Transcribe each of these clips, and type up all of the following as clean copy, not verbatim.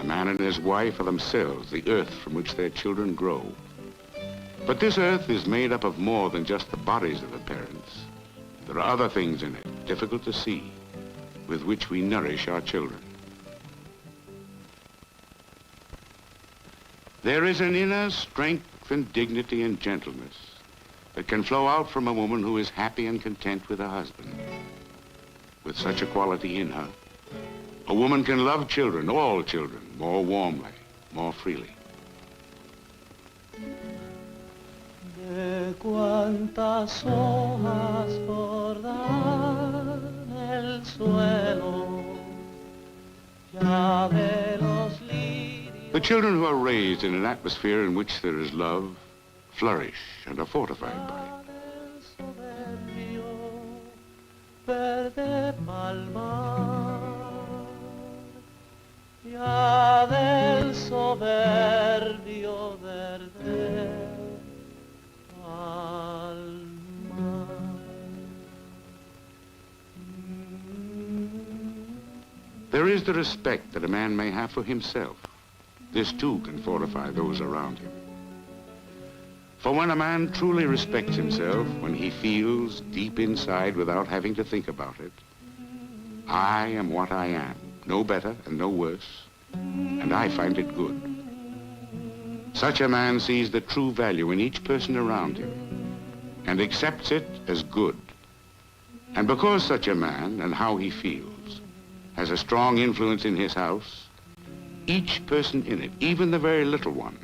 man and his wife are themselves the earth from which their children grow. But this earth is made up of more than just the bodies of the parents. There are other things in it, difficult to see, with which we nourish our children. There is an inner strength and dignity and gentleness that can flow out from a woman who is happy and content with her husband. With such a quality in her, a woman can love children, all children, more warmly, more freely. De cuántas hojas bordan el suelo, ya de los lirios. The children who are raised in an atmosphere in which there is love flourish and are fortified by it. Verde palmar, ya del soberbio verde palmar. There is the respect that a man may have for himself. This too can fortify those around him. For when a man truly respects himself, when he feels deep inside without having to think about it, I am what I am, no better and no worse, and I find it good. Such a man sees the true value in each person around him and accepts it as good. And because such a man and how he feels has a strong influence in his house, each person in it, even the very little one,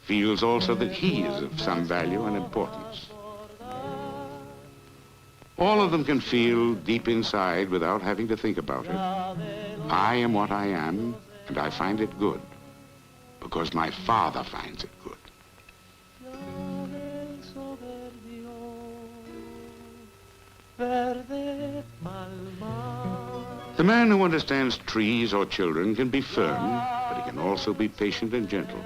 feels also that he is of some value and importance. All of them can feel deep inside without having to think about it. I am what I am, and I find it good, because my Father finds it good. The man who understands trees or children can be firm, but he can also be patient and gentle.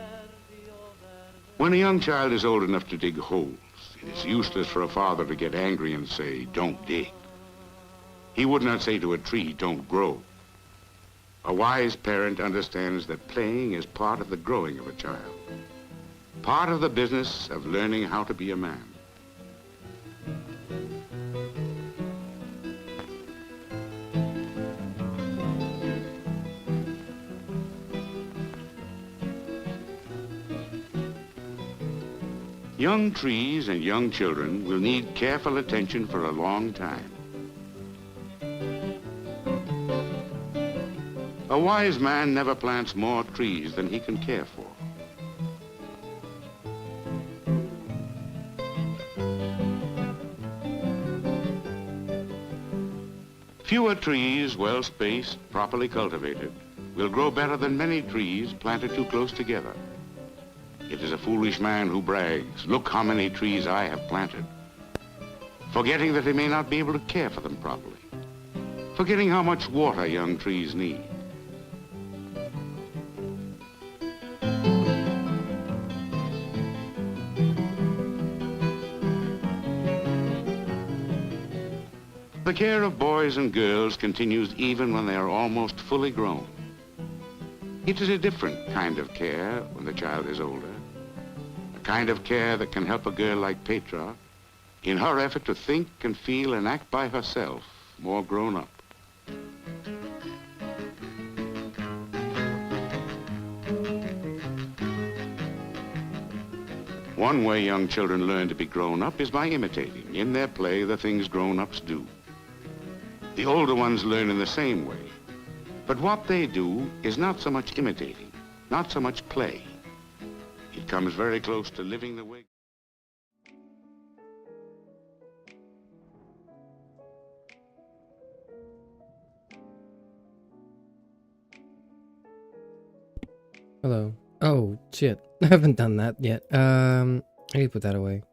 When a young child is old enough to dig holes, it is useless for a father to get angry and say, don't dig. He would not say to a tree, don't grow. A wise parent understands that playing is part of the growing of a child, part of the business of learning how to be a man. Young trees and young children will need careful attention for a long time. A wise man never plants more trees than he can care for. Fewer trees, well spaced, properly cultivated, will grow better than many trees planted too close together. It is a foolish man who brags, look how many trees I have planted, forgetting that he may not be able to care for them properly, forgetting how much water young trees need. The care of boys and girls continues even when they are almost fully grown. It is a different kind of care when the child is older, a kind of care that can help a girl like Petra in her effort to think and feel and act by herself, more grown up. One way young children learn to be grown up is by imitating, in their play, the things grown-ups do. The older ones learn in the same way. But what they do is not so much imitating, not so much play. It comes very close to living the way. Hello. Oh, shit. I haven't done that yet. I need to put that away.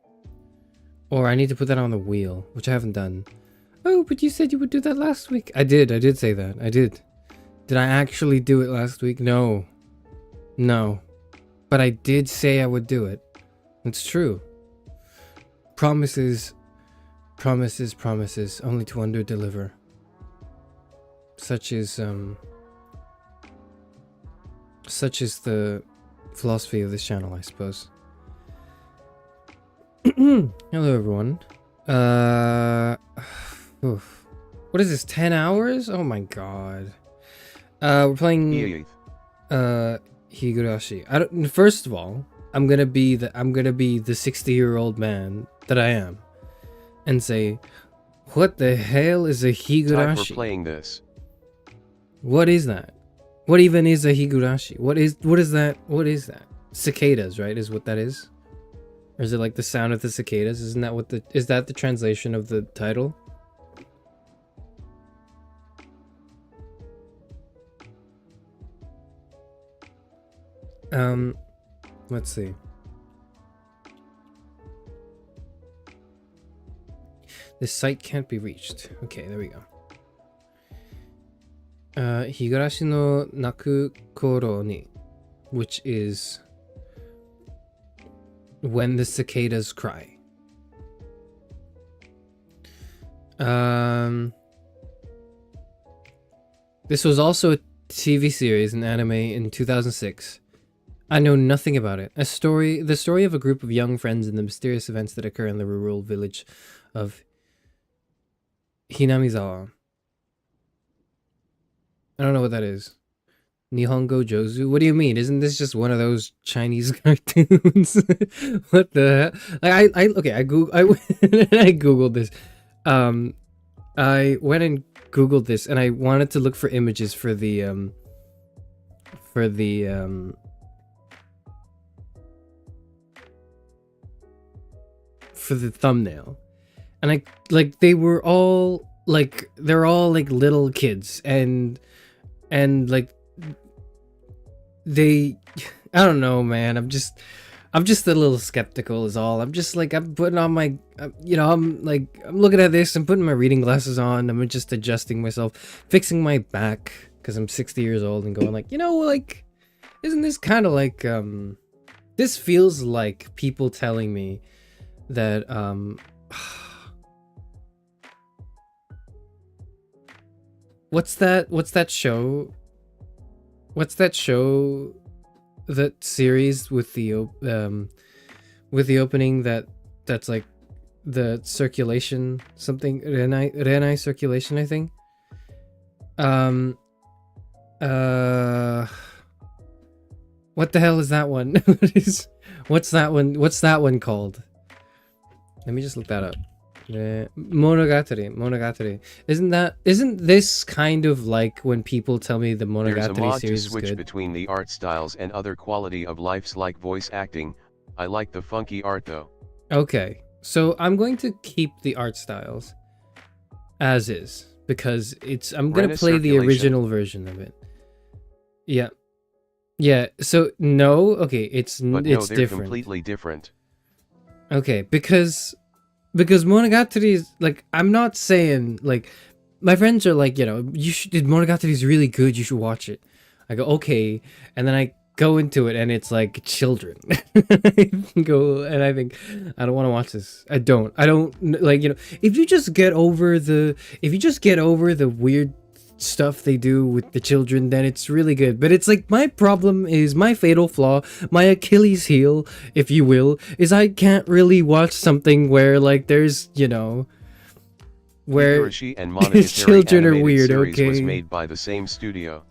Or I need to put that on the wheel, which I haven't done. Oh, but you said you would do that last week. I did say that. I did. Did I actually do it last week? No. No. But I did say I would do it. It's true. Promises, promises, promises, only to underdeliver. Such is, such is the philosophy of this channel, I suppose. Hello, everyone. Oof. What is this? 10 hours? Oh my god. We're playing Higurashi. First of all, I'm gonna be the 60-year-old man that I am, and say, what the hell is a Higurashi? Time for playing this. What is that? What even is a Higurashi? What is that? What is that? Cicadas, right? Is what that is? Or is it like the sound of the cicadas? Isn't that what is that the translation of the title? Let's see. This site can't be reached. Okay, there we go. Higurashi no naku koro ni, which is when the cicadas cry. This was also a TV series, an anime in 2006. I know nothing about it. The story of a group of young friends and the mysterious events that occur in the rural village of Hinamizawa. I don't know what that is. Nihongo Jozu? What do you mean? Isn't this just one of those Chinese cartoons? What the hell? Like I googled this. I went and googled this and I wanted to look for images for the thumbnail, and they're all like little kids, and like I don't know, man. I'm just a little skeptical is all. I'm putting on my I'm looking at this, I'm putting my reading glasses on, I'm just adjusting myself, fixing my back because I'm 60 years old, and going isn't this kind of like this feels like people telling me that what's that show that series with the opening that's like the circulation something Renai circulation, I think. What the hell is that one? What's that one called? Let me just look that up. Monogatari. Isn't this kind of like when people tell me the Monogatari series is good? There's a mod to switch between the art styles and other quality of lives like voice acting. I like the funky art though. Okay, so I'm going to keep the art styles as is because I'm gonna play the original version of it. Yeah. So no, okay, it's different. Completely different. Okay, because Monogatari is like, I'm not saying like, my friends are like, Monogatari is really good, you should watch it. I go, okay, and then I go into it and it's like children. I think I don't want to watch this. I don't if you just get over the weird stuff they do with the children, then it's really good. But it's like, my problem is, my fatal flaw, my Achilles heel, if you will, is I can't really watch something where like there's where children are weird. Okay, was made by the same studio.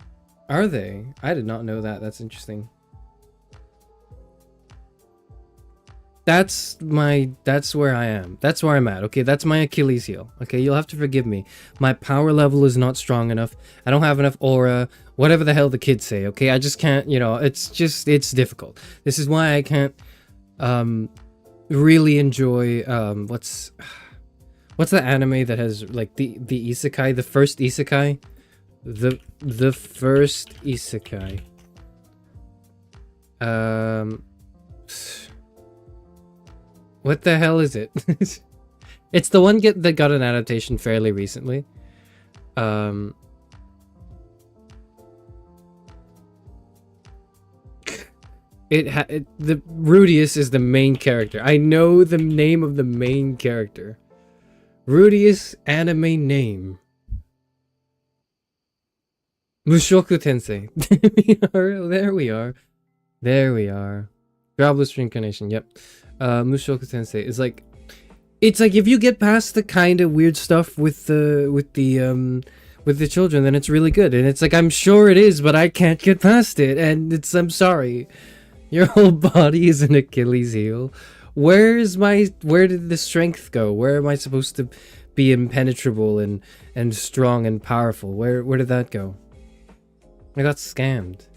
Are they? I did not know that. That's interesting. That's where I am. That's where I'm at. Okay, that's my Achilles heel. Okay, you'll have to forgive me. My power level is not strong enough. I don't have enough aura. Whatever the hell the kids say. Okay, I just can't. It's difficult. This is why I can't really enjoy what's the anime that has like the isekai, the first isekai, the first isekai. What the hell is it? It's the one that got an adaptation fairly recently. The Rudius is the main character. I know the name of the main character. Rudius anime name. Mushoku Tensei. There we are. There we are. Jobless reincarnation. Yep. Mushoku Tensei is like, it's like if you get past the kind of weird stuff with the children, then it's really good. And it's like, I'm sure it is, but I can't get past it. And I'm sorry. Your whole body is an Achilles heel. Where did the strength go? Where am I supposed to be impenetrable and strong and powerful? Where did that go? I got scammed.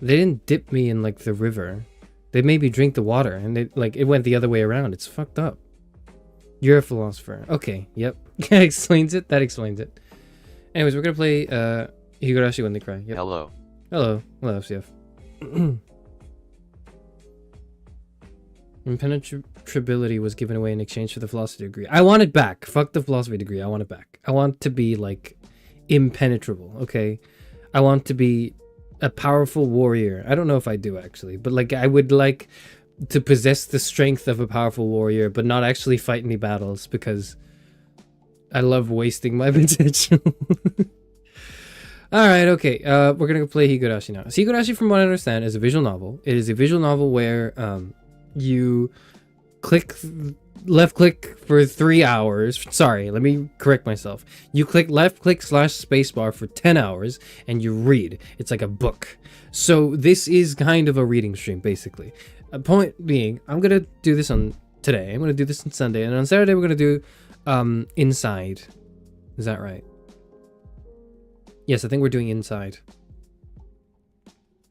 They didn't dip me in like the river. They made me drink the water, and it went the other way around. It's fucked up. You're a philosopher. Okay, yep. That explains it. That explains it. Anyways, we're gonna play Higurashi When They Cry. Yep. Hello. Hello. Hello, FCF. Impenetrability was given away in exchange for the philosophy degree. I want it back. Fuck the philosophy degree. I want it back. I want to be like impenetrable. Okay. I want to be a powerful warrior. I don't know if I do actually, but like I would like to possess the strength of a powerful warrior, but not actually fight any battles because I love wasting my potential. All right, okay. We're gonna go play Higurashi now. So Higurashi, from what I understand, is a visual novel. It is a visual novel where you left click for 3 hours. Sorry, let me correct myself. You click left click / spacebar for 10 hours and you read. It's like a book. So this is kind of a reading stream, basically. A point being, I'm gonna do this on today. I'm gonna do this on Sunday, and on Saturday we're gonna do Inside. Is that right? Yes, I think we're doing Inside.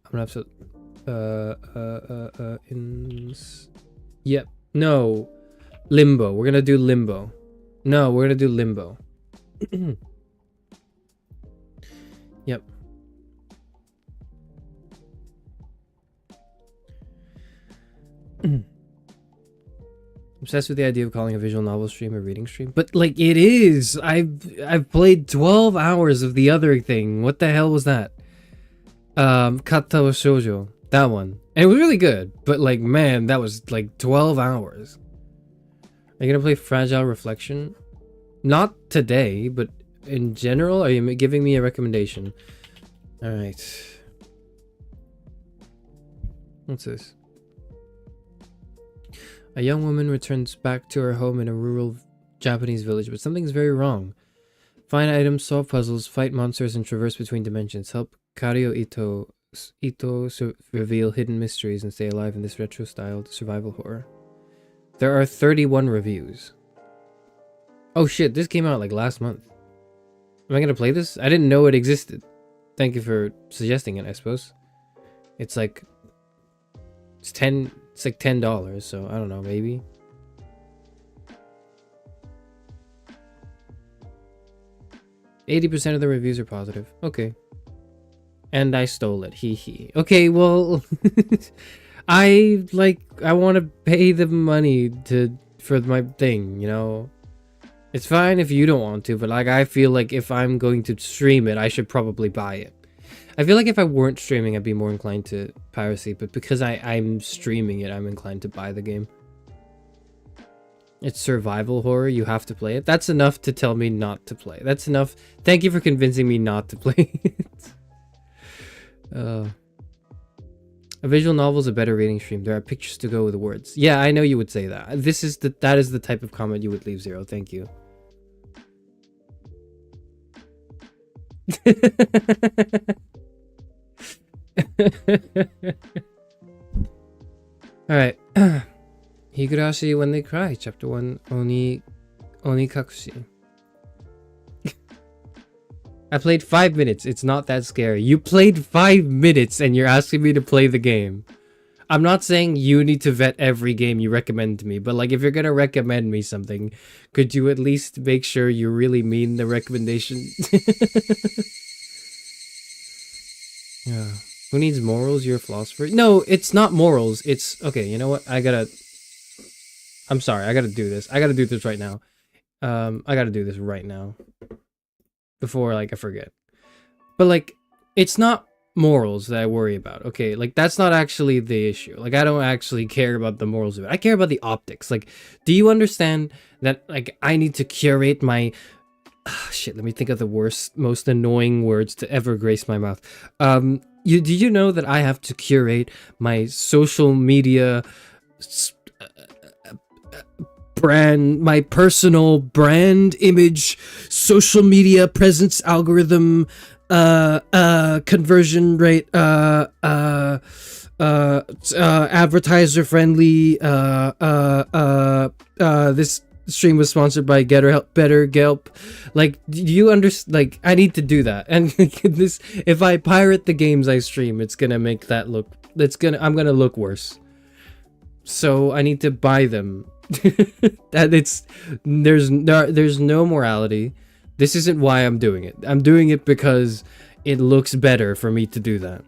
I'm gonna have to yep. No. Limbo. We're gonna do Limbo. No, we're gonna do Limbo. Yep. Obsessed with the idea of calling a visual novel stream a reading stream, but like it is. I've played 12 hours of the other thing. What the hell was that? Kata wa Shoujo. That one. And it was really good, but like man, that was like 12 hours. Are you gonna play Fragile Reflection? Not today, but in general. Are you giving me a recommendation? All right. What's this? A young woman returns back to her home in a rural Japanese village, but something's very wrong. Find items, solve puzzles, fight monsters, and traverse between dimensions. Help Kario Ito reveal hidden mysteries and stay alive in this retro-styled survival horror. There are 31 reviews. Oh shit, this came out like last month. Am I gonna play this? I didn't know it existed. Thank you for suggesting it, I suppose. It's like $10, so I don't know, maybe. %80 of the reviews are positive. Okay. And I stole it. Hee hee. Okay, well I want to pay the money for my thing, you know. It's fine if you don't want to, but like I feel like if I'm going to stream it, I should probably buy it. I feel like if I weren't streaming, I'd be more inclined to piracy, but because I'm streaming it, I'm inclined to buy the game. It's survival horror, you have to play it. That's enough to tell me not to play. That's enough. Thank you for convincing me not to play it. A visual novel is a better reading stream. There are pictures to go with the words. Yeah, I know you would say that. That is the type of comment you would leave, Zero. Thank you. Alright. Higurashi When They Cry, Chapter 1, Onikakushi. I played 5 minutes. It's not that scary. You played 5 minutes and you're asking me to play the game. I'm not saying you need to vet every game you recommend to me, but like if you're gonna recommend me something, could you at least make sure you really mean the recommendation? Yeah. Who needs morals? You're a philosopher. No, it's not morals. It's okay. You know what? I'm sorry. I gotta do this. I gotta do this right now. I gotta do this right now. Before like I forget. But like, it's not morals that I worry about. Okay, like that's not actually the issue. Like I don't actually care about the morals of it. I care about the optics. Like, do you understand that like I need to curate my Shit, let me think of the worst, most annoying words to ever grace my mouth. Did you know that I have to curate my social media brand, my personal brand image, social media presence algorithm, conversion rate, advertiser friendly, this stream was sponsored by Better Gelp. Like, do you understand? Like, I need to do that. And this, if I pirate the games I stream, it's gonna make that look. I'm gonna look worse. So I need to buy them. There's no morality. This isn't why I'm doing it. I'm doing it because it looks better for me to do that.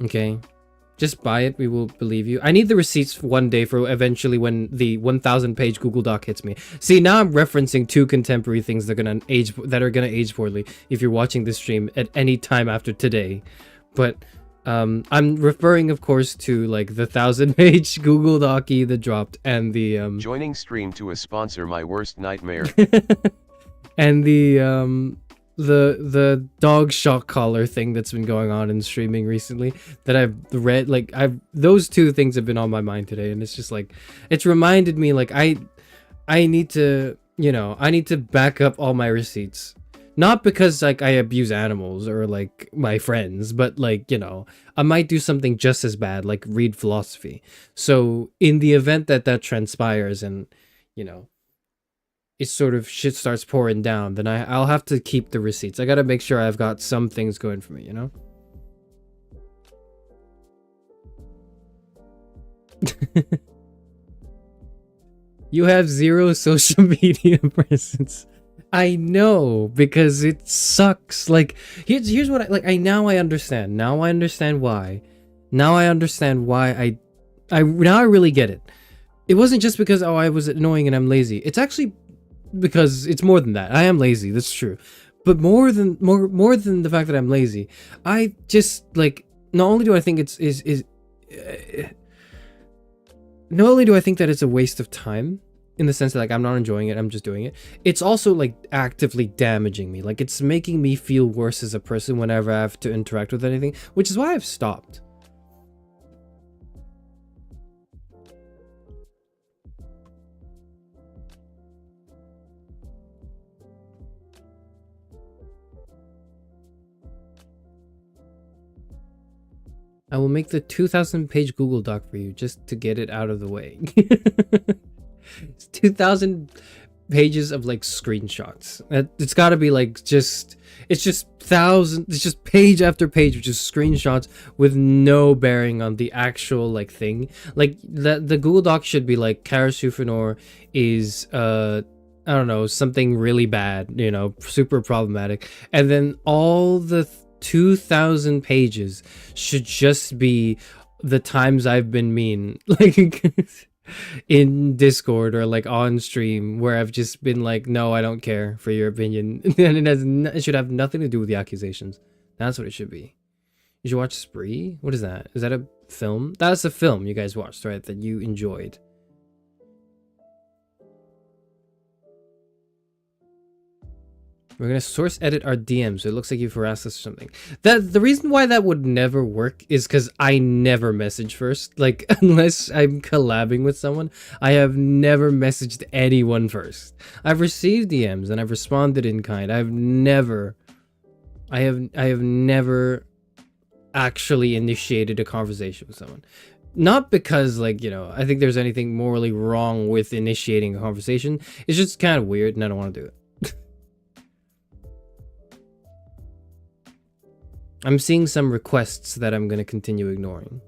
Okay. Just buy it, we will believe you. I need the receipts one day for eventually when the 1,000 page Google Doc hits me. See, now I'm referencing two contemporary things that are gonna age poorly if you're watching this stream at any time after today. But I'm referring, of course, to like the 1,000 page Google Doc that dropped and the joining stream to a sponsor my worst nightmare. and the dog shock collar thing that's been going on in streaming recently that I've read. Like, those two things have been on my mind today, and it's just like, it's reminded me like I need to, I need to back up all my receipts, not because like I abuse animals or like my friends, but like, I might do something just as bad, like read philosophy. So in the event that transpires and it sort of shit starts pouring down, then I'll have to keep the receipts. I gotta make sure I've got some things going for me, You have 0 social media presence. I know, because it sucks. Like, here's what now I understand. Now I understand why. Now I understand why now I really get it. It wasn't just because, I was annoying and I'm lazy. It's actually because it's more than that. I am lazy, that's true. But more than the fact that I'm lazy, I just like, not only do I think not only do I think that it's a waste of time, in the sense that like I'm not enjoying it, I'm just doing it. It's also like actively damaging me. Like, it's making me feel worse as a person whenever I have to interact with anything, which is why I've stopped. I will make the 2,000 page Google Doc for you just to get it out of the way. It's 2,000 pages of like screenshots. It's got to be like it's just page after page of just screenshots with no bearing on the actual like thing. Like the Google Doc should be like Charis Euphranor is I don't know, something really bad, super problematic, and then all the 2,000 pages should just be the times I've been mean, like in Discord or like on stream, where I've just been like, no, I don't care for your opinion. And it should have nothing to do with the accusations. That's what it should be. You should watch Spree. What is that? Is that a film? That's a film you guys watched, right? That you enjoyed. We're gonna source edit our DM, so it looks like you've harassed us or something. The reason why that would never work is because I never message first. Like, unless I'm collabing with someone, I have never messaged anyone first. I've received DMs and I've responded in kind. I have never actually initiated a conversation with someone. Not because, like, I think there's anything morally wrong with initiating a conversation. It's just kind of weird and I don't want to do it. I'm seeing some requests that I'm going to continue ignoring.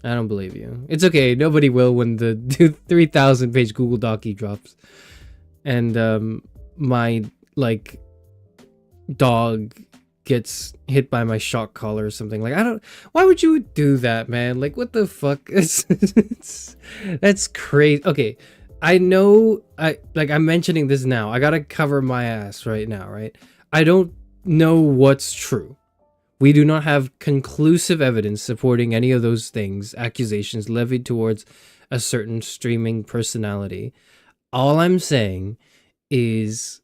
I don't believe you. It's okay. Nobody will when the 3,000 page Google Doc drops. And my, like, dog gets hit by my shock collar or something. Like, why would you do that, man? Like, what the fuck? That's crazy. Okay. I know, I'm mentioning this now. I gotta cover my ass right now, right? I don't know what's true. We do not have conclusive evidence supporting any of those things, accusations levied towards a certain streaming personality. All I'm saying is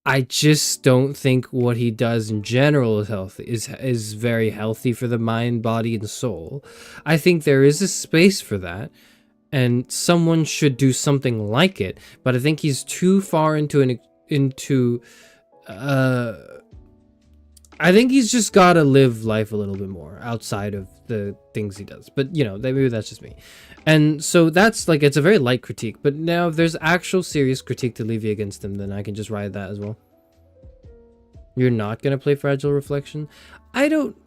I just don't think what he does in general is healthy, is very healthy for the mind, body, and soul. I think there is a space for that, and someone should do something like it. But I think he's too far into. I think he's just got to live life a little bit more outside of the things he does. But, you know, maybe that's just me. And so that's like, it's a very light critique. But now if there's actual serious critique to levy against him, then I can just ride that as well. You're not going to play Fragile Reflection? I don't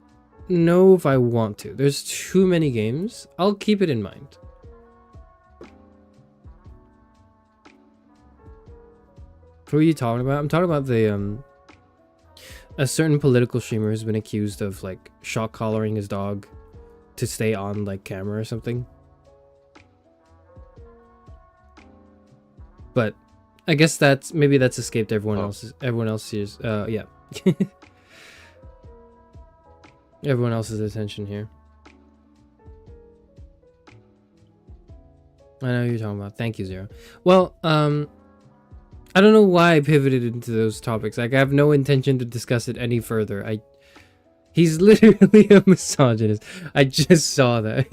know if I want to. There's too many games. I'll keep it in mind. Who are you talking about? I'm talking about the, a certain political streamer has been accused of like shock collaring his dog to stay on like camera or something. But I guess that's escaped everyone else's yeah. Everyone else's attention here. I know who you're talking about. Thank you, Zero. Well, I don't know why I pivoted into those topics. Like, I have no intention to discuss it any further. He's literally a misogynist. I just saw that.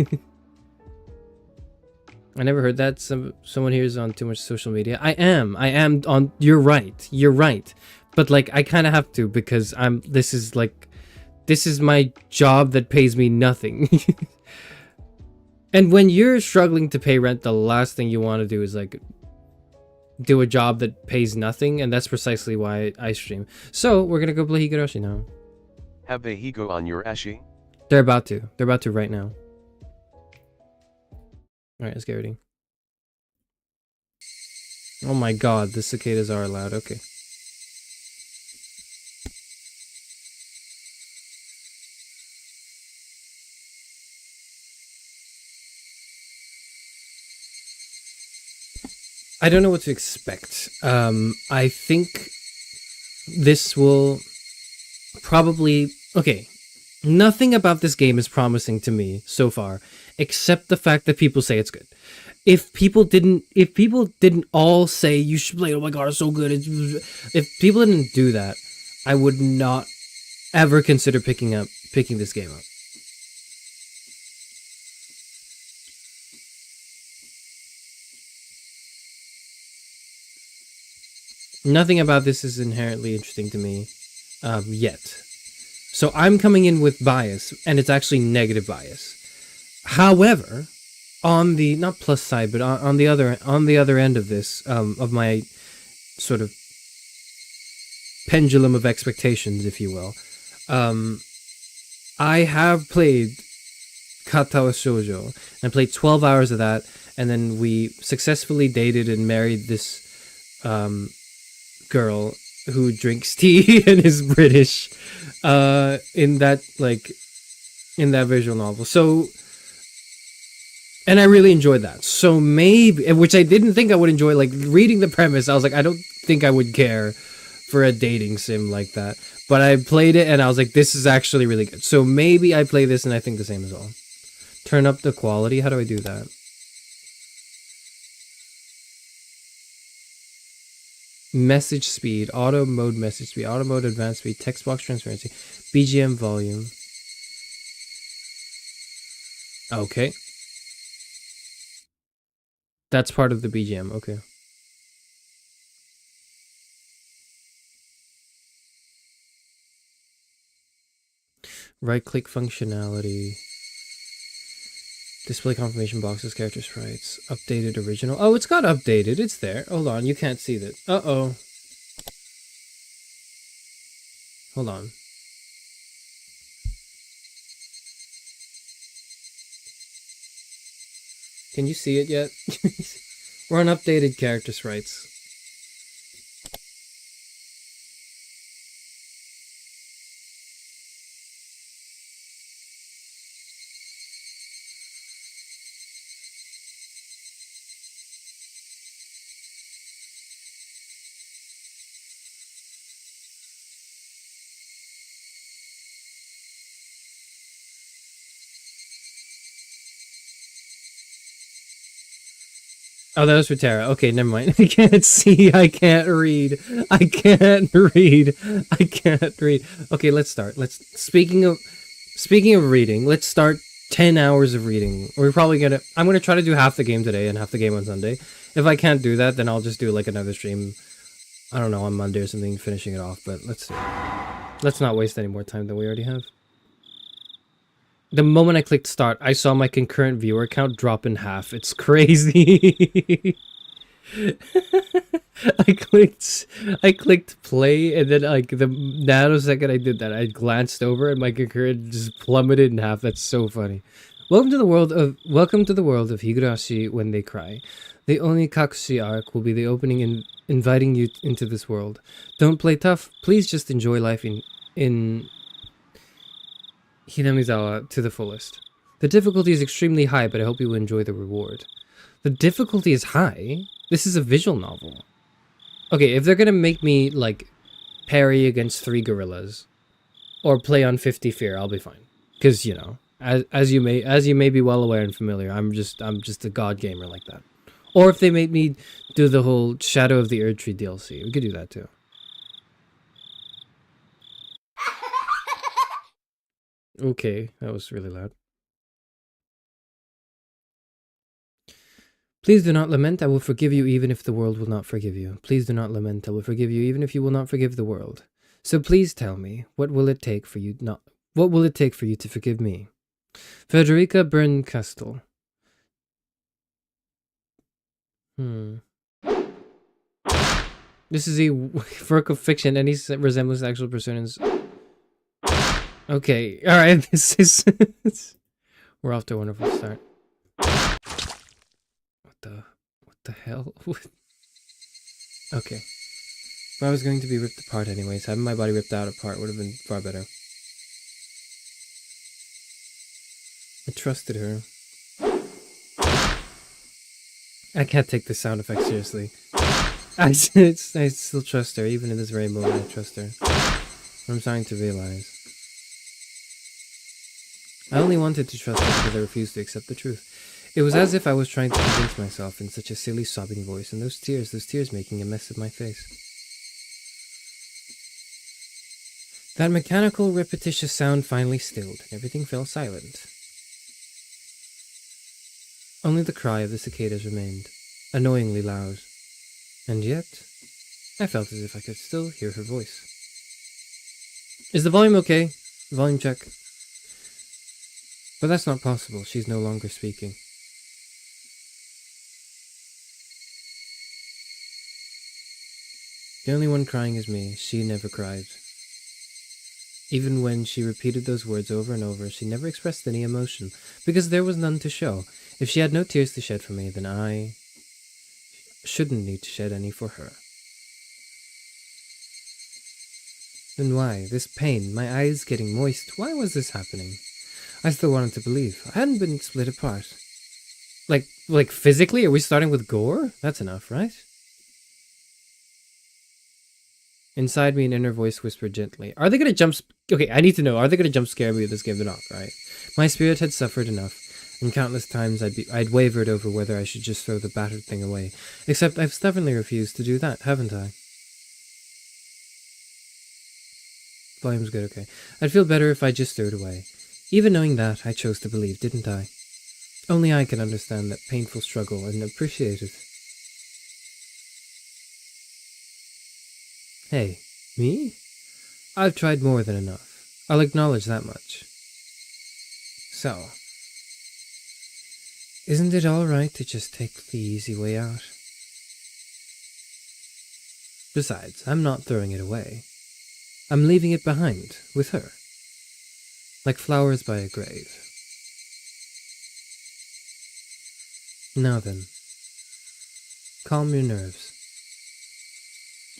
I never heard that. Someone here is on too much social media. I am on. You're right. But like, I kind of have to because this is my job that pays me nothing. And when you're struggling to pay rent, the last thing you want to do is like do a job that pays nothing, and that's precisely why I stream. So we're gonna go play Higurashi now. Have they Higo on your Ashi? They're about to right now. Alright, let's get ready. Oh my god, the cicadas are loud. Okay. I don't know what to expect. I think this will probably... Okay, nothing about this game is promising to me so far, except the fact that people say it's good. If people didn't all say you should play, oh my god, it's so good. If people didn't do that, I would not ever consider picking this game up. Nothing about this is inherently interesting to me yet. So I'm coming in with bias, and it's actually negative bias. However, on the not plus side, but on the other end of this, of my sort of pendulum of expectations, if you will, I have played Kata wa Shoujo, and I played 12 hours of that, and then we successfully dated and married this girl who drinks tea and is British in that visual novel. So, and I really enjoyed that. So maybe, which I didn't think I would enjoy, like reading the premise, I was like, I don't think I would care for a dating sim like that. But I played it and I was like, this is actually really good. So maybe I play this and I think the same as well. Turn up the quality. How do I do that? Message speed, auto mode message speed, auto mode advanced speed, text box transparency, BGM volume. Okay. That's part of the BGM, okay. Right click functionality. Display confirmation boxes, character sprites, updated original. Oh, it's got updated. It's there. Hold on, you can't see that. Uh-oh. Hold on. Can you see it yet? We're on updated character sprites. Oh, that was for Tara. Okay, never mind. I can't see. I can't read. I can't read. I can't read. Okay, let's start. Speaking of reading, let's start 10 hours of reading. I'm gonna try to do half the game today and half the game on Sunday. If I can't do that, then I'll just do like another stream, I don't know, on Monday or something, finishing it off. But let's see. Let's not waste any more time than we already have. The moment I clicked start, I saw my concurrent viewer count drop in half. It's crazy. I clicked play, and then like the nanosecond I did that, I glanced over and my concurrent just plummeted in half. That's so funny. Welcome to the world of Higurashi when they cry. The only Kakushi arc will be the opening inviting you into this world. Don't play tough. Please just enjoy life in Hinamizawa to the fullest. The difficulty is extremely high, but I hope you will enjoy the reward. The difficulty is high? This is a visual novel. Okay, if they're gonna make me, like, parry against 3 gorillas, or play on 50 fear, I'll be fine. Because, you know, as you may be well aware and familiar, I'm just a god gamer like that. Or if they made me do the whole Shadow of the Erd Tree DLC, we could do that too. Okay, that was really loud. Please do not lament, I will forgive you even if the world will not forgive you. Please do not lament, I will forgive you even if you will not forgive the world. So please tell me, what will it take for you to forgive me? Frederica Bernkastel. This is a work of fiction. Any resemblance to actual personas. Okay, alright, this is... We're off to a wonderful start. What the hell? Okay. If I was going to be ripped apart anyways, having my body ripped apart would have been far better. I trusted her. I can't take this sound effect seriously. I still trust her, even in this very moment I trust her. I'm starting to realize. I only wanted to trust her because I refused to accept the truth. It was as if I was trying to convince myself in such a silly sobbing voice, and those tears making a mess of my face. That mechanical, repetitious sound finally stilled, and everything fell silent. Only the cry of the cicadas remained, annoyingly loud. And yet, I felt as if I could still hear her voice. Is the volume okay? Volume check. But that's not possible. She's no longer speaking. The only one crying is me. She never cried. Even when she repeated those words over and over, she never expressed any emotion, because there was none to show. If she had no tears to shed for me, then I shouldn't need to shed any for her. Then why? This pain, my eyes getting moist, why was this happening? I still wanted to believe. I hadn't been split apart. Like physically? Are we starting with gore? That's enough, right? Inside me, an inner voice whispered gently. Are they gonna okay, I need to know. Are they gonna jump scare me with this game or not, right? My spirit had suffered enough, and countless times I'd wavered over whether I should just throw the battered thing away. Except I've stubbornly refused to do that, haven't I? Volume's good, okay. I'd feel better if I just threw it away. Even knowing that, I chose to believe, didn't I? Only I can understand that painful struggle and appreciate it. Hey, me? I've tried more than enough. I'll acknowledge that much. So, isn't it alright to just take the easy way out? Besides, I'm not throwing it away. I'm leaving it behind, with her. Like flowers by a grave. Now then, calm your nerves.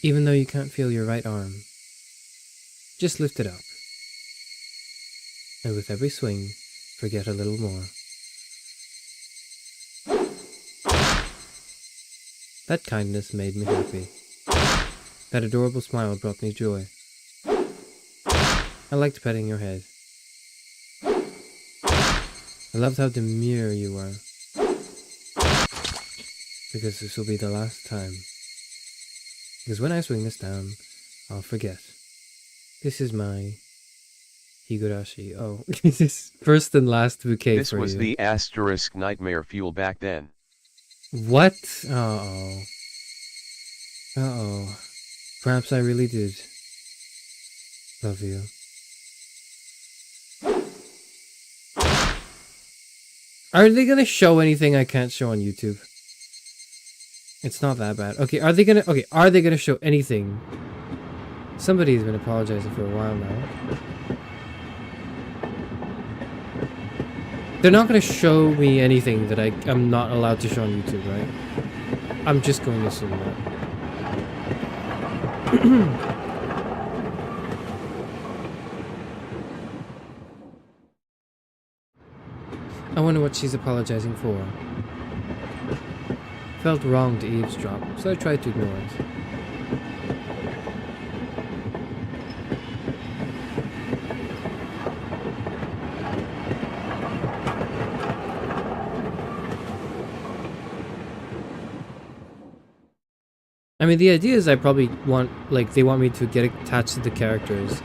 Even though you can't feel your right arm, just lift it up. And with every swing, forget a little more. That kindness made me happy. That adorable smile brought me joy. I liked petting your head. I loved how demure you were. Because this will be the last time. Because when I swing this down, I'll forget. This is my Higurashi. Oh, this is first and last bouquet This for was you. the asterisk nightmare fuel back then. What? Uh-oh. Uh-oh. Perhaps I really did love you. Are they gonna show anything I can't show on YouTube? It's not that bad. Okay, are they gonna show anything? Somebody's been apologizing for a while now. They're not gonna show me anything that I'm not allowed to show on YouTube, right? I'm just going to assume that. I wonder what she's apologizing for. Felt wrong to eavesdrop, so I tried to ignore it. I mean, the idea is I probably want, like, they want me to get attached to the characters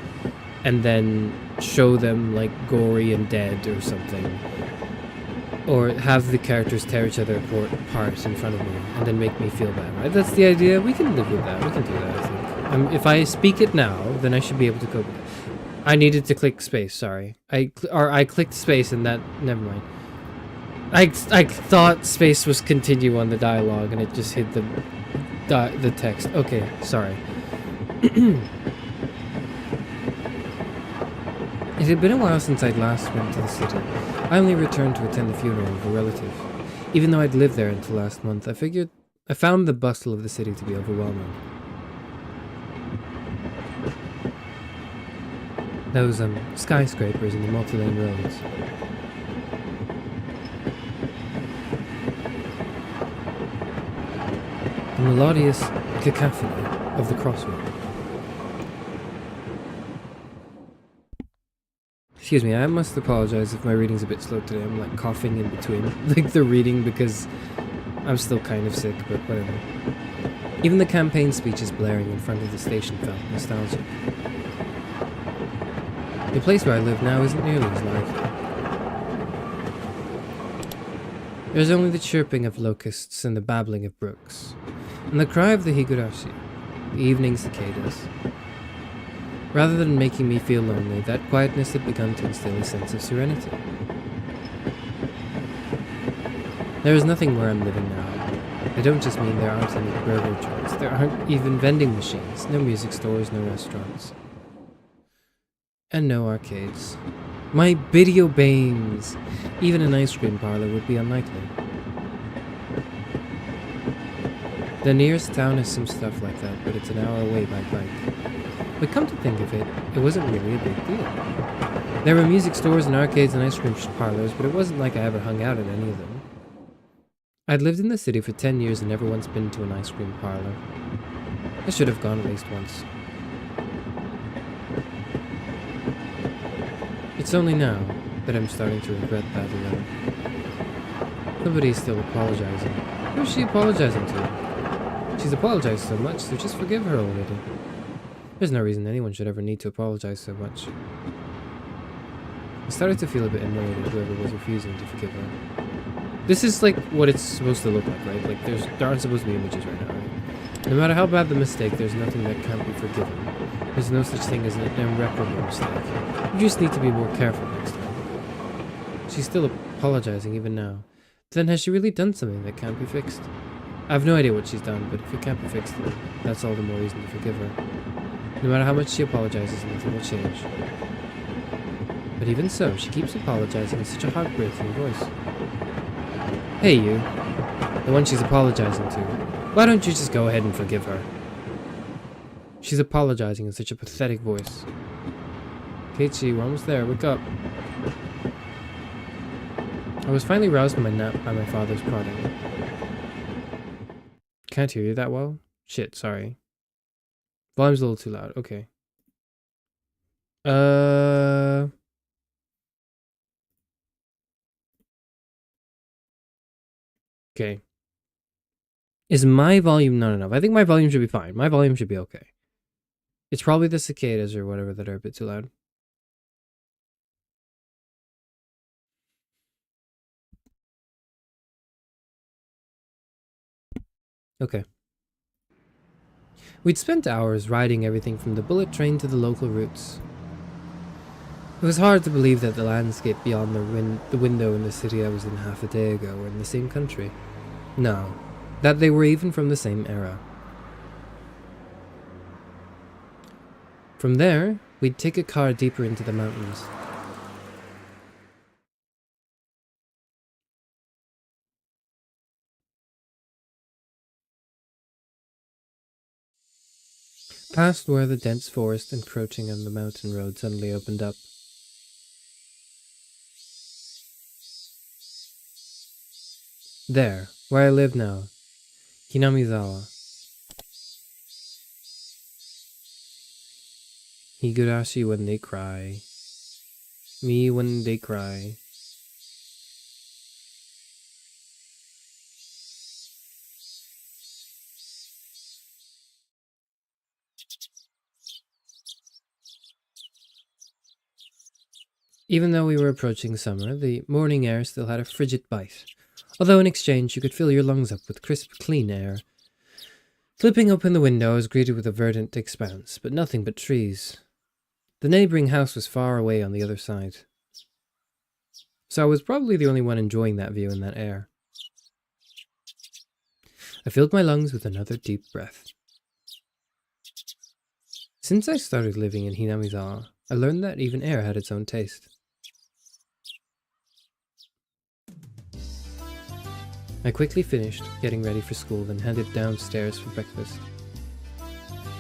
and then show them, like, gory and dead or something. Or have the characters tear each other apart in front of me and then make me feel bad, right? That's the idea. We can live with that. We can do that, I think. If I speak it now, then I should be able to cope with it. I needed to click space, sorry. I clicked space and that... Never mind. I thought space was continue on the dialogue and it just hit the text. Okay, sorry. It had been a while since I'd last went to the city. I only returned to attend the funeral of a relative. Even though I'd lived there until last month, I found the bustle of the city to be overwhelming. Those skyscrapers and the multi-lane roads. The melodious cacophony of the crossroad. Excuse me, I must apologize if my reading's a bit slow today. I'm like coughing in between like the reading because I'm still kind of sick, but whatever. Even the campaign speeches blaring in front of the station felt nostalgic. The place where I live now isn't nearly as lively. There's only the chirping of locusts and the babbling of brooks, and the cry of the Higurashi, the evening cicadas. Rather than making me feel lonely, that quietness had begun to instill a sense of serenity. There is nothing where I'm living now. I don't just mean there aren't any burger joints, there aren't even vending machines, no music stores, no restaurants. And no arcades. My video banes! Even an ice cream parlor would be unlikely. The nearest town has some stuff like that, but it's an hour away by bike. But come to think of it, it wasn't really a big deal. There were music stores and arcades and ice cream parlors, but it wasn't like I ever hung out at any of them. I'd lived in the city for 10 years and never once been to an ice cream parlor. I should have gone at least once. It's only now that I'm starting to regret that alone. Somebody's still apologizing. Who's she apologizing to? She's apologized so much, so just forgive her already. There's no reason anyone should ever need to apologize so much. I started to feel a bit annoyed at whoever was refusing to forgive her. This is like what it's supposed to look like, right? Like there aren't supposed to be images right now, right? No matter how bad the mistake, there's nothing that can't be forgiven. There's no such thing as an irreparable mistake. You just need to be more careful next time. She's still apologizing even now. Then has she really done something that can't be fixed? I have no idea what she's done, but if it can't be fixed, then that's all the more reason to forgive her. No matter how much she apologizes, nothing will change. But even so, she keeps apologizing in such a heartbreaking voice. Hey you, the one she's apologizing to, why don't you just go ahead and forgive her? She's apologizing in such a pathetic voice. Keiichi, we're almost there, wake up. I was finally roused from my nap by my father's prodding. Can't hear you that well? Shit, sorry. Volume's a little too loud. Okay. Okay. Is my volume not enough? I think my volume should be fine. My volume should be okay. It's probably the cicadas or whatever that are a bit too loud. Okay. We'd spent hours riding everything from the bullet train to the local routes. It was hard to believe that the landscape beyond the window in the city I was in half a day ago were in the same country. No, that they were even from the same era. From there, we'd take a car deeper into the mountains. Past where the dense forest encroaching on the mountain road suddenly opened up. There, where I live now, Hinamizawa. Higurashi when they cry. Me when they cry. Even though we were approaching summer, the morning air still had a frigid bite, although in exchange you could fill your lungs up with crisp, clean air. Flipping open the window, I was greeted with a verdant expanse, but nothing but trees. The neighbouring house was far away on the other side, so I was probably the only one enjoying that view and that air. I filled my lungs with another deep breath. Since I started living in Hinamizawa, I learned that even air had its own taste. I quickly finished getting ready for school, then headed downstairs for breakfast.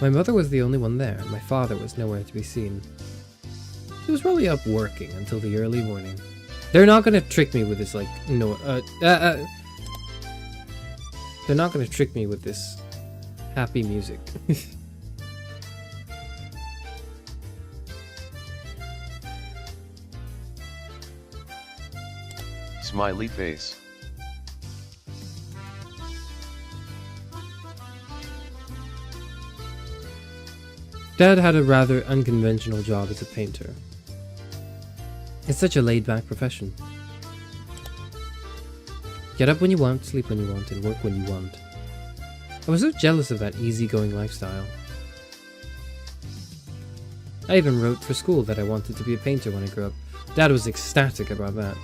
My mother was the only one there, and my father was nowhere to be seen. He was probably up working until the early morning. They're not gonna trick me with this, like, they're not gonna trick me with this happy music. Smiley face. Dad had a rather unconventional job as a painter. It's such a laid-back profession. Get up when you want, sleep when you want, and work when you want. I was so jealous of that easygoing lifestyle. I even wrote for school that I wanted to be a painter when I grew up. Dad was ecstatic about that.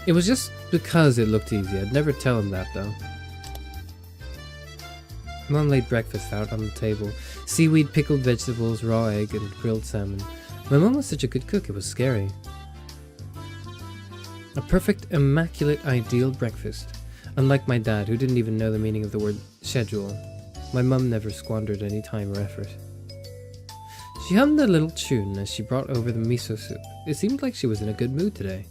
It was just because it looked easy. I'd never tell him that, though. Mom laid breakfast out on the table. Seaweed, pickled vegetables, raw egg, and grilled salmon. My mom was such a good cook, it was scary. A perfect, immaculate, ideal breakfast. Unlike my dad, who didn't even know the meaning of the word schedule, my mum never squandered any time or effort. She hummed a little tune as she brought over the miso soup. It seemed like she was in a good mood today.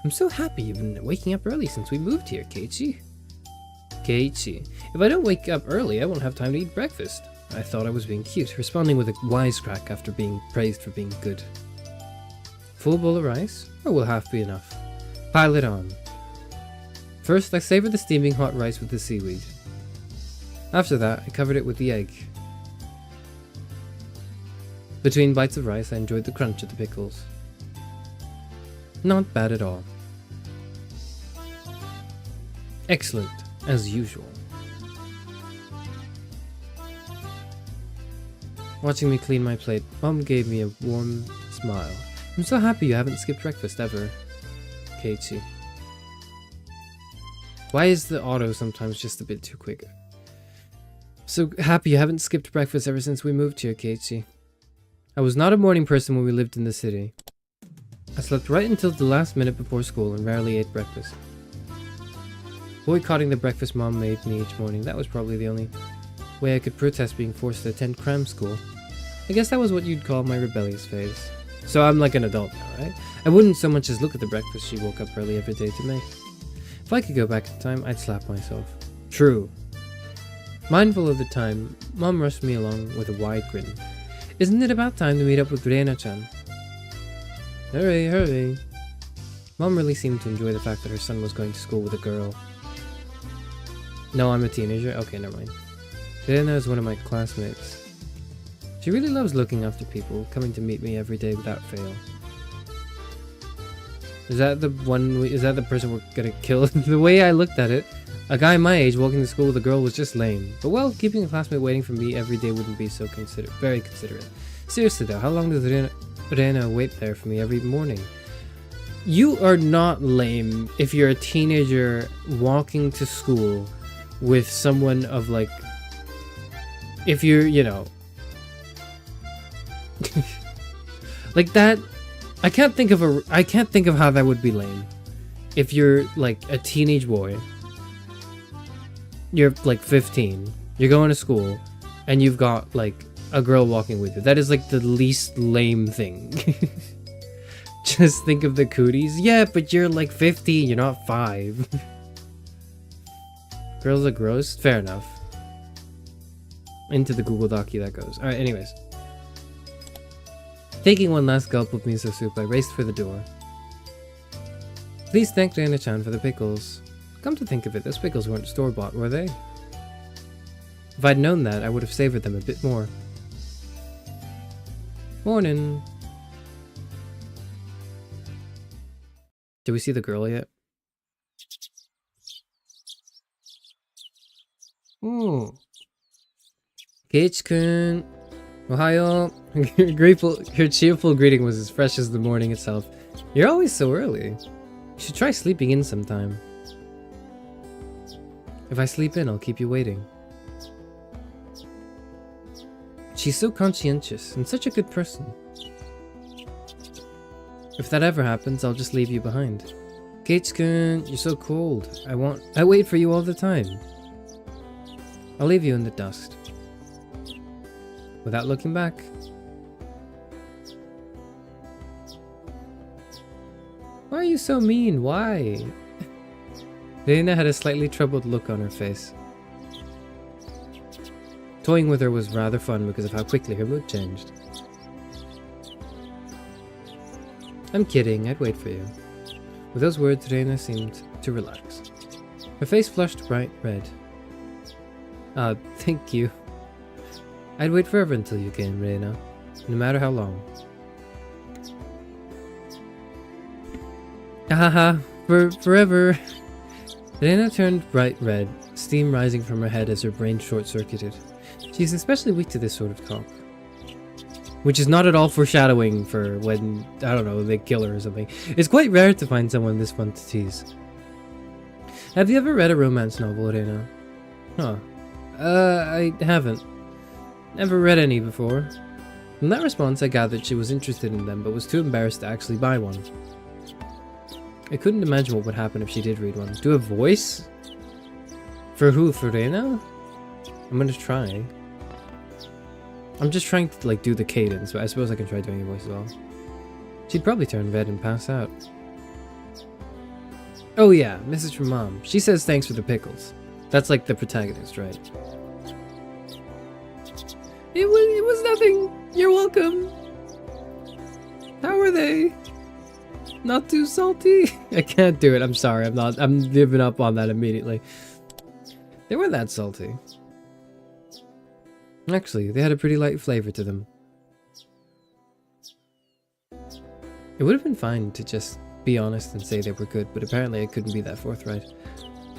I'm so happy you've been waking up early since we moved here, Keiichi. Keiichi, if I don't wake up early, I won't have time to eat breakfast. I thought I was being cute, responding with a wisecrack after being praised for being good. Full bowl of rice? Or will half be enough? Pile it on. First, I savoured the steaming hot rice with the seaweed. After that, I covered it with the egg. Between bites of rice, I enjoyed the crunch of the pickles. Not bad at all. Excellent, as usual. Watching me clean my plate, Mom gave me a warm smile. I'm so happy you haven't skipped breakfast ever, Keiichi. Why is the auto sometimes just a bit too quick? So happy you haven't skipped breakfast ever since we moved here, Keiichi. I was not a morning person when we lived in the city. I slept right until the last minute before school and rarely ate breakfast. Boycotting the breakfast Mom made me each morning, that was probably the only way I could protest being forced to attend cram school. I guess that was what you'd call my rebellious phase. So I'm like an adult now, right? I wouldn't so much as look at the breakfast she woke up early every day to make. If I could go back in time, I'd slap myself. True. Mindful of the time, Mom rushed me along with a wide grin. Isn't it about time to meet up with Reina-chan? Hurry, hurry. Mom really seemed to enjoy the fact that her son was going to school with a girl. No, I'm a teenager? Okay, never mind. Dana is one of my classmates. She really loves looking after people, coming to meet me every day without fail. Is that the person we're gonna kill? The way I looked at it, a guy my age walking to school with a girl was just lame. But well, keeping a classmate waiting for me every day wouldn't be so very considerate. Seriously though, how long does Rena wait there for me every morning? You are not lame if you're a teenager walking to school with someone of like... If you're, you know... like that... I can't think of how that would be lame. If you're like a teenage boy, you're like 15, you're going to school, and you've got like a girl walking with you. That is like the least lame thing. Just think of the cooties. Yeah, but you're like 15, you're not 5. Girls are gross? Fair enough. Into the Google Docu that goes. Alright, anyways. Taking one last gulp of miso soup, I raced for the door. Please thank Diana-chan for the pickles. Come to think of it, those pickles weren't store-bought, were they? If I'd known that, I would have savored them a bit more. Morning. Did we see the girl yet? Ooh. Keiichi-kun. Ohayo. Her cheerful greeting was as fresh as the morning itself. You're always so early. You should try sleeping in sometime. If I sleep in, I'll keep you waiting. She's so conscientious and such a good person. If that ever happens, I'll just leave you behind. Keiichi-kun, you're so cold. I wait for you all the time. I'll leave you in the dust. Without looking back. Why are you so mean? Why? Reina had a slightly troubled look on her face. Toying with her was rather fun because of how quickly her mood changed. I'm kidding, I'd wait for you. With those words, Reina seemed to relax. Her face flushed bright red. Thank you. I'd wait forever until you came, Reina. No matter how long. Haha, forever. Reina turned bright red, steam rising from her head as her brain short-circuited. She's especially weak to this sort of talk. Which is not at all foreshadowing for when, I don't know, they kill her or something. It's quite rare to find someone this fun to tease. Have you ever read a romance novel, Reina? Huh. I haven't. Never read any before. From that response, I gathered she was interested in them, but was too embarrassed to actually buy one. I couldn't imagine what would happen if she did read one. Do a voice? For who? For Reina? I'm gonna try. I'm just trying to like do the cadence, but I suppose I can try doing a voice as well. She'd probably turn red and pass out. Oh yeah, message from Mom. She says thanks for the pickles. That's like the protagonist, right? It was nothing. You're welcome. How are they? Not too salty? I can't do it. I'm sorry. I'm giving up on that immediately. They weren't that salty. Actually, they had a pretty light flavor to them. It would have been fine to just be honest and say they were good, but apparently I couldn't be that forthright.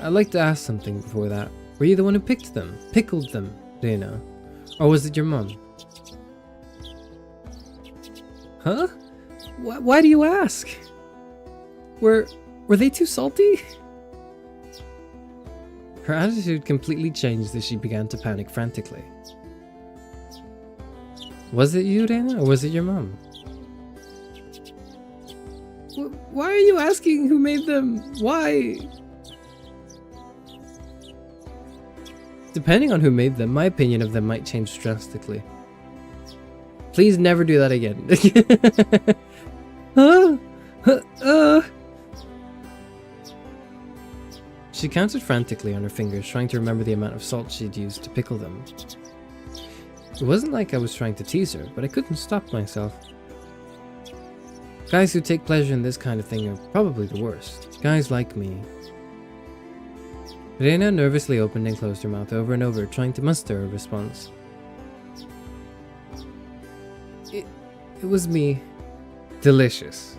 I'd like to ask something before that. Were you the one who picked them? Pickled them, Reina? Or was it your mum? Huh? Why do you ask? Were they too salty? Her attitude completely changed as she began to panic frantically. Was it you, Reina, or was it your mum? Why are you asking who made them? Why? Depending on who made them, my opinion of them might change drastically. Please never do that again. She counted frantically on her fingers, trying to remember the amount of salt she'd used to pickle them. It wasn't like I was trying to tease her, but I couldn't stop myself. Guys who take pleasure in this kind of thing are probably the worst. Guys like me. Reina nervously opened and closed her mouth over and over, trying to muster a response. It was me. Delicious.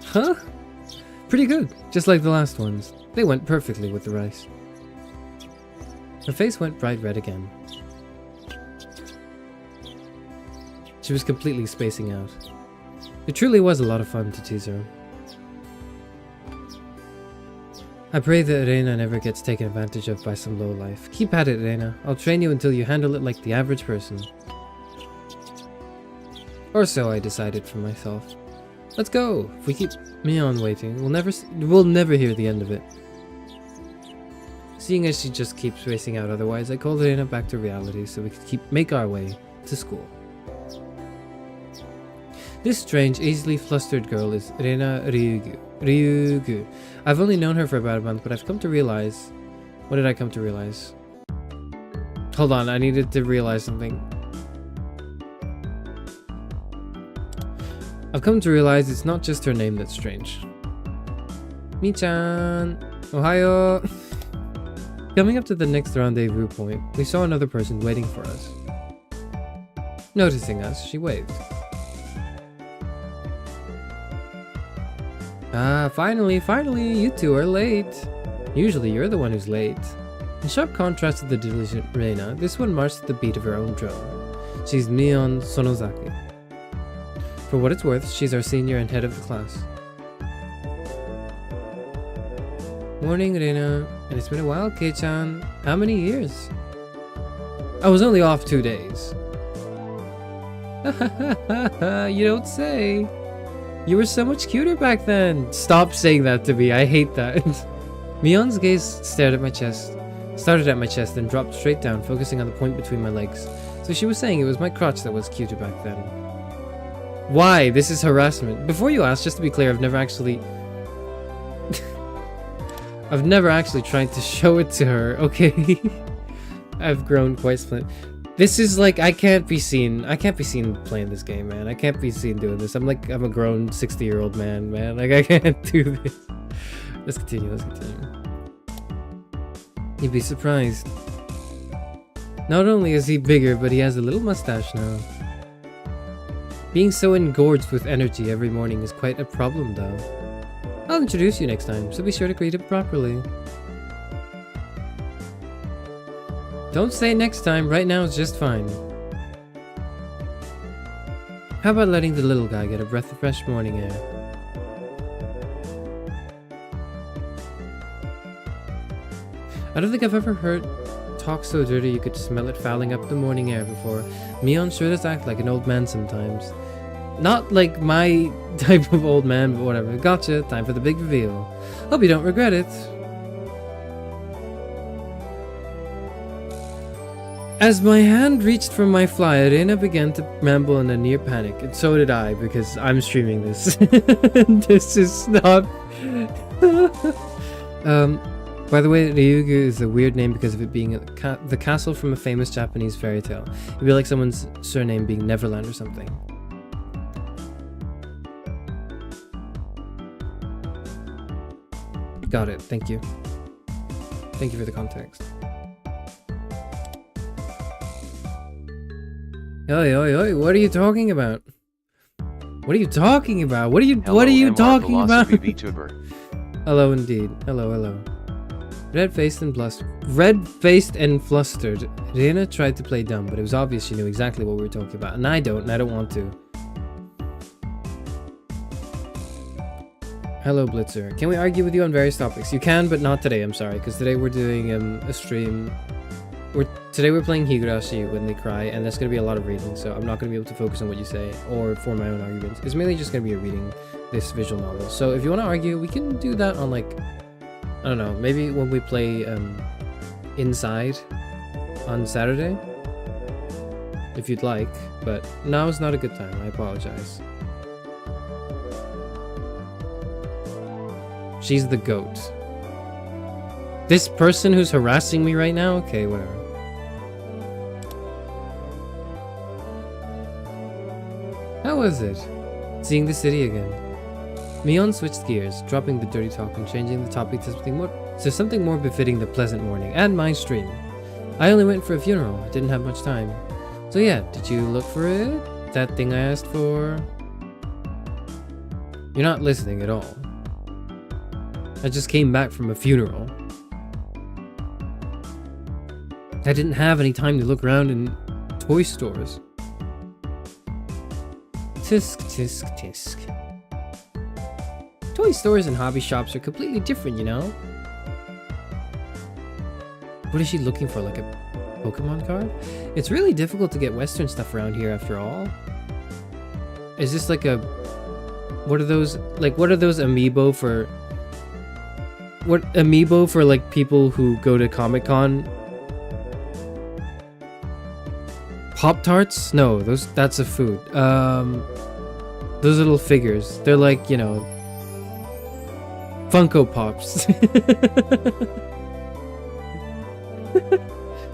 Huh? Pretty good, just like the last ones. They went perfectly with the rice. Her face went bright red again. She was completely spacing out. It truly was a lot of fun to tease her. I pray that Reina never gets taken advantage of by some lowlife. Keep at it, Reina. I'll train you until you handle it like the average person. Or so I decided for myself. Let's go! If we keep Mion waiting, we'll never hear the end of it. Seeing as she just keeps racing out otherwise, I called Reina back to reality so we could make our way to school. This strange, easily flustered girl is Reina Ryugu. I've only known her for about a month, but I've come to realize... What did I come to realize? Hold on, I needed to realize something. I've come to realize it's not just her name that's strange. Mi-chan! Ohayo! Coming up to the next rendezvous point, we saw another person waiting for us. Noticing us, she waved. Ah, finally, you two are late. Usually you're the one who's late. In sharp contrast to the diligent Reina, this one marched to the beat of her own drum. She's Mion Sonozaki. For what it's worth, she's our senior and head of the class. Morning, Reina. And it's been a while, Kei-chan. How many years? I was only off 2 days. You don't say. You were so much cuter back then. Stop saying that to me. I hate that. Mion's gaze started at my chest, then dropped straight down, focusing on the point between my legs. So she was saying it was my crotch that was cuter back then. Why? This is harassment. Before you ask, just to be clear, I've never actually tried to show it to her, okay? I've grown quite split. This is like, I can't be seen playing this game, man. I can't be seen doing this. I'm a grown 60-year-old man. Like, I can't do this. Let's continue. You'd be surprised. Not only is he bigger, but he has a little mustache now. Being so engorged with energy every morning is quite a problem, though. I'll introduce you next time, so be sure to greet him properly. Don't say next time, right now it's just fine. How about letting the little guy get a breath of fresh morning air? I don't think I've ever heard talk so dirty you could smell it fouling up the morning air before. Mion sure does act like an old man sometimes. Not like my type of old man, but whatever. Gotcha, time for the big reveal. Hope you don't regret it. As my hand reached for my fly, Reina began to ramble in a near panic, and so did I, because I'm streaming this. This is not... By the way, Ryugu is a weird name because of it being the castle from a famous Japanese fairy tale. It'd be like someone's surname being Neverland or something. Got it, thank you. Thank you for the context. Oi, what are you talking about? What are you talking about? What are you talking about? Hello indeed. Hello. Red-faced and flustered, Reina tried to play dumb, but it was obvious she knew exactly what we were talking about, and I don't want to. Hello, Blitzer. Can we argue with you on various topics? You can, but not today, I'm sorry, because today we're doing a stream. Today we're playing Higurashi When They Cry, and there's going to be a lot of reading, so I'm not going to be able to focus on what you say, or for my own arguments. It's mainly just going to be reading this visual novel. So if you want to argue, we can do that on, like, I don't know, maybe when we play inside on Saturday, if you'd like, but now is not a good time, I apologize. She's the goat. This person who's harassing me right now? Okay, whatever. How was it? Seeing the city again. Mion switched gears, dropping the dirty talk and changing the topic to something more befitting the pleasant morning and my stream. I only went for a funeral. I didn't have much time. So yeah, did you look for it? That thing I asked for? You're not listening at all. I just came back from a funeral. I didn't have any time to look around in toy stores. Tisk, tisk, tisk. Toy stores and hobby shops are completely different, you know? What is she looking for, like a Pokemon card? It's really difficult to get Western stuff around here after all. Is this like a... What are those amiibo for... What amiibo for like people who go to Comic-Con? Pop-Tarts? No, that's a food. Those little figures. They're like, you know, Funko Pops.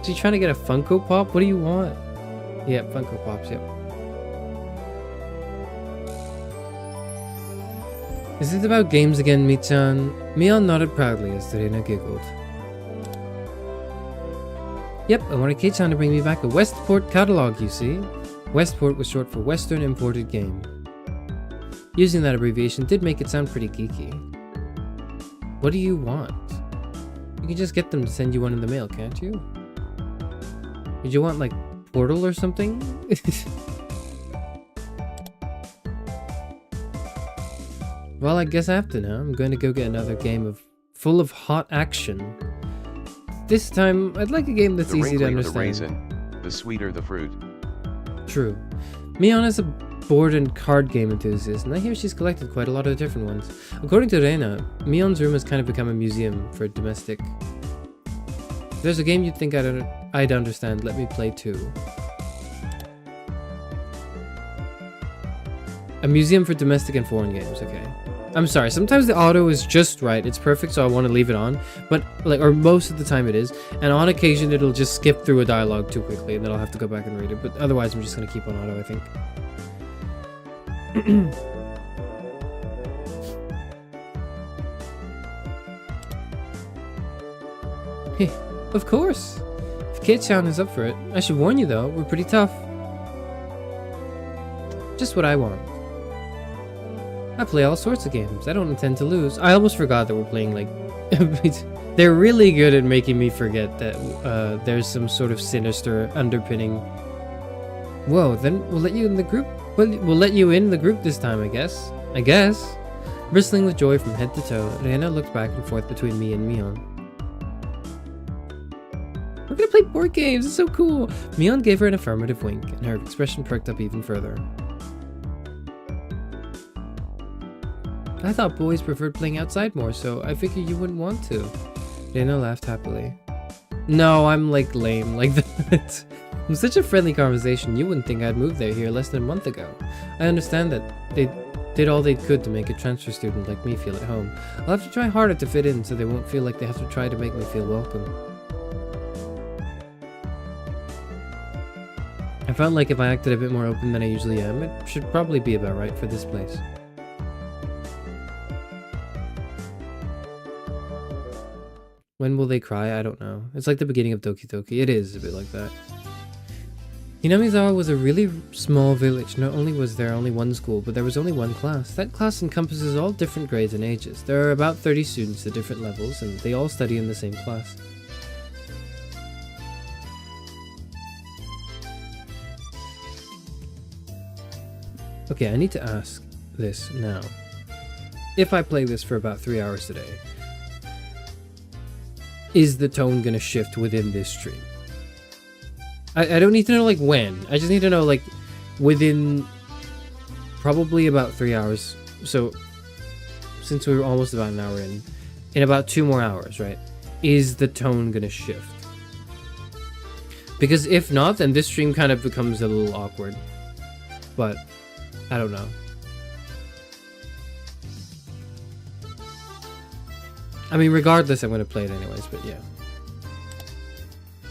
So you trying to get a Funko Pop? What do you want? Yeah, Funko Pops, yep. Is it about games again, Michan? Mion nodded proudly as Serena giggled. Yep, I wanted Kei-chan to bring me back a Westport catalog, you see. Westport was short for Western Imported Game. Using that abbreviation did make it sound pretty geeky. What do you want? You can just get them to send you one in the mail, can't you? Did you want, like, Portal or something? Well, I guess I have to now. I'm going to go get another game full of hot action. This time, I'd like a game that's easy to understand. The raisin, the sweeter the fruit. True. Mion is a board and card game enthusiast, and I hear she's collected quite a lot of different ones. According to Reina, Mion's room has kind of become a museum for domestic. If there's a game you'd think I'd understand, let me play too. A museum for domestic and foreign games, okay. I'm sorry, sometimes the auto is just right, it's perfect, so I want to leave it on, but like, or most of the time it is, and on occasion it'll just skip through a dialogue too quickly, and then I'll have to go back and read it, but otherwise I'm just going to keep on auto, I think. Of course! If Kei-chan is up for it, I should warn you though, we're pretty tough. Just what I want. I play all sorts of games. I don't intend to lose. I almost forgot that we're playing, like... They're really good at making me forget that there's some sort of sinister underpinning. Whoa, then we'll let you in the group? We'll let you in the group this time, I guess. Bristling with joy from head to toe, Reina looked back and forth between me and Mion. We're gonna play board games! It's so cool! Mion gave her an affirmative wink, and her expression perked up even further. I thought boys preferred playing outside more, so I figured you wouldn't want to. Reina laughed happily. No, I'm like lame like that. It was such a friendly conversation, you wouldn't think I'd moved here less than a month ago. I understand that they did all they could to make a transfer student like me feel at home. I'll have to try harder to fit in so they won't feel like they have to try to make me feel welcome. I felt like if I acted a bit more open than I usually am, it should probably be about right for this place. When will they cry? I don't know. It's like the beginning of Doki Doki. It is a bit like that. Hinamizawa was a really small village. Not only was there only one school, but there was only one class. That class encompasses all different grades and ages. There are about 30 students at different levels, and they all study in the same class. Okay, I need to ask this now. If I play this for about 3 hours today, is the tone gonna shift within this stream? I don't need to know like when. I just need to know like within probably about 3 hours. So since we were almost about an hour in about 2 more hours, right? Is the tone gonna shift? Because if not, then this stream kind of becomes a little awkward. But I don't know. I mean, regardless, I'm going to play it anyways, but yeah.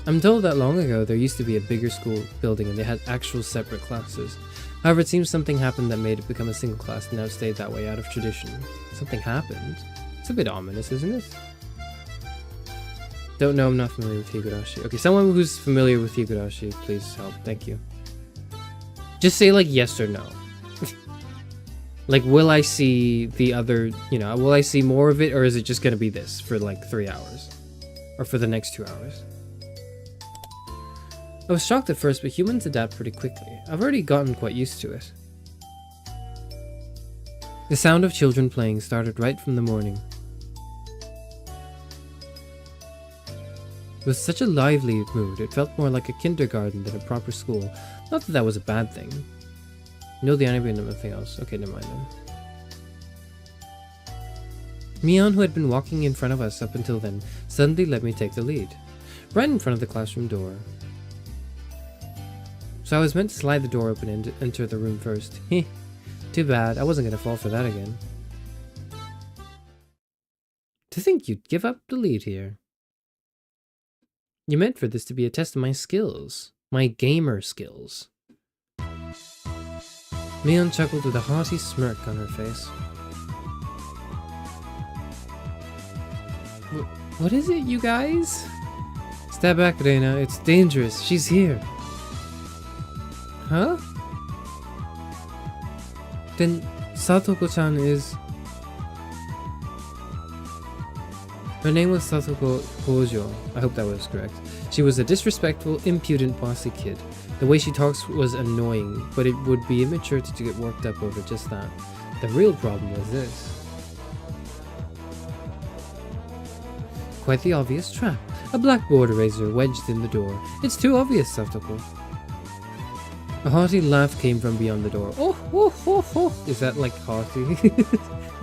I'm told that long ago there used to be a bigger school building and they had actual separate classes. However, it seems something happened that made it become a single class and now it stayed that way out of tradition. Something happened? It's a bit ominous, isn't it? Don't know, I'm not familiar with Higurashi. Okay, someone who's familiar with Higurashi, please help. Thank you. Just say like yes or no. Like, will I see the other, you know, will I see more of it, or is it just gonna be this for like 3 hours? Or for the next 2 hours? I was shocked at first, but humans adapt pretty quickly. I've already gotten quite used to it. The sound of children playing started right from the morning. It was such a lively mood, it felt more like a kindergarten than a proper school. Not that that was a bad thing. No, the anime and nothing else. Okay, never mind then. Mion, who had been walking in front of us up until then, suddenly let me take the lead. Right in front of the classroom door. So I was meant to slide the door open and enter the room first. Heh. Too bad, I wasn't gonna fall for that again. To think you'd give up the lead here. You meant for this to be a test of my skills. My gamer skills. Mion chuckled with a haughty smirk on her face. What is it, you guys? Step back, Reina. It's dangerous. She's here. Huh? Then Satoko-chan is... Her name was Satoko Kojo. I hope that was correct. She was a disrespectful, impudent, bossy kid. The way she talks was annoying, but it would be immature to get worked up over just that. The real problem was this. Quite the obvious trap. A blackboard eraser wedged in the door. It's too obvious, Satoko. A hearty laugh came from beyond the door. Oh. Is that like hearty?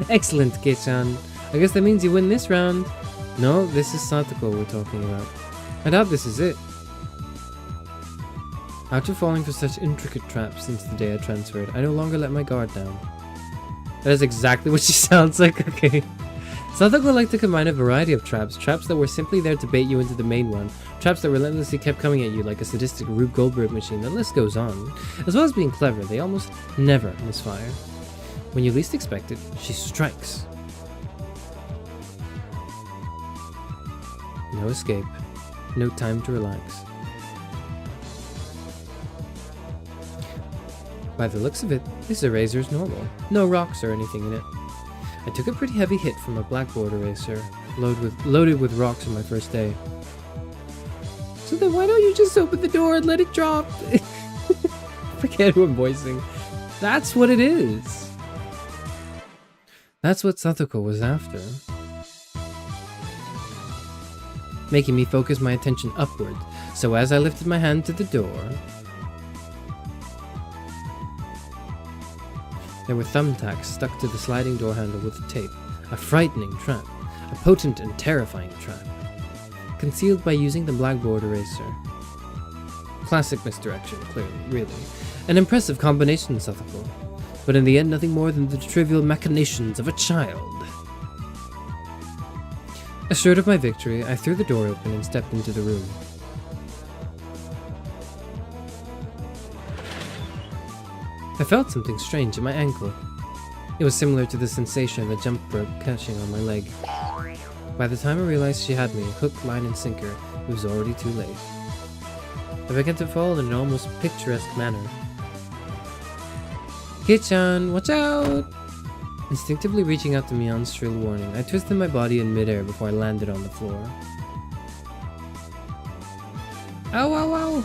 Excellent, Kei-chan. I guess that means you win this round. No, this is Satoko we're talking about. I doubt this is it. After falling for such intricate traps since the day I transferred, I no longer let my guard down. That is exactly what she sounds like, okay. Satoko liked to combine a variety of traps, traps that were simply there to bait you into the main one, traps that relentlessly kept coming at you like a sadistic Rube Goldberg machine, the list goes on. As well as being clever, they almost never misfire. When you least expect it, she strikes. No escape. No time to relax. By the looks of it, this eraser is normal. No rocks or anything in it. I took a pretty heavy hit from a blackboard eraser, loaded with rocks on my first day. So then why don't you just open the door and let it drop? Forget who I'm voicing. That's what it is. That's what Satoko was after. Making me focus my attention upward, so as I lifted my hand to the door, there were thumbtacks stuck to the sliding door handle with tape. A frightening trap. A potent and terrifying trap. Concealed by using the blackboard eraser. Classic misdirection, clearly, really. An impressive combination, Satoko. But in the end, nothing more than the trivial machinations of a child. Assured of my victory, I threw the door open and stepped into the room. I felt something strange in my ankle. It was similar to the sensation of a jump rope catching on my leg. By the time I realized she had me, hook, line, and sinker, it was already too late. I began to fall in an almost picturesque manner. Kei-chan, watch out! Instinctively reaching out to Mion's shrill warning, I twisted my body in midair before I landed on the floor. Ow, ow, ow!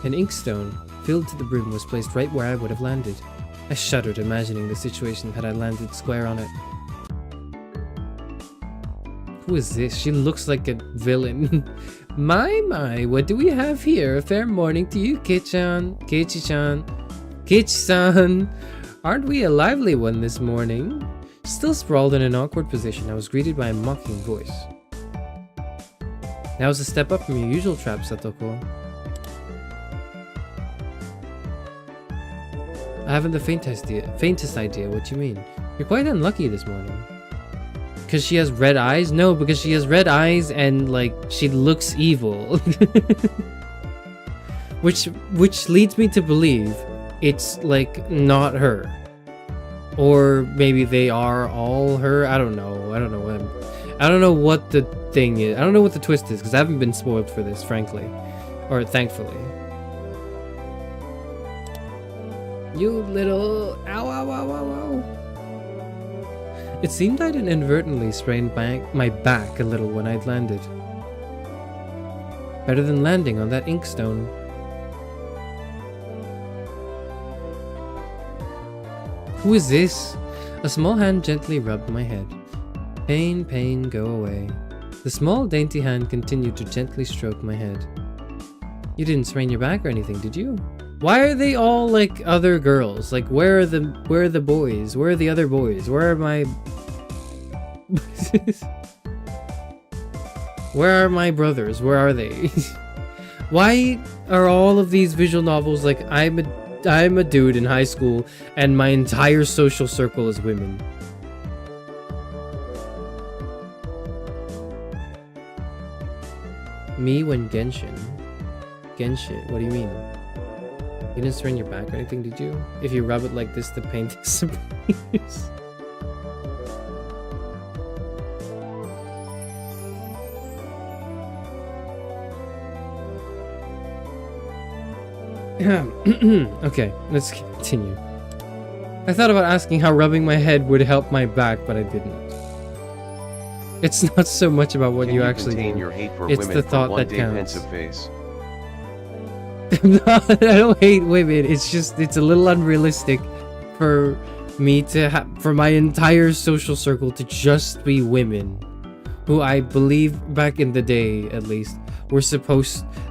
An inkstone, filled to the brim, was placed right where I would have landed. I shuddered, imagining the situation had I landed square on it. Who is this? She looks like a villain. My, what do we have here? A fair morning to you, Kei-chan. Keiichi-chan. Keiichi-san! Aren't we a lively one this morning? Still sprawled in an awkward position, I was greeted by a mocking voice. That was a step up from your usual trap, Satoko. I haven't the faintest idea what you mean. You're quite unlucky this morning. Because she has red eyes? No, because she has red eyes and, like, she looks evil. Which leads me to believe it's like not her. Or maybe they are all her. I don't know. I don't know what the thing is. I don't know what the twist is because I haven't been spoiled for this, frankly. Or thankfully. You little... Ow, ow, ow, ow, ow. It seemed I'd inadvertently sprained my back a little when I'd landed. Better than landing on that inkstone. Who is this? A small hand gently rubbed my head. Pain, pain, go away. The small, dainty hand continued to gently stroke my head. You didn't sprain your back or anything, did you? Why are they all like other girls? Like, where are the boys? Where are the other boys? Where are my... Where are my brothers? Where are they? Why are all of these visual novels like I'm a dude in high school and my entire social circle is women? Me when Genshin. Genshin, what do you mean? You didn't strain your back or anything, did you? If you rub it like this, the pain disappears. Okay, let's continue. I thought about asking how rubbing my head would help my back, but I didn't. It's not so much about what you actually do. Your hate for it's women the thought that one-day counts. pensive face. I don't hate women. It's just it's a little unrealistic for me to for my entire social circle to just be women, who I believe back in the day at least were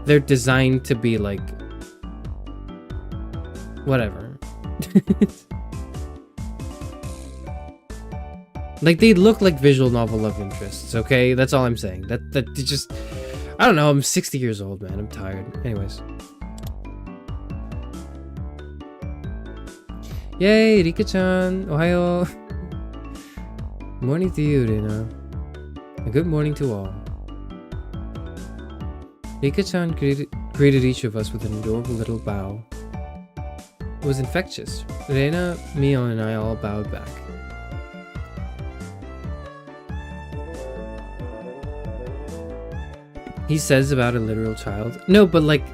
they're designed to be like whatever. Like they look like visual novel love interests. Okay, that's all I'm saying. That just I don't know. I'm 60 years old, man. I'm tired. Anyways. Yay, Rika-chan! Ohayo! Morning to you, Rina. A good morning to all. Rika-chan greeted each of us with an adorable little bow. It was infectious. Reina, Mio, and I all bowed back. He says about a literal child. No, but like...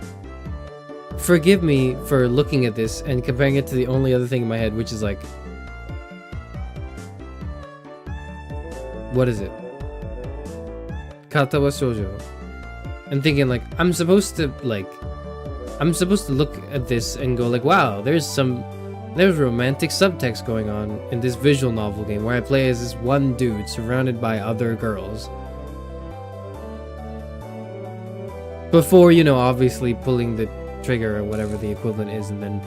Forgive me for looking at this and comparing it to the only other thing in my head, which is like... What is it? Kata wa shoujo. And thinking like, I'm supposed to look at this and go like, wow, there's romantic subtext going on in this visual novel game where I play as this one dude surrounded by other girls. Before, you know, obviously pulling the trigger or whatever the equivalent is and then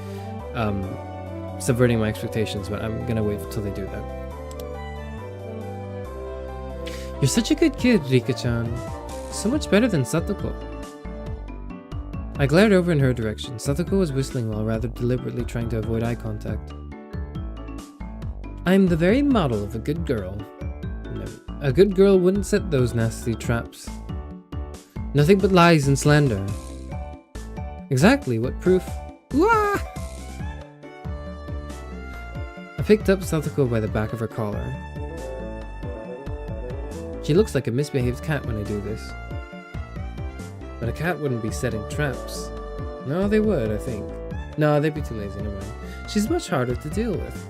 subverting my expectations, but I'm gonna wait until they do that. You're such a good kid, Rika-chan. So much better than Satoko. I glared over in her direction. Satoko was whistling while rather deliberately trying to avoid eye contact. I'm the very model of a good girl. No, a good girl wouldn't set those nasty traps. Nothing but lies and slander. Exactly, what proof? Wah! I picked up Satoko by the back of her collar. She looks like a misbehaved cat when I do this. But a cat wouldn't be setting traps. No, they would, I think. No, they'd be too lazy, never mind. She's much harder to deal with.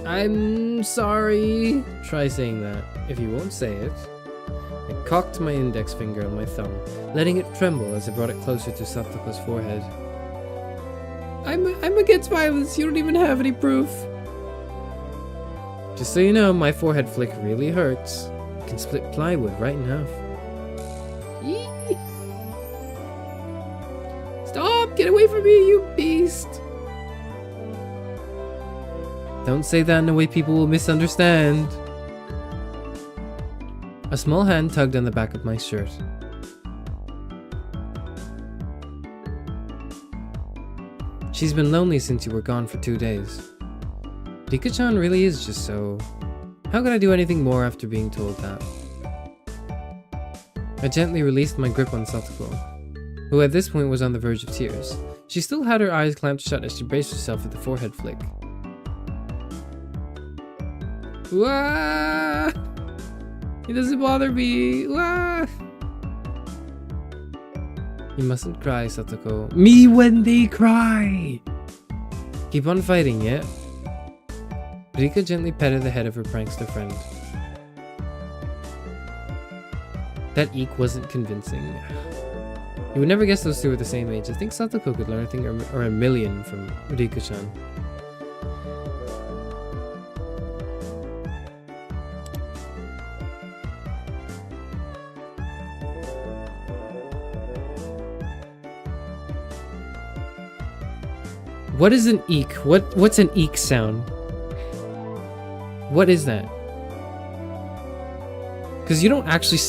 I'm sorry. Try saying that. If you won't say it. I cocked my index finger on my thumb, letting it tremble as I brought it closer to Satoko's forehead. I'm against violence. You don't even have any proof. Just so you know, my forehead flick really hurts. It can split plywood right in half. Yee! Stop! Get away from me, you beast! Don't say that in a way people will misunderstand. A small hand tugged on the back of my shirt. She's been lonely since you were gone for 2 days. Rika-chan really is just so... How could I do anything more after being told that? I gently released my grip on Satoko. who at this point was on the verge of tears. She still had her eyes clamped shut as she braced herself at the forehead flick. Wah! It doesn't bother me. Wah! You mustn't cry, Satoko. Me when they cry! Keep on fighting, yeah? Rika gently petted the head of her prankster friend. That eek wasn't convincing. You would never guess those two were the same age. I think Satoko could learn a thing or a million from Rika-chan. What is an eek? What's an eek sound? What is that? Because you don't actually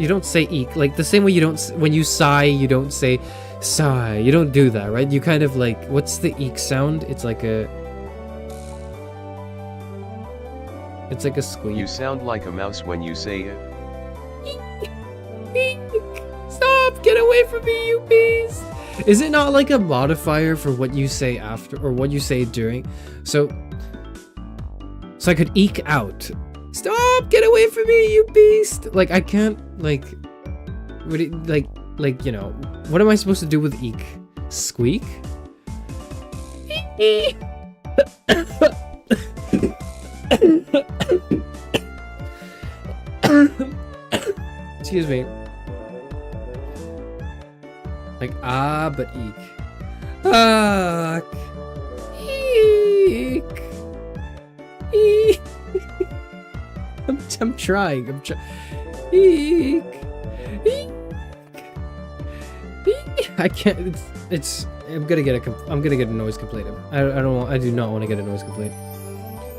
you don't say eek. Like the same way you don't, when you sigh, you don't say sigh. You don't do that, right? You kind of like, what's the eek sound? It's like a squeak. You sound like a mouse when you say it. Eek. Stop! Get away from me, you beast! Is it not like a modifier for what you say after, or what you say during? So I could eke out. Stop! Get away from me, you beast! Like, I can't, like... Like, you know... What am I supposed to do with eek? Squeak? Excuse me. Like, but eek. Eek. Eek. I'm trying. Eek. Eek. Eek. I can't. It's. I'm gonna get a noise complaint. I do not want to get a noise complaint.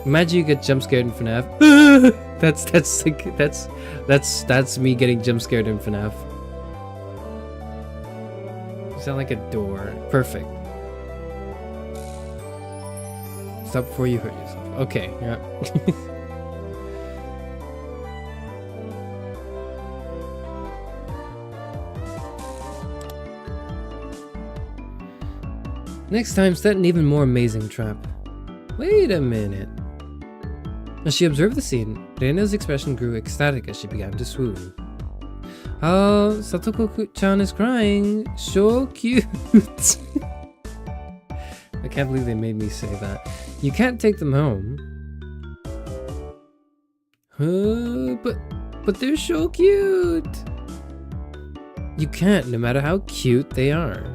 Imagine you get jump scared in FNAF. That's me getting jump scared in FNAF. You sound like a door. Perfect. Stop before you hurt yourself. Okay. Yeah. Next time, set an even more amazing trap. Wait a minute. As she observed the scene, Reina's expression grew ecstatic as she began to swoon. Oh, Satoko-chan is crying. So cute. I can't believe they made me say that. You can't take them home. But they're so cute. You can't, no matter how cute they are.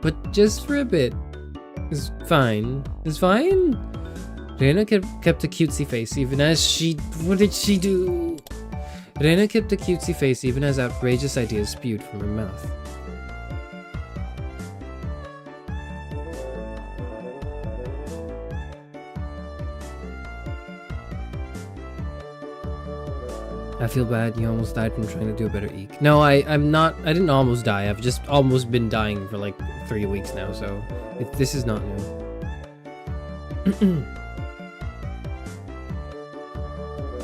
But just for a bit. It's fine. It's fine? Reina kept a cutesy face even as she... What did she do? Reina kept a cutesy face even as outrageous ideas spewed from her mouth. I feel bad. You almost died from trying to do a better eek. No, I'm not. I didn't almost die. I've just almost been dying for like 3 weeks now, so this is not new.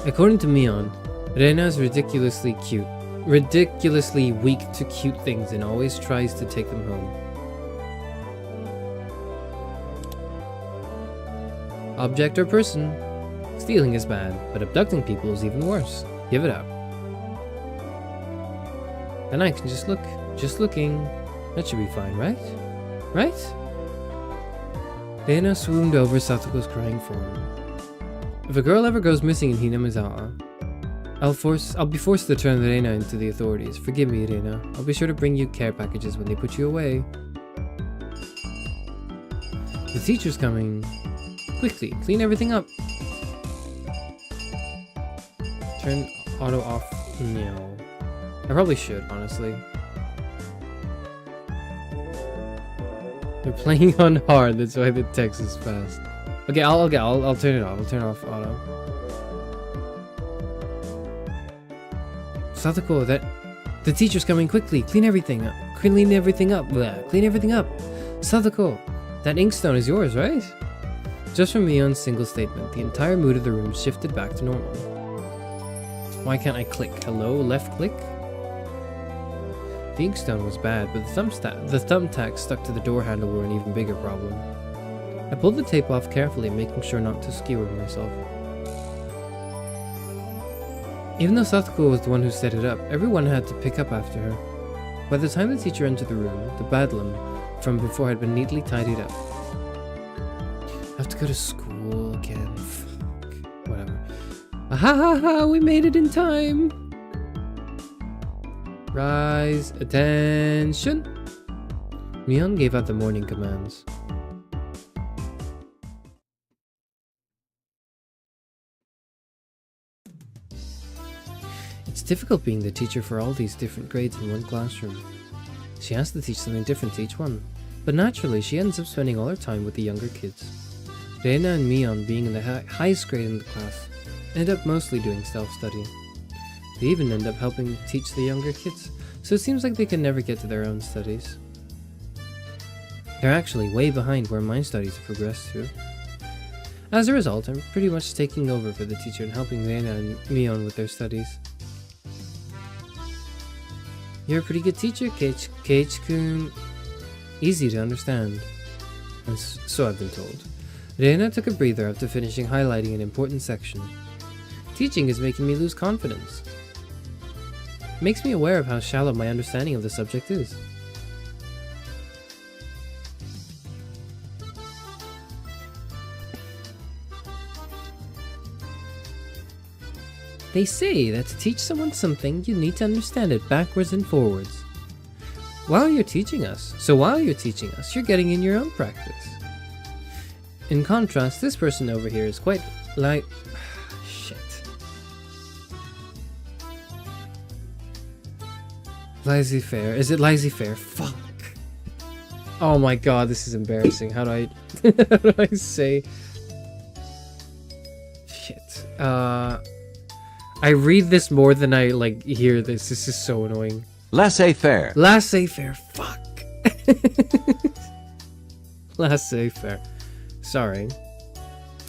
According to Mion, Reina is ridiculously cute. Ridiculously weak to cute things and always tries to take them home. Object or person. Stealing is bad, but abducting people is even worse. Give it up. Then I can just look. Just looking. That should be fine, right? Right? Reina swooned over Satoko's crying form. If a girl ever goes missing in Hinamizawa, I'll be forced to turn Reina into the authorities. Forgive me, Reina. I'll be sure to bring you care packages when they put you away. The teacher's coming. Quickly, clean everything up. Turn auto off. No. I probably should, honestly. They're playing on hard, that's why the text is fast. Okay, I'll turn it off. I'll turn off auto. Satoko, the teacher's coming quickly. Clean everything up. Clean everything up. Blah. Clean everything up. Satoko, that inkstone is yours, right? Just from Mion's single statement, the entire mood of the room shifted back to normal. Why can't I click? Hello, left click? The inkstone was bad, but the thumbtacks stuck to the door handle were an even bigger problem. I pulled the tape off carefully, making sure not to skewer myself. Even though Satsuko was the one who set it up, everyone had to pick up after her. By the time the teacher entered the room, the bedlam from before had been neatly tidied up. I have to go to school again. Fuck. Whatever. Ha ha ha! We made it in time! Rise, attention! Mion gave out the morning commands. It's difficult being the teacher for all these different grades in one classroom. She has to teach something different to each one, but naturally she ends up spending all her time with the younger kids. Reina and Mion, being in the highest grade in the class, end up mostly doing self-study. They even end up helping teach the younger kids, so it seems like they can never get to their own studies. They're actually way behind where my studies have progressed to. As a result, I'm pretty much taking over for the teacher and helping Reina and Mion with their studies. You're a pretty good teacher, Keiichi-kun. Easy to understand. And so I've been told. Reina took a breather after finishing highlighting an important section. Teaching is making me lose confidence. Makes me aware of how shallow my understanding of the subject is. They say that to teach someone something, you need to understand it backwards and forwards. While you're teaching us, you're getting in your own practice. In contrast, this person over here is quite like... Shit. Laissez-faire. Is it laissez-faire? Fuck. Oh my god, this is embarrassing. How do I... how do I say... Shit. I read this more than I, like, hear this. This is so annoying. Laissez-faire. Laissez-faire. Fuck. Laissez-faire. Sorry.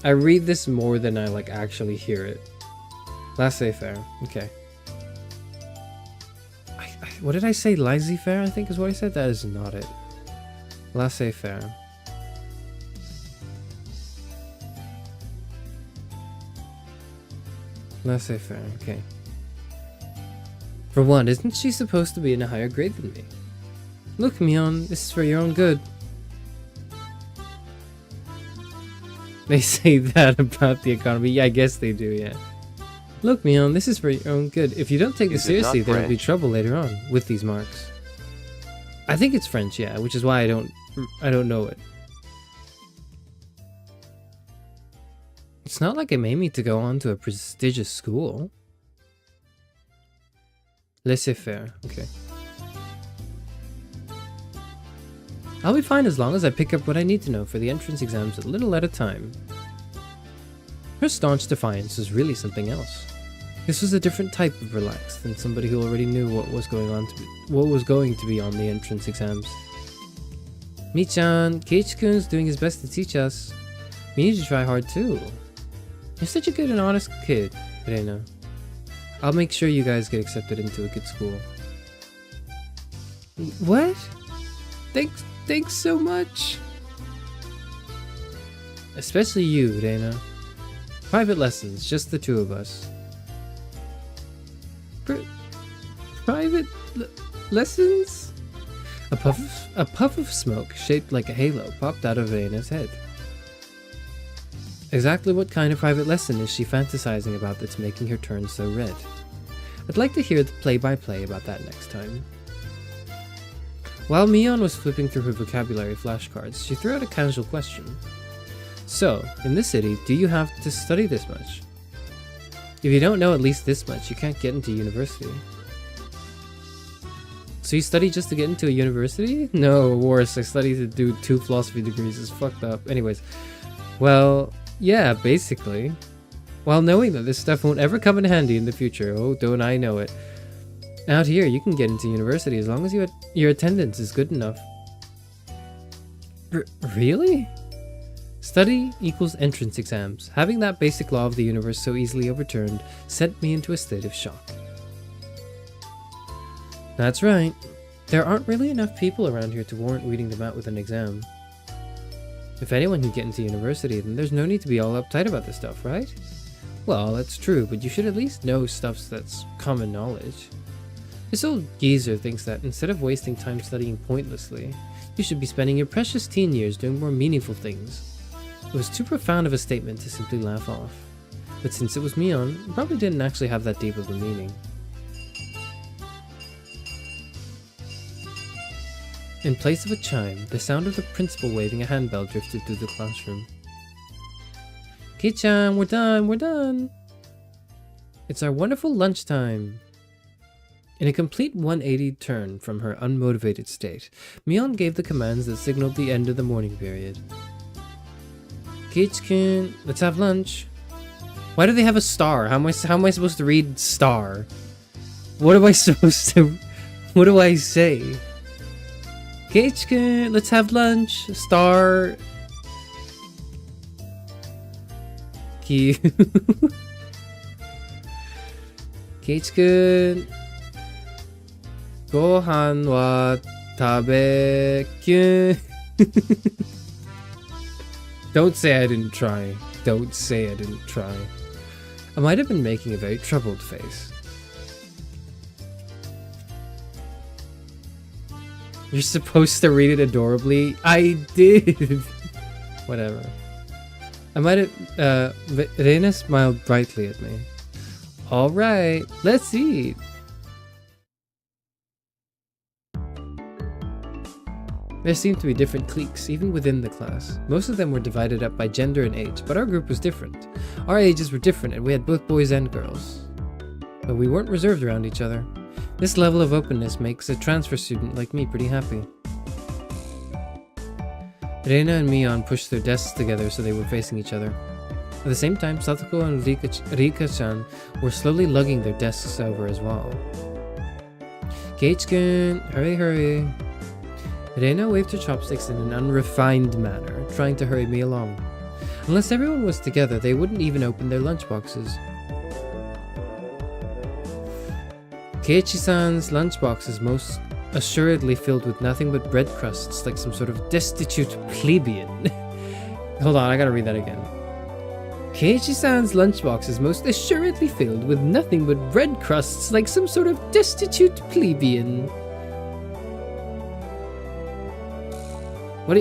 I read this more than I, like, actually hear it. Laissez-faire. Okay. What did I say? Laissez-faire, I think is what I said? That is not it. Laissez-faire. Laissez-faire, okay. For one, isn't she supposed to be in a higher grade than me? Look, Mion, this is for your own good. They say that about the economy. Yeah, I guess they do, yeah. Look, Mion, this is for your own good. If you don't take it seriously, there will be trouble later on with these marks. I think it's French, yeah, which is why I don't know it. It's not like I'm aiming to go on to a prestigious school. Laissez-faire, okay. I'll be fine as long as I pick up what I need to know for the entrance exams a little at a time. Her staunch defiance was really something else. This was a different type of relaxed than somebody who already knew what was going to be on the entrance exams. Mi-chan, Keiichi-kun's doing his best to teach us. We need to try hard too. You're such a good and honest kid, Reina. I'll make sure you guys get accepted into a good school. What? Thanks so much. Especially you, Reina. Private lessons, just the two of us. Private lessons? A puff of smoke shaped like a halo popped out of Reina's head. Exactly what kind of private lesson is she fantasizing about that's making her turn so red? I'd like to hear the play-by-play about that next time. While Mion was flipping through her vocabulary flashcards, she threw out a casual question. So, in this city, do you have to study this much? If you don't know at least this much, you can't get into university. So you study just to get into a university? No, worse, I study to do 2 philosophy degrees. It's fucked up. Anyways, well... yeah, basically. While knowing that this stuff won't ever come in handy in the future, oh, don't I know it. Out here, you can get into university as long as your attendance is good enough. Really? Study equals entrance exams. Having that basic law of the universe so easily overturned sent me into a state of shock. That's right. There aren't really enough people around here to warrant weeding them out with an exam. If anyone can get into university, then there's no need to be all uptight about this stuff, right? Well, that's true, but you should at least know stuff that's common knowledge. This old geezer thinks that instead of wasting time studying pointlessly, you should be spending your precious teen years doing more meaningful things. It was too profound of a statement to simply laugh off. But since it was Mion, it probably didn't actually have that deep of a meaning. In place of a chime, the sound of the principal waving a handbell drifted through the classroom. Kei-chan, we're done, we're done! It's our wonderful lunchtime! In a complete 180 turn from her unmotivated state, Mion gave the commands that signaled the end of the morning period. Kei-chan, let's have lunch. Why do they have a star? How am I supposed to read star? What am I supposed to... What do I say? Kei-chan, let's have lunch. Star... Key... Kei-chan... Gohan wa tabekyun. Don't say I didn't try. Don't say I didn't try. I might have been making a very troubled face. You're supposed to read it adorably. I did. Whatever. I might have... Reina smiled brightly at me. Alright, let's eat. There seemed to be different cliques, even within the class. Most of them were divided up by gender and age, but our group was different. Our ages were different, and we had both boys and girls. But we weren't reserved around each other. This level of openness makes a transfer student like me pretty happy. Reina and Mion pushed their desks together so they were facing each other. At the same time, Satoko and Rika-chan were slowly lugging their desks over as well. Kei-chan, hurry, hurry. Reina waved her chopsticks in an unrefined manner, trying to hurry me along. Unless everyone was together, they wouldn't even open their lunchboxes. Keiichi-san's lunchbox is most assuredly filled with nothing but bread crusts, like some sort of destitute plebeian. Hold on, I gotta read that again. Keiichi-san's lunchbox is most assuredly filled with nothing but bread crusts, like some sort of destitute plebeian.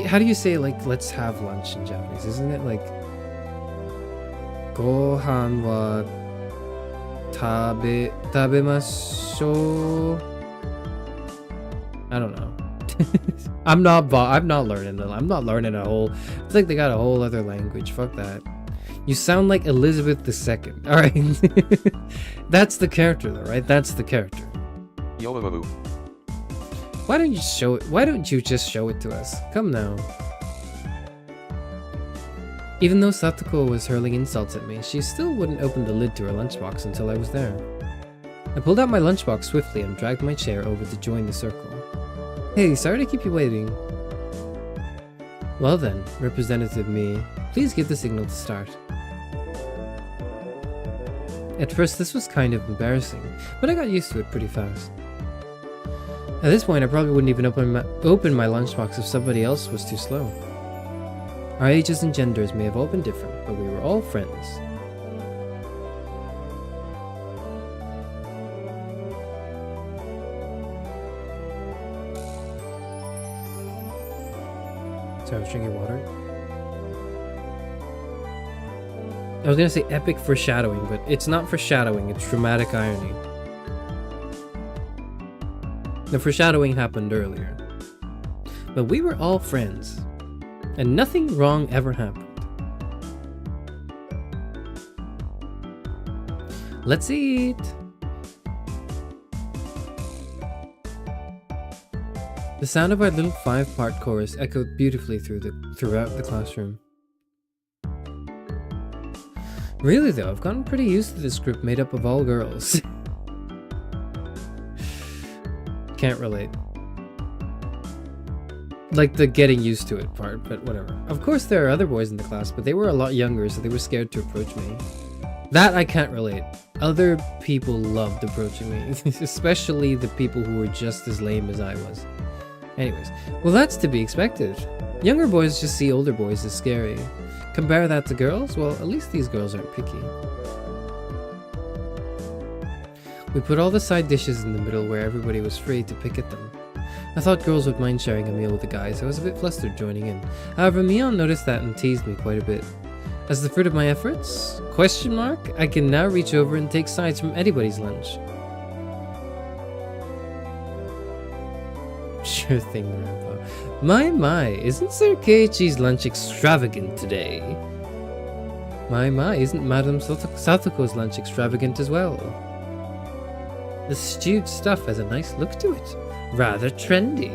How do you say, like, let's have lunch in Japanese? Isn't it like Gohan wa tabemashou? I don't know. I'm not learning a whole... It's like they got a whole other language. Fuck that. You sound like Elizabeth II. Alright. That's the character though, right? That's the character. Yo-a-boo. Why don't you just show it to us? Come now. Even though Satoko was hurling insults at me, she still wouldn't open the lid to her lunchbox until I was there. I pulled out my lunchbox swiftly and dragged my chair over to join the circle. Hey, sorry to keep you waiting. Well then, Representative Me, please give the signal to start. At first this was kind of embarrassing, but I got used to it pretty fast. At this point, I probably wouldn't even open my lunchbox if somebody else was too slow. Our ages and genders may have all been different, but we were all friends. Sorry, I was drinking water. I was gonna say epic foreshadowing, but it's not foreshadowing, it's dramatic irony. The foreshadowing happened earlier. But we were all friends, and nothing wrong ever happened. Let's eat! The sound of our little 5-part chorus echoed beautifully throughout the classroom. Really though, I've gotten pretty used to this group made up of all girls. Can't relate. Like the getting used to it part, but whatever. Of course there are other boys in the class, but they were a lot younger, so they were scared to approach me. That I can't relate. other people loved approaching me, especially the people who were just as lame as I was. Anyways, well, that's to be expected. Younger boys just see older boys as scary. Compare that to girls? Well, at least these girls aren't picky. We put all the side dishes in the middle where everybody was free to pick at them. I thought girls would mind sharing a meal with the guys. I was a bit flustered joining in. However, Mion noticed that and teased me quite a bit. As the fruit of my efforts? Question mark? I can now reach over and take sides from anybody's lunch. Sure thing, Grandpa. My, isn't Sir Keiichi's lunch extravagant today? My, isn't Madame Satoko's lunch extravagant as well? The stewed stuff has a nice look to it. Rather trendy.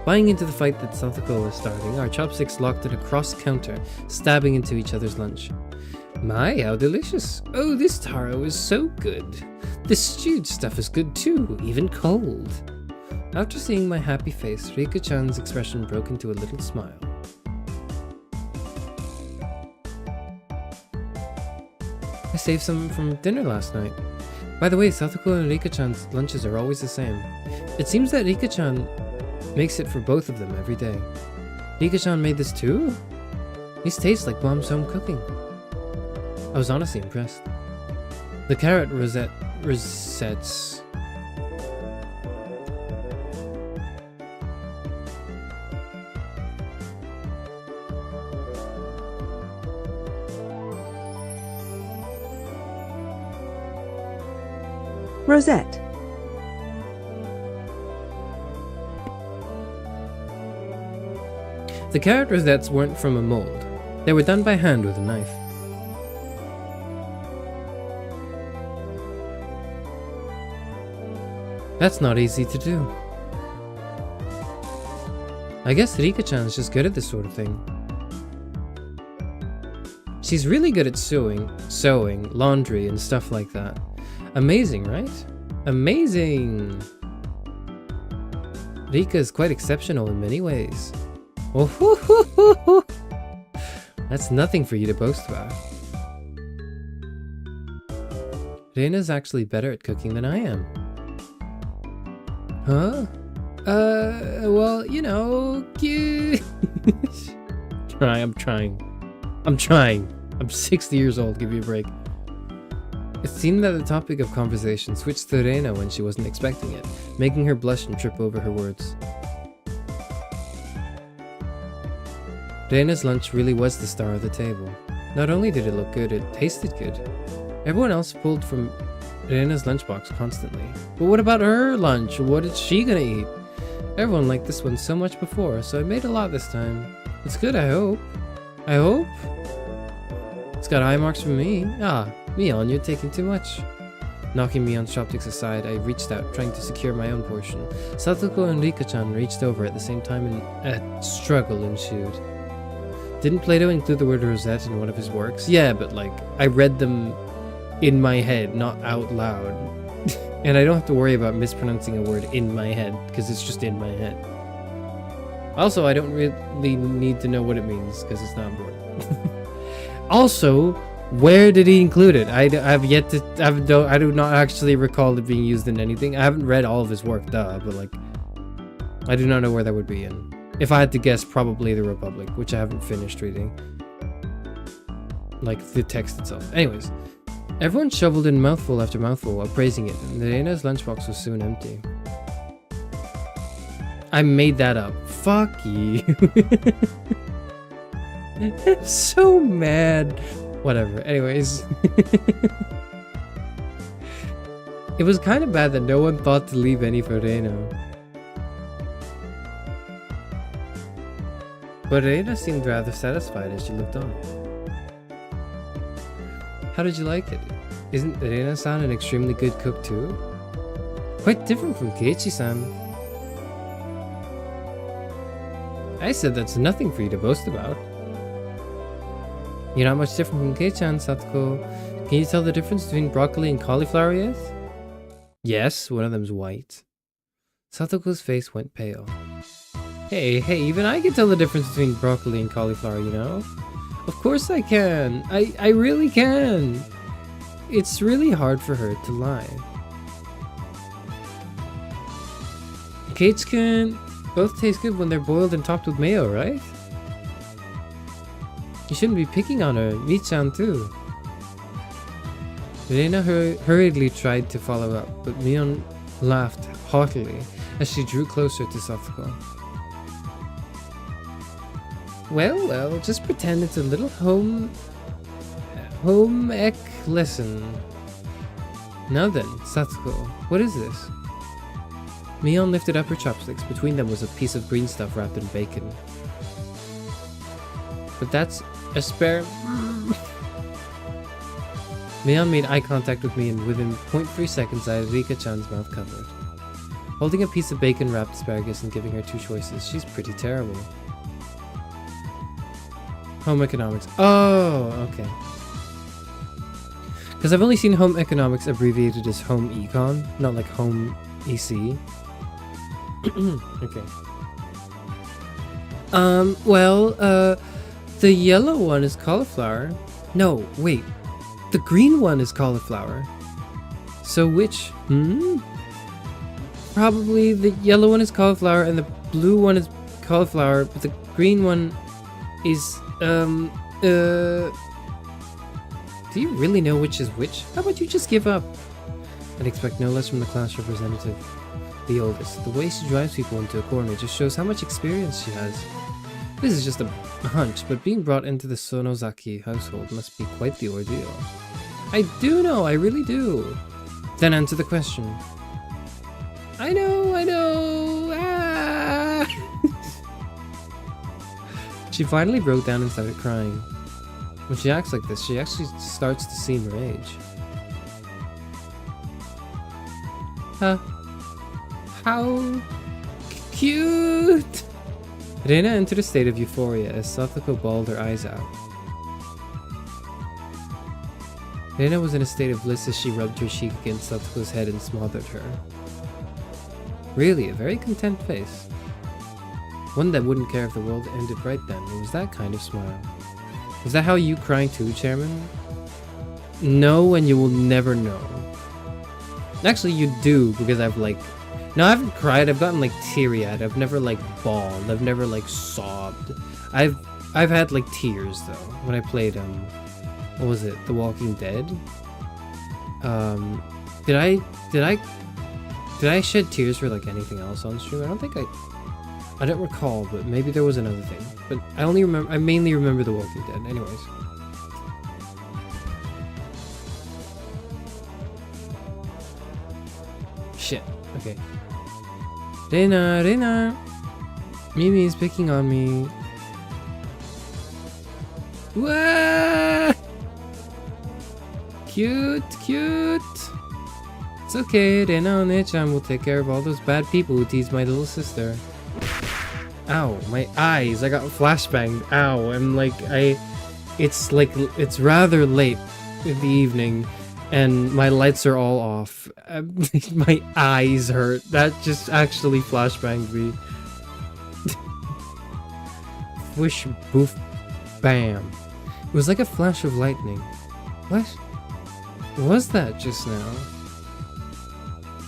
Buying into the fight that Satoko was starting, our chopsticks locked in a cross-counter, stabbing into each other's lunch. My, how delicious. Oh, this taro is so good. The stewed stuff is good too, even cold. After seeing my happy face, Rika-chan's expression broke into a little smile. I saved some from dinner last night. By the way, Satoko and Rika-chan's lunches are always the same. It seems that Rika-chan makes it for both of them every day. Rika-chan made this too? These taste like Mom's home cooking. I was honestly impressed. The carrot rosettes. Rosette. The carrot rosettes weren't from a mold. They were done by hand with a knife. That's not easy to do. I guess Rika-chan's just good at this sort of thing. She's really good at sewing, laundry, and stuff like that. Amazing, right? Amazing! Rika is quite exceptional in many ways. Oh, hoo, hoo, hoo, hoo. That's nothing for you to boast about. Reina's actually better at cooking than I am. Huh? Well, you know, cute. I'm trying. I'm 60 years old, give me a break. It seemed that the topic of conversation switched to Reina when she wasn't expecting it, making her blush and trip over her words. Reina's lunch really was the star of the table. Not only did it look good, it tasted good. Everyone else pulled from Reina's lunchbox constantly. But what about her lunch? What is she gonna eat? Everyone liked this one so much before, so I made a lot this time. It's good, I hope. I hope? It's got eye marks from me. Ah, Mion, you're taking too much. Knocking Mion's chopsticks aside, I reached out, trying to secure my own portion. Satoko and Rika-chan reached over at the same time and a struggle ensued. Didn't Plato include the word rosette in one of his works? Yeah, but like, I read them in my head, not out loud. And I don't have to worry about mispronouncing a word in my head, because it's just in my head. Also, I don't really need to know what it means, because it's not important. Also, where did he include it? I do not actually recall it being used in anything. I haven't read all of his work, duh, but like, I do not know where that would be in. If I had to guess, probably the Republic, which I haven't finished reading. Like, the text itself. Anyways, everyone shoveled in mouthful after mouthful while praising it, and Reina's lunchbox was soon empty. I made that up. Fuck you. I'm so mad. Whatever. Anyways. It was kind of bad that no one thought to leave any for Reina. But Reina seemed rather satisfied as she looked on. How did you like it? Isn't Reina-san an extremely good cook too? Quite different from Keiichi-san. I said that's nothing for you to boast about. You're not much different from Kei-chan, Satoko. Can you tell the difference between broccoli and cauliflower yet? Yes, one of them's white. Satoko's face went pale. Hey, even I can tell the difference between broccoli and cauliflower, you know? Of course I can. I really can. it's really hard for her to lie. Cakes can both taste good when they're boiled and topped with mayo, right? You shouldn't be picking on her. Mi-chan too. Reina hurriedly tried to follow up, but Mion laughed haughtily as she drew closer to Satsuko. Well, just pretend it's a little home ec lesson. Now then, Satsuko, what is this? Mion lifted up her chopsticks. Between them was a piece of green stuff wrapped in bacon. But that's a spare... Mion made eye contact with me, and within 0.3 seconds I had Rika-chan's mouth covered. Holding a piece of bacon-wrapped asparagus and giving her two choices. She's pretty terrible. Home economics. Oh, okay. Because I've only seen home economics abbreviated as home econ, not like home EC. Okay. The yellow one is cauliflower. No, wait. The green one is cauliflower. So which? Probably the yellow one is cauliflower and the blue one is cauliflower, but the green one is, do you really know which is which? How about you just give up? I'd expect no less from the class representative, the oldest. The way she drives people into a corner just shows how much experience she has. This is just a hunch, but being brought into the Sonozaki household must be quite the ordeal. I do know, I really do. Then answer the question. I know, ah! She finally broke down and started crying. When she acts like this, she actually starts to seem her age. How cute! Reina entered a state of euphoria as Satsuko bawled her eyes out. Reina was in a state of bliss as she rubbed her cheek against Satsuko's head and smothered her. Really, a very content face. One that wouldn't care if the world ended right then. It was that kind of smile. Is that how you crying too, Chairman? No, and you will never know. Actually, you do, because I've like... No, I haven't cried. I've gotten like teary-eyed. I've never like bawled. I've never like sobbed. I've had like tears though when I played what was it? The Walking Dead. Did I shed tears for like anything else on stream? I don't think I don't recall, but maybe there was another thing. But I mainly remember The Walking Dead. Anyways. Shit. Okay. Reina! Mimi's picking on me. Wah! Cute! It's okay, Reina One-chan will take care of all those bad people who tease my little sister. Ow, my eyes! I got flashbanged. Ow, it's rather late in the evening. And my lights are all off. My eyes hurt. That just actually flashbanged me. Whoosh, boof, bam. It was like a flash of lightning. What was that just now?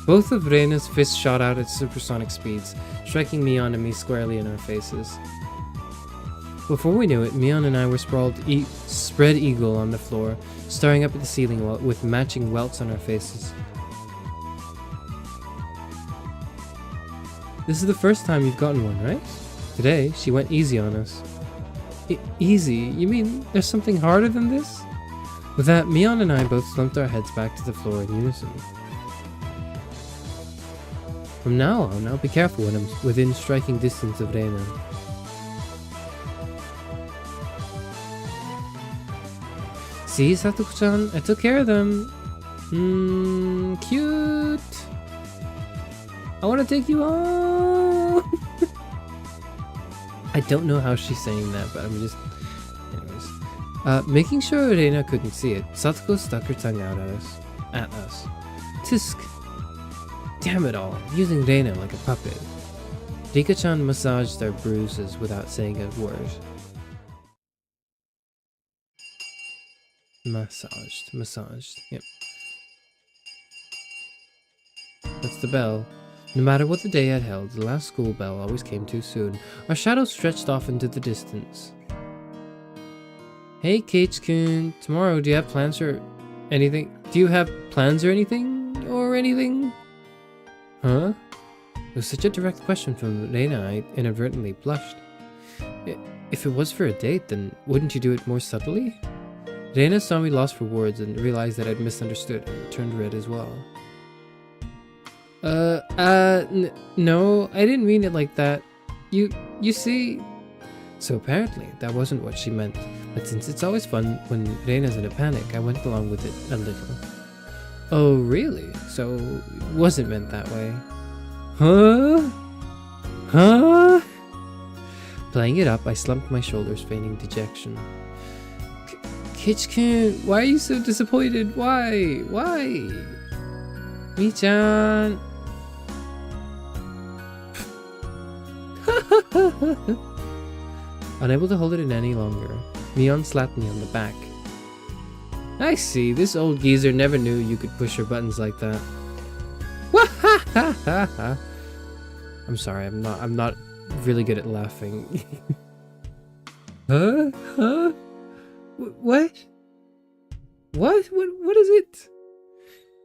Both of Reina's fists shot out at supersonic speeds, striking Mion and me squarely in our faces. Before we knew it, Mion and I were sprawled spread eagle on the floor, staring up at the ceiling with matching welts on our faces. This is the first time you've gotten one, right? Today, she went easy on us. Easy? You mean there's something harder than this? With that, Mion and I both slumped our heads back to the floor in unison. From now on, I'll be careful when I'm within striking distance of Reina. See, Satsuko-chan, I took care of them. Cute. I want to take you home. I don't know how she's saying that, but I'm just... Anyways. Making sure Reina couldn't see it, Satsuko stuck her tongue out at us. Tisk. Damn it all, using Reina like a puppet. Rika-chan massaged our bruises without saying a word. Massaged. Yep. That's the bell. No matter what the day had held, the last school bell always came too soon. Our shadows stretched off into the distance. Hey, Kate-kun. Tomorrow, do you have plans or anything? Do you have plans or anything? Or anything? Huh? It was such a direct question from Reina, I inadvertently blushed. If it was for a date, then wouldn't you do it more subtly? Reina saw me lost for words and realized that I'd misunderstood and turned red as well. No, I didn't mean it like that. You see... So apparently, that wasn't what she meant. But since it's always fun when Reina's in a panic, I went along with it a little. Oh, really? So, it wasn't meant that way. Huh? Huh? Playing it up, I slumped my shoulders, feigning dejection. Kitch-kun, why are you so disappointed? Why? Mi-chan! Unable to hold it in any longer, Mion slapped me on the back. I see, this old geezer never knew you could push her buttons like that. I'm sorry, I'm not really good at laughing. Huh? What is it?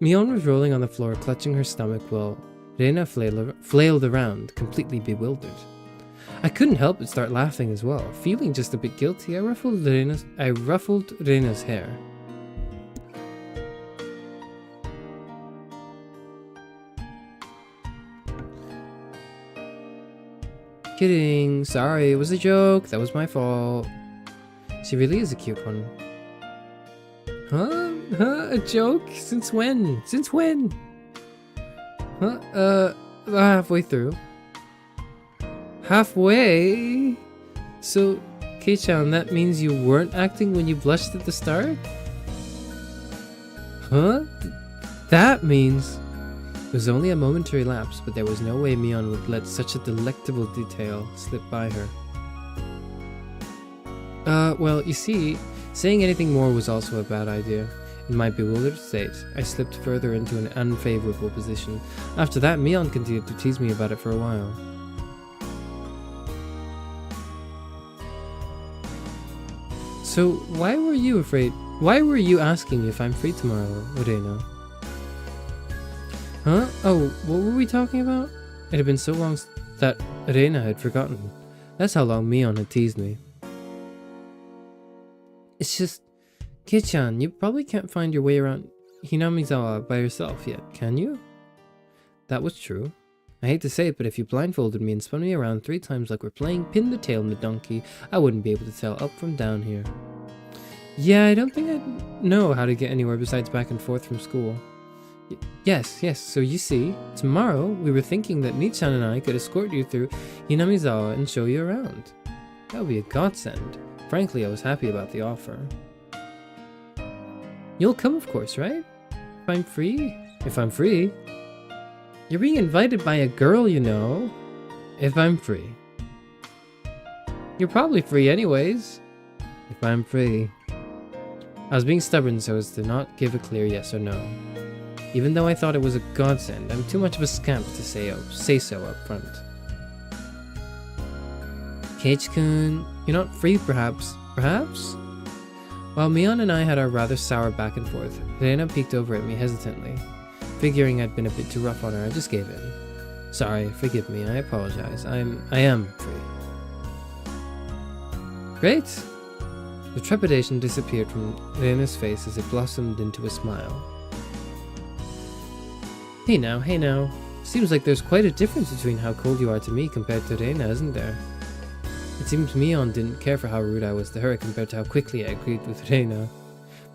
Mion was rolling on the floor, clutching her stomach while Reina flailed around, completely bewildered. I couldn't help but start laughing as well. Feeling just a bit guilty, I ruffled Reina's hair. Kidding, sorry, it was a joke, that was my fault. She really is a cute one. Huh? A joke? Since when? Halfway through. Halfway? So, Kei-chan, that means you weren't acting when you blushed at the start? Huh? That means... It was only a momentary lapse, but there was no way Mion would let such a delectable detail slip by her. Well, you see, saying anything more was also a bad idea. In my bewildered state, I slipped further into an unfavorable position. After that, Mion continued to tease me about it for a while. So, why were you asking me if I'm free tomorrow, Reina? Huh? Oh, what were we talking about? It had been so long that Reina had forgotten. That's how long Mion had teased me. It's just... Kei-chan, you probably can't find your way around Hinamizawa by yourself yet, can you? That was true. I hate to say it, but if you blindfolded me and spun me around 3 times like we're playing pin the tail on the donkey, I wouldn't be able to tell up from down here. Yeah, I don't think I'd know how to get anywhere besides back and forth from school. Yes, so you see, tomorrow we were thinking that Mi-chan and I could escort you through Hinamizawa and show you around. That would be a godsend. Frankly, I was happy about the offer. You'll come, of course, right? If I'm free? If I'm free? You're being invited by a girl, you know. If I'm free. You're probably free anyways. If I'm free. I was being stubborn so as to not give a clear yes or no. Even though I thought it was a godsend, I'm too much of a scamp to say so up front. Kei-kun, you're not free perhaps? Perhaps? While Mion and I had our rather sour back and forth, Reina peeked over at me hesitantly. Figuring I'd been a bit too rough on her, I just gave in. Sorry, forgive me, I apologize. I am free. Great! The trepidation disappeared from Reina's face as it blossomed into a smile. Hey now. Seems like there's quite a difference between how cold you are to me compared to Reina, isn't there? It seems Mion didn't care for how rude I was to her compared to how quickly I agreed with Reina.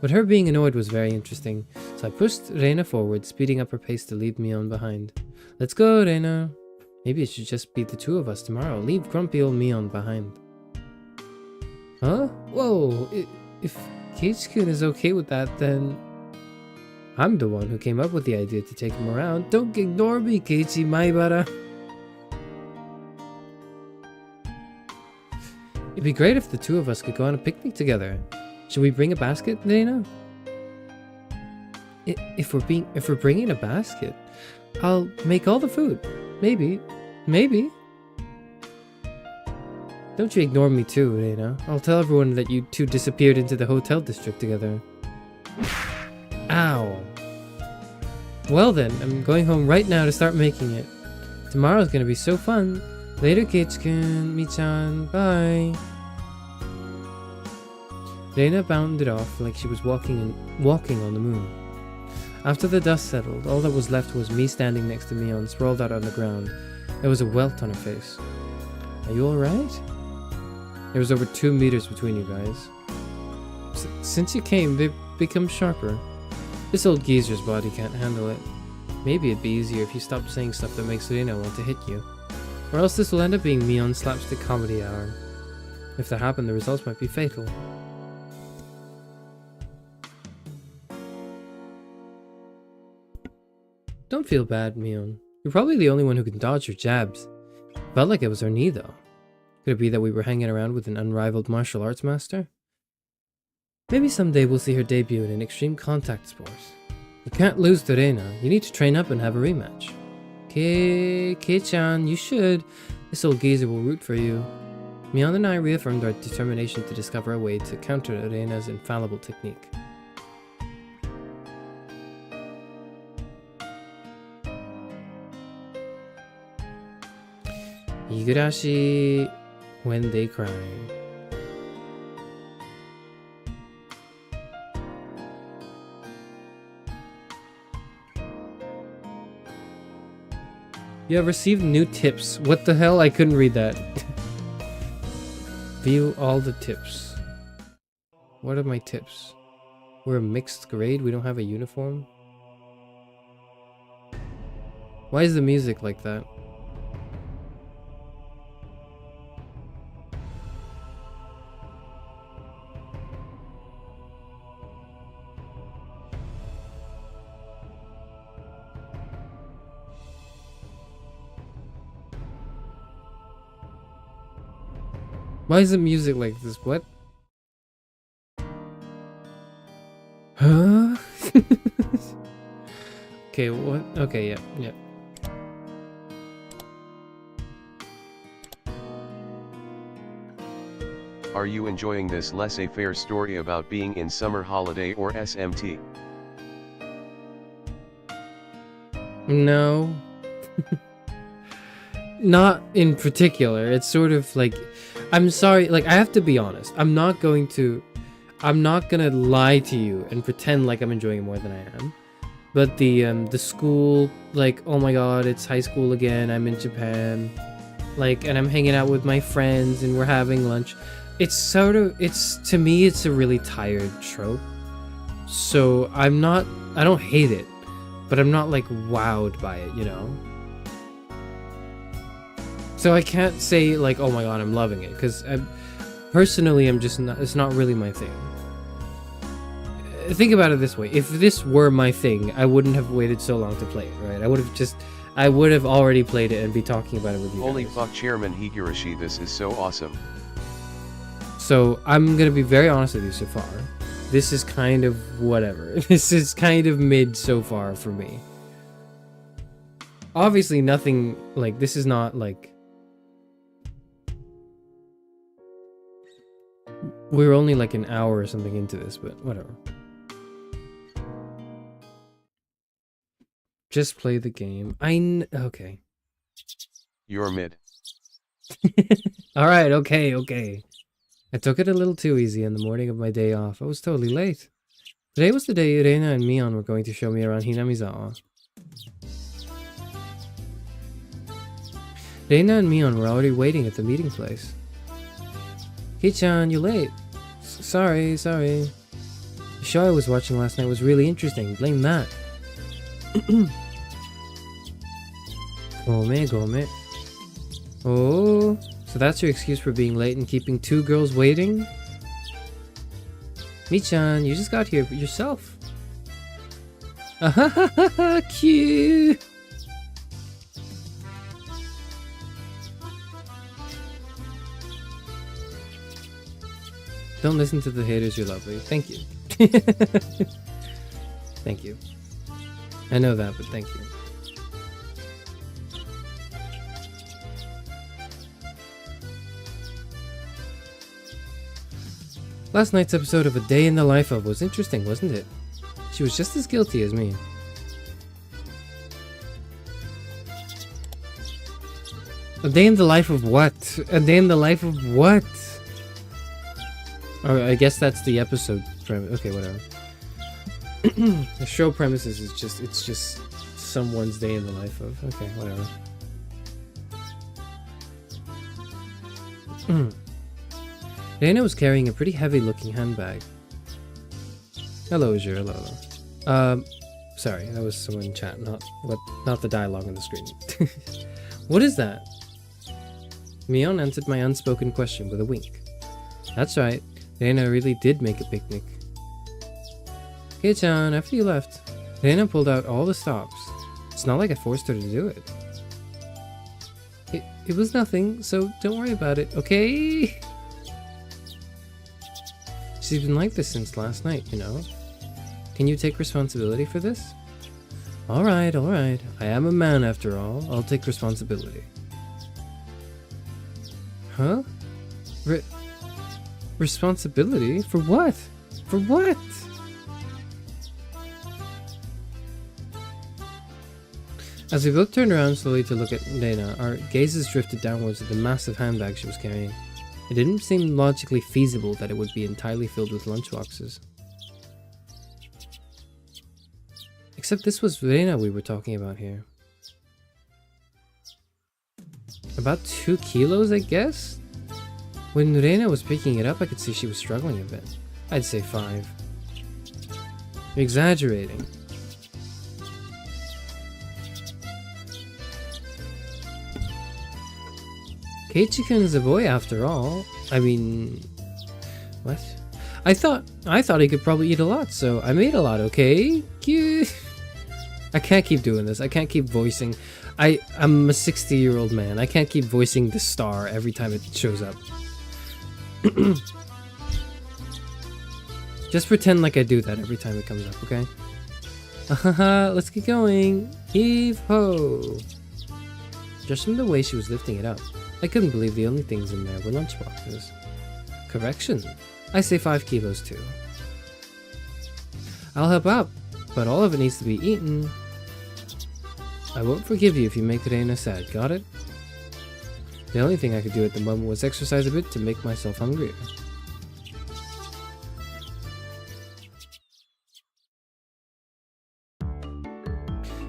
But her being annoyed was very interesting, so I pushed Reina forward, speeding up her pace to leave Mion behind. Let's go, Reina. Maybe it should just be the 2 of us tomorrow. Leave grumpy old Mion behind. Huh? Whoa, if Kei-kun is okay with that, then... I'm the one who came up with the idea to take him around. Don't ignore me, Keiichi Maibara. It'd be great if the 2 of us could go on a picnic together. Should we bring a basket, Dana? If we're bringing a basket, I'll make all the food. Maybe. Don't you ignore me too, Dana. I'll tell everyone that you two disappeared into the hotel district together. Ow. Well then, I'm going home right now to start making it. Tomorrow's gonna be so fun. Later, Kitchen, Mi-chan, bye. Reina bounded off like she was walking on the moon. After the dust settled, all that was left was me standing next to Mion, sprawled out on the ground. There was a welt on her face. Are you alright? There was over 2 meters between you guys. Since you came, they've become sharper. This old geezer's body can't handle it. Maybe it'd be easier if you stopped saying stuff that makes Reina want to hit you. Or else this will end up being Mion's slapstick comedy hour. If that happened, the results might be fatal. Don't feel bad, Mion. You're probably the only one who can dodge your jabs. Felt like it was her knee, though. Could it be that we were hanging around with an unrivaled martial arts master? Maybe someday we'll see her debut in Extreme Contact Sports. You can't lose to Reina. You need to train up and have a rematch. Kei-chan, you should. This old geezer will root for you. Mion and I reaffirmed our determination to discover a way to counter Reina's infallible technique. Higurashi when they cry. You have received new tips. What the hell? I couldn't read that. View all the tips. What are my tips? We're a mixed grade. We don't have a uniform. Why is the music like that? Why is the music like this? What? Huh? Okay, what? Okay, yeah. Are you enjoying this laissez-faire story about being in summer holiday or SMT? No. Not in particular. It's sort of like, I'm sorry, like I have to be honest. I'm not gonna lie to you and pretend like I'm enjoying it more than I am. But the school, like, oh my god, it's high school again. I'm in Japan, like, and I'm hanging out with my friends and we're having lunch. It's sort of, to me, it's a really tired trope. So I don't hate it, but I'm not like wowed by it, you know? So I can't say like, oh my god, I'm loving it, because personally, it's not really my thing. Think about it this way: if this were my thing, I wouldn't have waited so long to play it, right? I would have already played it and be talking about it with you. Holy guys. fuck, Chairman Higurashi, this is so awesome. So I'm gonna be very honest with you so far. This is kind of whatever. This is kind of mid so far for me. Obviously nothing, like, this is not like... We're only like an hour or something into this, but whatever. Just play the game. Okay. You're mid. Alright, okay. I took it a little too easy on the morning of my day off. I was totally late. Today was the day Reina and Mion were going to show me around Hinamizawa. Reina and Mion were already waiting at the meeting place. Kei-chan, you're late. Sorry. The show I was watching last night was really interesting. Blame that. Gome. Oh, so that's your excuse for being late and keeping 2 girls waiting? Mi-chan, you just got here yourself. Cute. Don't listen to the haters, you're lovely. Thank you. Thank you. I know that, but thank you. Last night's episode of A Day in the Life of was interesting, wasn't it? She was just as guilty as me. A day in the life of what? A day in the life of what? Oh, I guess that's the episode premise. Okay, whatever. The show premises is just, it's just someone's day in the life of. Okay, whatever. Dana was carrying a pretty heavy looking handbag. Hello, Azure, hello. Sorry, that was someone in chat, not the dialogue on the screen. What is that? Mion answered my unspoken question with a wink. That's right, Dana really did make a picnic. Kei-chan, after you left, Dana pulled out all the stops. It's not like I forced her to do it. It was nothing, so don't worry about it, okay? She's been like this since last night, you know? Can you take responsibility for this? Alright, alright. I am a man after all. I'll take responsibility. Huh? Responsibility? For what? For what? As we both turned around slowly to look at Dana, our gazes drifted downwards at the massive handbag she was carrying. It didn't seem logically feasible that it would be entirely filled with lunchboxes. Except this was Dana we were talking about here. About 2 kilos, I guess? When Rena was picking it up, I could see she was struggling a bit. I'd say 5. You're exaggerating. Keiichi-kun is a boy after all. I mean... What? I thought he could probably eat a lot, so I made a lot, okay? I can't keep doing this. I can't keep voicing. I'm a 60-year-old man. I can't keep voicing the star every time it shows up. Just pretend like I do that every time it comes up, okay? Let's get going. Heave ho! Just from the way she was lifting it up, I couldn't believe the only things in there were lunchboxes. Correction. I say 5 kilos too. I'll help out, but all of it needs to be eaten. I won't forgive you if you make Reina sad, got it? The only thing I could do at the moment was exercise a bit to make myself hungrier.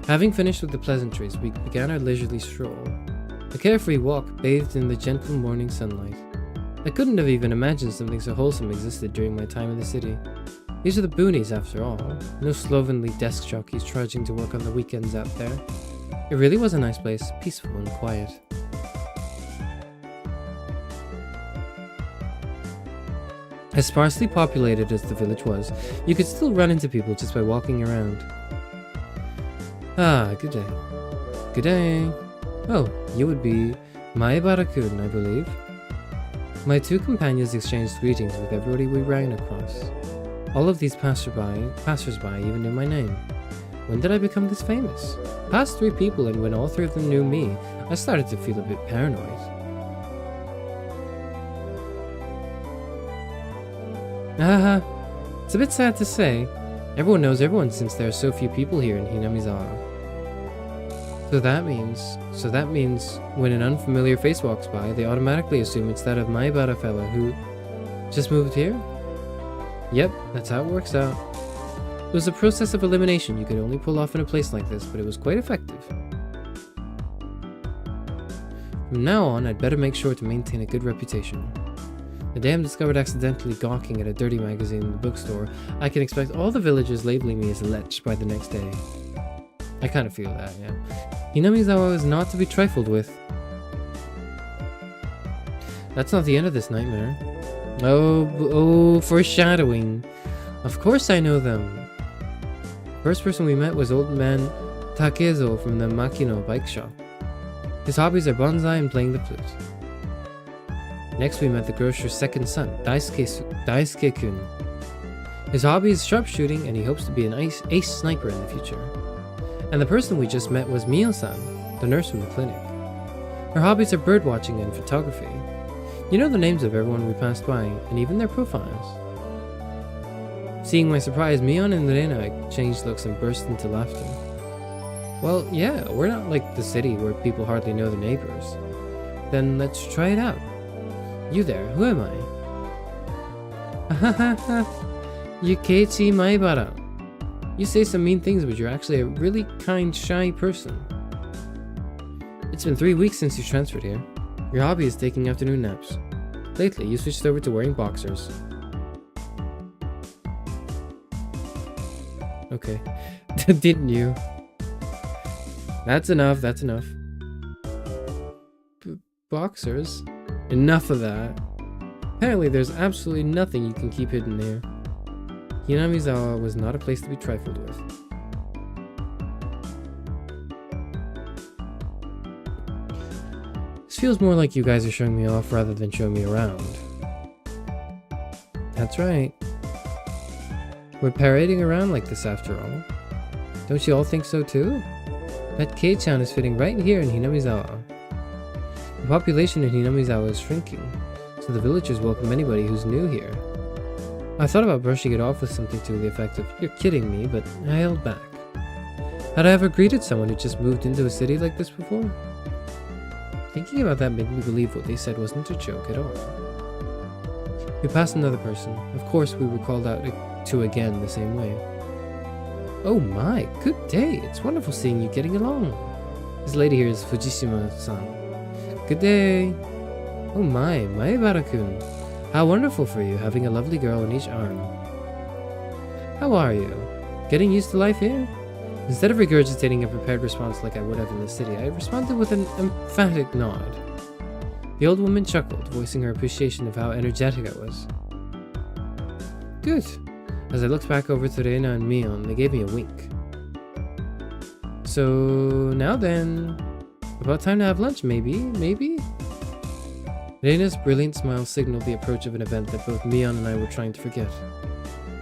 Having finished with the pleasantries, we began our leisurely stroll. A carefree walk bathed in the gentle morning sunlight. I couldn't have even imagined something so wholesome existed during my time in the city. These are the boonies after all, no slovenly desk jockeys trudging to work on the weekends out there. It really was a nice place, peaceful and quiet. As sparsely populated as the village was, you could still run into people just by walking around. Ah, good day. Good day. Oh, you would be Maebara-kun, I believe. My 2 companions exchanged greetings with everybody we ran across. All of these passers-by even knew my name. When did I become this famous? Past 3 people, and when all 3 of them knew me, I started to feel a bit paranoid. Haha, it's a bit sad to say. Everyone knows everyone since there are so few people here in Hinamizawa. So that means when an unfamiliar face walks by, they automatically assume it's that of Maebara fella who just moved here? Yep, that's how it works out. It was a process of elimination you could only pull off in a place like this, but it was quite effective. From now on, I'd better make sure to maintain a good reputation. The day I'm discovered accidentally gawking at a dirty magazine in the bookstore, I can expect all the villagers labeling me as a lech by the next day. I kind of feel that, yeah. Hinamizawa is not to be trifled with. That's not the end of this nightmare. Oh, foreshadowing. Of course I know them. First person we met was old man Takezo from the Makino bike shop. His hobbies are bonsai and playing the flute. Next we met the grocer's second son, Daisuke-kun. His hobby is sharpshooting and he hopes to be an ace sniper in the future. And the person we just met was Mio-san, the nurse from the clinic. Her hobbies are birdwatching and photography. You know the names of everyone we passed by, and even their profiles. Seeing my surprise, Mion and Rena exchanged looks and burst into laughter. Well, yeah, we're not like the city where people hardly know their neighbors. Then let's try it out. You there, who am I? Ahahaha, Yukichi Maibara. You say some mean things, but you're actually a really kind, shy person. It's been 3 weeks since you transferred here. Your hobby is taking afternoon naps. Lately, you switched over to wearing boxers. Okay. Didn't you? That's enough, that's enough. Boxers? Enough of that. Apparently there's absolutely nothing you can keep hidden there. Hinamizawa was not a place to be trifled with. This feels more like you guys are showing me off rather than showing me around. That's right. We're parading around like this after all. Don't you all think so too? That Kei-chan is fitting right here in Hinamizawa. The population in Hinamizawa is shrinking, so the villagers welcome anybody who's new here. I thought about brushing it off with something to the effect of, "You're kidding me," but I held back. Had I ever greeted someone who just moved into a city like this before? Thinking about that made me believe what they said wasn't a joke at all. We passed another person. Of course, we were called out to again the same way. Oh my, good day. It's wonderful seeing you getting along. This lady here is Fujishima-san. Good day. Oh my, Maibara-kun. How wonderful for you, having a lovely girl in each arm. How are you? Getting used to life here? Instead of regurgitating a prepared response like I would have in the city, I responded with an emphatic nod. The old woman chuckled, voicing her appreciation of how energetic I was. Good. As I looked back over to Reina and Mion, they gave me a wink. So, now then, about time to have lunch, maybe? Reina's brilliant smile signaled the approach of an event that both Mion and I were trying to forget.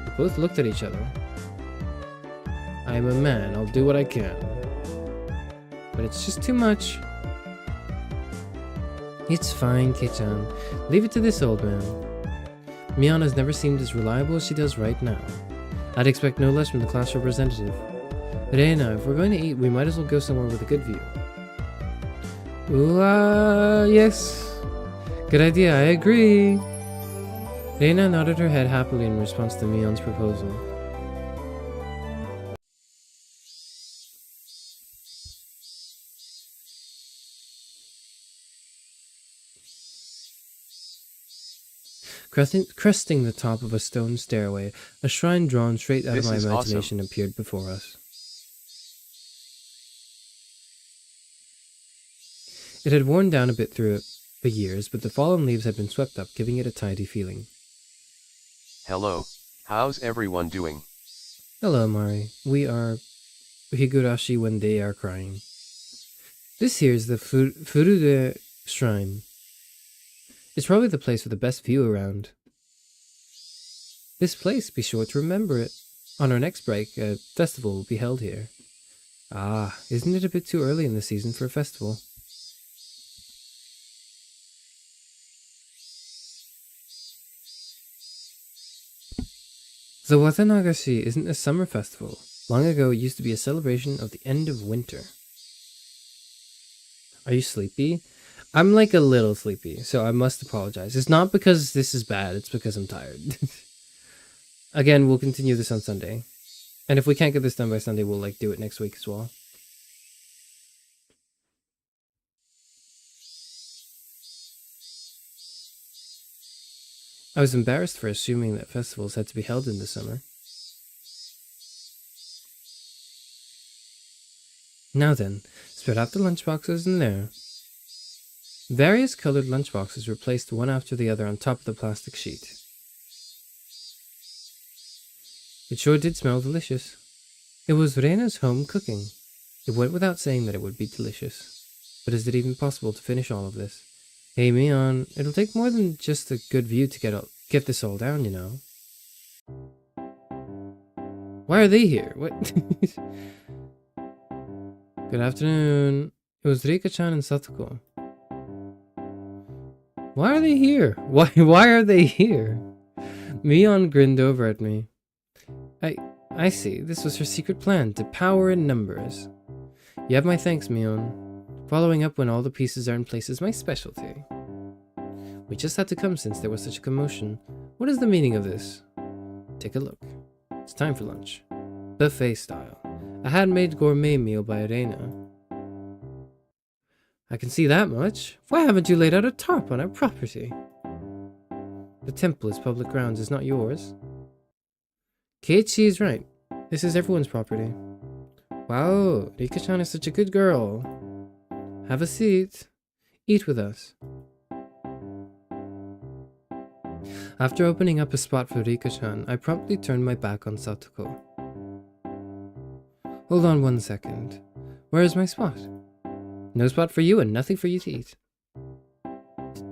We both looked at each other. I am a man, I'll do what I can. But it's just too much. It's fine, Kei-chan. Leave it to this old man. Mion has never seemed as reliable as she does right now. I'd expect no less from the class representative. Reina, if we're going to eat, we might as well go somewhere with a good view. Yes. Good idea, I agree. Reina nodded her head happily in response to Mion's proposal. Cresting the top of a stone stairway, a shrine drawn straight out of my imagination appeared before us. It had worn down a bit through the years, but the fallen leaves had been swept up, giving it a tidy feeling. Hello, how's everyone doing? Hello, Mari. We are Higurashi when they are crying. This here is the Furude Shrine. It's probably the place with the best view around. This place, be sure to remember it. On our next break, a festival will be held here. Ah, isn't it a bit too early in the season for a festival? The Watanagashi isn't a summer festival. Long ago, it used to be a celebration of the end of winter. Are you sleepy? I'm like a little sleepy, so I must apologize. It's not because this is bad, it's because I'm tired. Again, we'll continue this on Sunday. And if we can't get this done by Sunday, we'll do it next week as well. I was embarrassed for assuming that festivals had to be held in the summer. Now then, spread out the lunchboxes in there. Various colored lunchboxes were placed one after the other on top of the plastic sheet. It sure did smell delicious. It was Reina's home cooking. It went without saying that it would be delicious. But is it even possible to finish all of this? Hey, Mion, it'll take more than just a good view to get this all down, you know. Why are they here? What? Good afternoon. It was Rika-chan and Satoko. Why are they here? Why are they here? Mion grinned over at me. I see. This was her secret plan, to power in numbers. You have my thanks, Mion. Following up when all the pieces are in place is my specialty. We just had to come since there was such a commotion. What is the meaning of this? Take a look. It's time for lunch. Buffet style. A handmade gourmet meal by Arena. I can see that much. Why haven't you laid out a tarp on our property? The temple is public grounds, it's not yours. Keiichi is right. This is everyone's property. Wow, Rika-chan is such a good girl. Have a seat. Eat with us. After opening up a spot for Rika-chan, I promptly turned my back on Satoko. Hold on 1 second. Where is my spot? No spot for you and nothing for you to eat.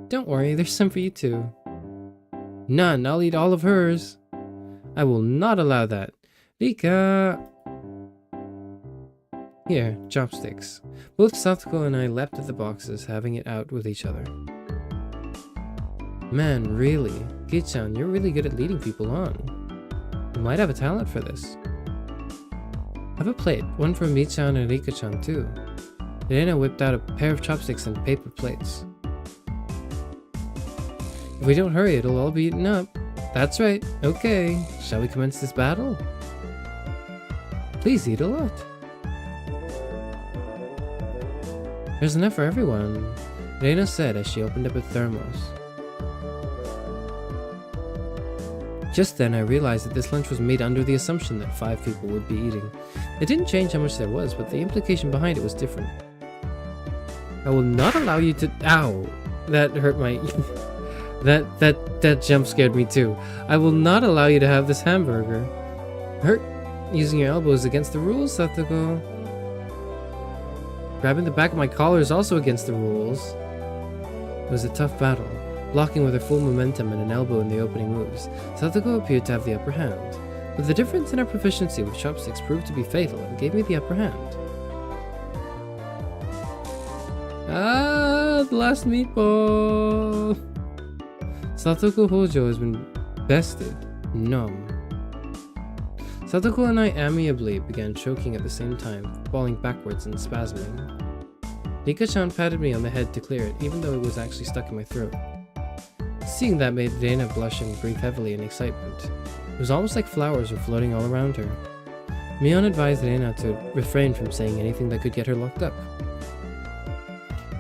Don't worry, there's some for you too. None, I'll eat all of hers. I will not allow that. Rika! Here, chopsticks. Both Satoko and I leapt at the boxes, having it out with each other. Man, really? Kei-chan, you're really good at leading people on. You might have a talent for this. Have a plate, one for Mi-chan and Rika-chan too. Elena whipped out a pair of chopsticks and paper plates. If we don't hurry, it'll all be eaten up. That's right. Okay, shall we commence this battle? Please eat a lot. There's enough for everyone, Elena said as she opened up a thermos. Just then I realized that this lunch was made under the assumption that 5 people would be eating. It didn't change how much there was, but the implication behind it was different. I will not allow you to— Ow! That hurt my— that jump scared me too. I will not allow you to have this hamburger. Hurt? Using your elbows against the rules, Satoko. Grabbing the back of my collar is also against the rules. It was a tough battle. Blocking with her full momentum and an elbow in the opening moves, Satoko appeared to have the upper hand. But the difference in her proficiency with chopsticks proved to be fatal and gave me the upper hand. Ah, the last meatball! Satoko Hojo has been bested. Numb. Satoko and I amiably began choking at the same time, falling backwards and spasming. Rika-chan patted me on the head to clear it, even though it was actually stuck in my throat. Seeing that made Reina blush and breathe heavily in excitement. It was almost like flowers were floating all around her. Mion advised Reina to refrain from saying anything that could get her locked up.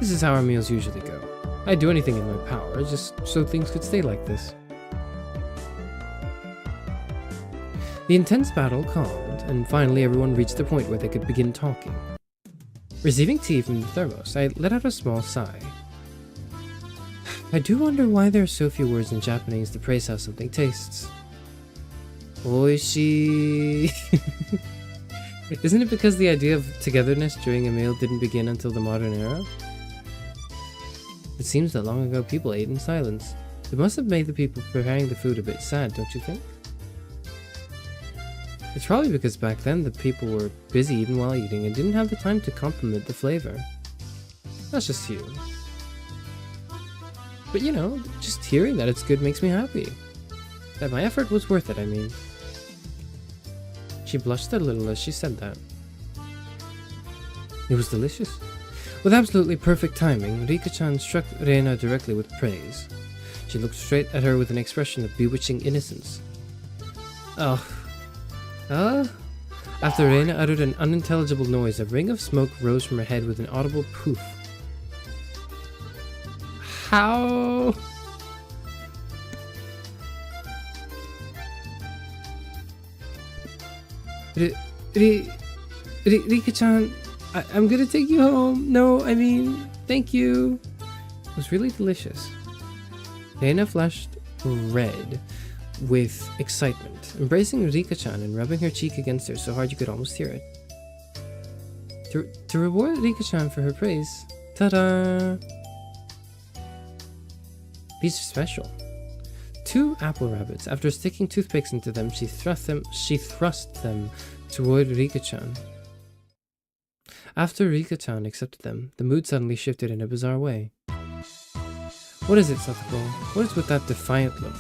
This is how our meals usually go. I'd do anything in my power, just so things could stay like this. The intense battle calmed, and finally everyone reached the point where they could begin talking. Receiving tea from the thermos, I let out a small sigh. I do wonder why there are so few words in Japanese to praise how something tastes. Oishii. Isn't it because the idea of togetherness during a meal didn't begin until the modern era? It seems that long ago people ate in silence. It must have made the people preparing the food a bit sad, don't you think? It's probably because back then the people were busy eating while eating and didn't have the time to compliment the flavor. That's just you. But you know, just hearing that it's good makes me happy. That my effort was worth it, I mean. She blushed a little as she said that. It was delicious. With absolutely perfect timing, Rika-chan struck Reina directly with praise. She looked straight at her with an expression of bewitching innocence. After Reina uttered an unintelligible noise, a ring of smoke rose from her head with an audible poof. How? Rika-chan, I'm gonna take you home. No, I mean, thank you. It was really delicious. Reina flushed red with excitement, embracing Rika-chan and rubbing her cheek against her so hard you could almost hear it. To reward Rika-chan for her praise, ta-da! These are special. 2 apple rabbits. After sticking toothpicks into them, she thrust them toward Rika-chan. After Rika-chan accepted them, the mood suddenly shifted in a bizarre way. What is it, Satoko? What is with that defiant look?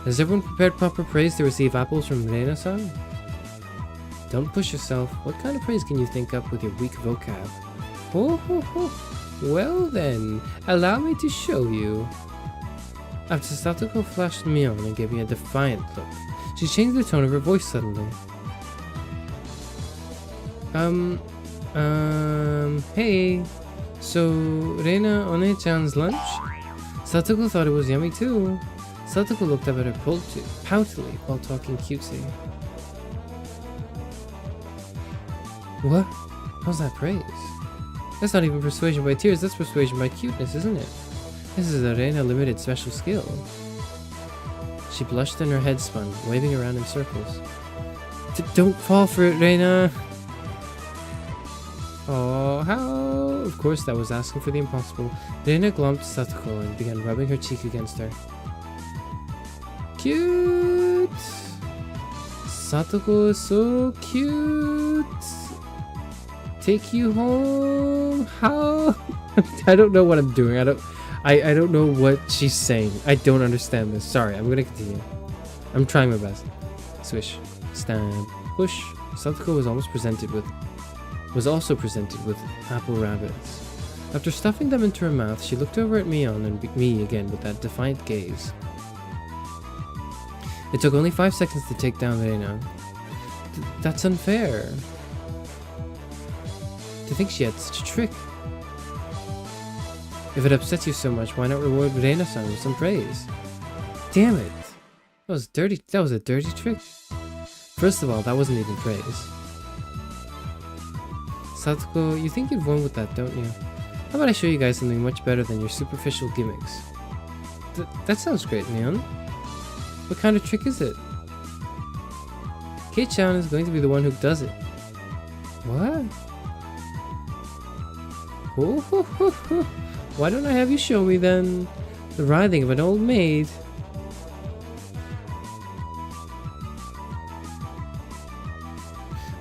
Has everyone prepared proper praise to receive apples from Reina-san? Don't push yourself. What kind of praise can you think up with your weak vocab? Oh ho ho. Well then, allow me to show you. After Satoko flashed me on and gave me a defiant look, she changed the tone of her voice suddenly. Hey, so Reina One-chan's lunch? Satoko thought it was yummy too. Satoko looked up at her poutily while talking cutesy. What? How's that praise? That's not even persuasion by tears, that's persuasion by cuteness, isn't it? This is a Reina limited special skill. She blushed and her head spun, waving around in circles. Don't fall for it, Reina! Oh, how? Of course, that was asking for the impossible. Reina glommed Satoko and began rubbing her cheek against her. Cute! Satoko is so cute! Take you home? How? I don't know what I'm doing. I don't know what she's saying. I don't understand this. Sorry, I'm gonna continue. I'm trying my best. Swish. Stab. Push. Satoko was also presented with apple rabbits. After stuffing them into her mouth, she looked over at me again with that defiant gaze. It took only 5 seconds to take down Reina. That's unfair. To think she had such a trick. If it upsets you so much, why not reward Reina-san with some praise? Damn it! That was dirty. That was a dirty trick. First of all, that wasn't even praise. Satoko, you think you've won with that, don't you? How about I show you guys something much better than your superficial gimmicks? That sounds great, Neon. What kind of trick is it? Kei-chan is going to be the one who does it. What? Ho ho ho ho! Why don't I have you show me then? The writhing of an old maid.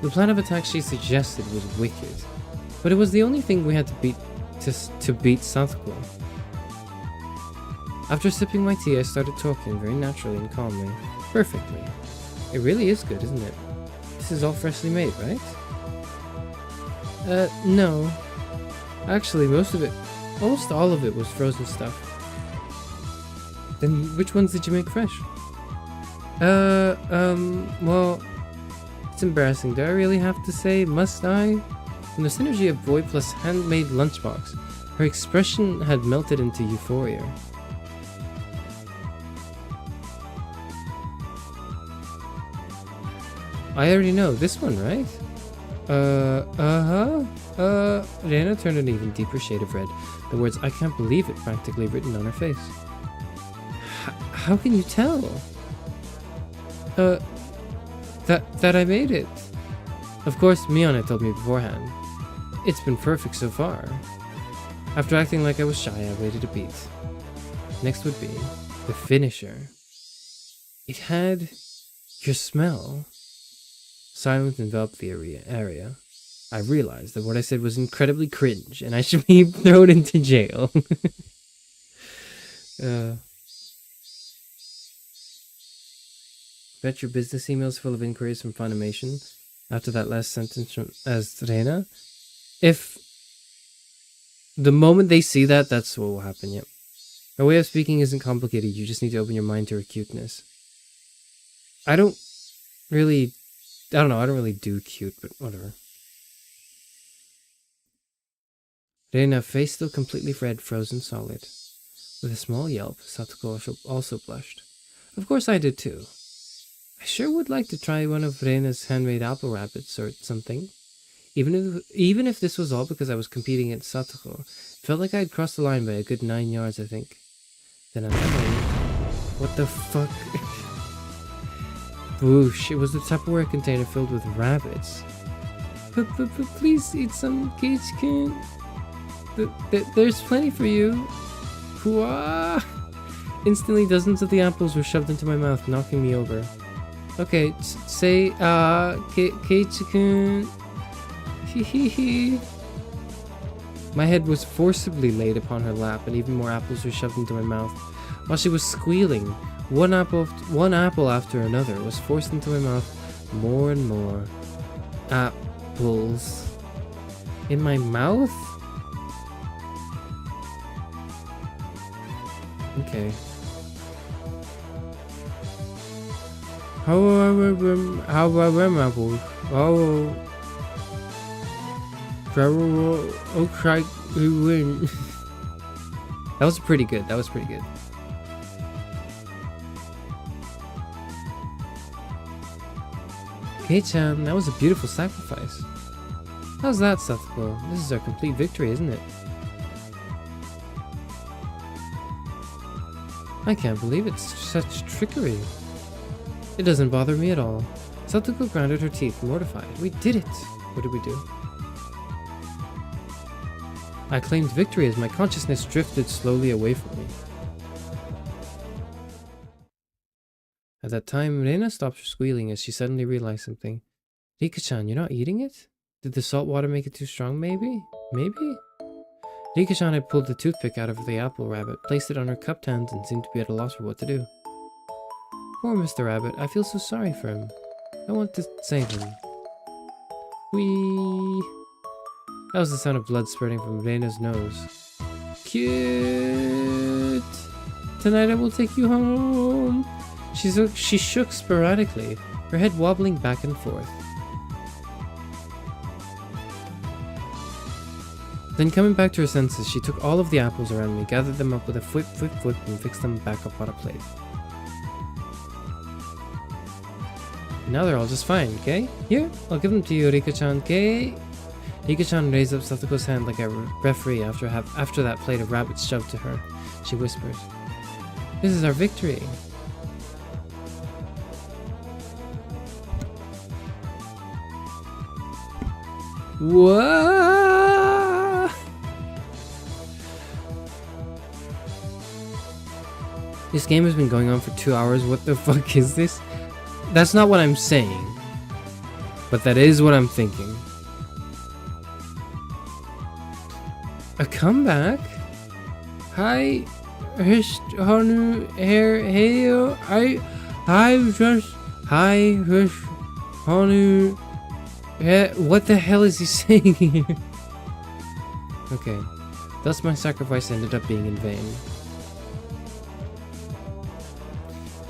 The plan of attack she suggested was wicked, but it was the only thing we had to beat Satoko. After sipping my tea, I started talking very naturally and calmly. Perfectly. It really is good, isn't it? This is all freshly made, right? No. Actually, almost all of it was frozen stuff. Then which ones did you make fresh? Well, it's embarrassing. Do I really have to say, must I? From the synergy of boy plus handmade lunchbox, her expression had melted into euphoria. I already know. This one, right? Reina turned an even deeper shade of red. The words "I can't believe it" practically written on her face. How can you tell? That I made it. Of course, Miona told me beforehand. It's been perfect so far. After acting like I was shy, I waited a beat. Next would be the finisher. It had your smell. Silence enveloped the area. I realized that what I said was incredibly cringe, and I should be thrown into jail. Bet your business email's full of inquiries from Funimation after that last sentence from Reina. If the moment they see that, that's what will happen, yep. Her way of speaking isn't complicated, you just need to open your mind to her cuteness. I don't really do cute, but whatever. Reina, face still completely red, frozen solid. With a small yelp, Satoko also blushed. Of course I did too. I sure would like to try one of Reina's handmade apple rabbits or something. Even if this was all because I was competing against Satoko, it felt like I had crossed the line by a good 9 yards, I think. Then what the fuck? Boosh, it was the Tupperware container filled with rabbits. But please eat some, Keiichi-kun. There's plenty for you. Hooah! Instantly, dozens of the apples were shoved into my mouth, knocking me over. Okay, say, Keiichi-kun. Hee. My head was forcibly laid upon her lap, and even more apples were shoved into my mouth. While she was squealing, one apple after another was forced into my mouth. More and more apples in my mouth. Okay. How apples? That was pretty good. Kei-chan, that was a beautiful sacrifice. How's that, Satsuko? This is our complete victory, isn't it? I can't believe it's such trickery. It doesn't bother me at all. Satsuko grounded her teeth, mortified. We did it! What did we do? I claimed victory as my consciousness drifted slowly away from me. At that time, Reina stopped squealing as she suddenly realized something. Rika-chan, you're not eating it? Did the salt water make it too strong, maybe? Maybe? Rika-chan had pulled the toothpick out of the apple rabbit, placed it on her cupped hands, and seemed to be at a loss for what to do. Poor Mr. Rabbit, I feel so sorry for him. I want to save him. Whee! That was the sound of blood spurting from Reina's nose. Cute! Tonight I will take you home! She shook sporadically, her head wobbling back and forth. Then coming back to her senses, she took all of the apples around me, gathered them up with a whip, and fixed them back up on a plate. Now they're all just fine, okay? Here, I'll give them to you, Rika-chan, okay? Rika-chan raised up Satsuko's hand like a referee after that plate of rabbits shoved to her. She whispered, "This is our victory." What? This game has been going on for 2 hours. What the fuck is this? That's not what I'm saying, but that is what I'm thinking. A comeback? Hi, Honu, Heyo, Honu. What the hell is he saying here? Okay, thus my sacrifice ended up being in vain.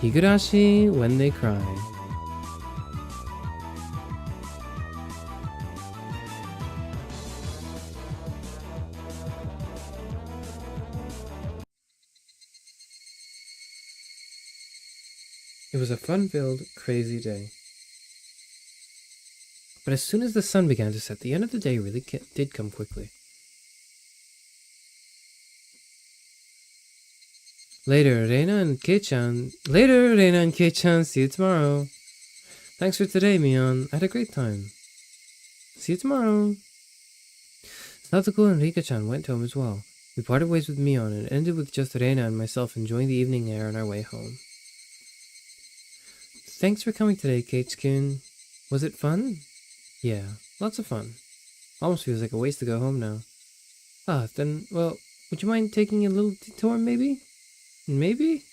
Higurashi when they cry. It was a fun-filled, crazy day. But as soon as the sun began to set, the end of the day really did come quickly. Later, Reina and Kei-chan. See you tomorrow. Thanks for today, Mion. I had a great time. See you tomorrow. Satsuko and Rika-chan went home as well. We parted ways with Mion and ended with just Reina and myself enjoying the evening air on our way home. Thanks for coming today, Keiichi-kun. Was it fun? Yeah, lots of fun. Almost feels like a waste to go home now. Ah, then, well, would you mind taking a little detour, maybe? Maybe?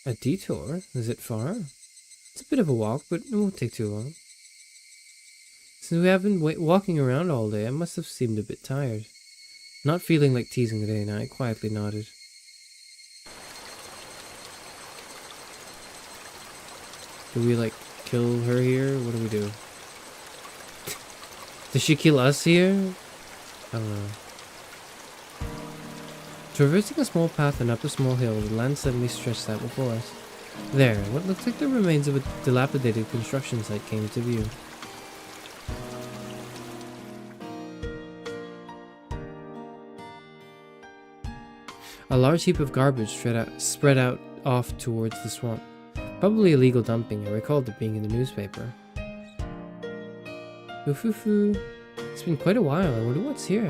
A detour? Is it far? It's a bit of a walk, but it won't take too long. Since we have been walking around all day, I must have seemed a bit tired. Not feeling like teasing Reina, I quietly nodded. Do we, like, kill her here? What do we do? Does she kill us here? I don't know. Traversing a small path and up a small hill, the land suddenly stretched out before us. There, what looked like the remains of a dilapidated construction site came into view. A large heap of garbage spread out off towards the swamp. Probably illegal dumping. I recalled it being in the newspaper. It's been quite a while. I wonder what's here.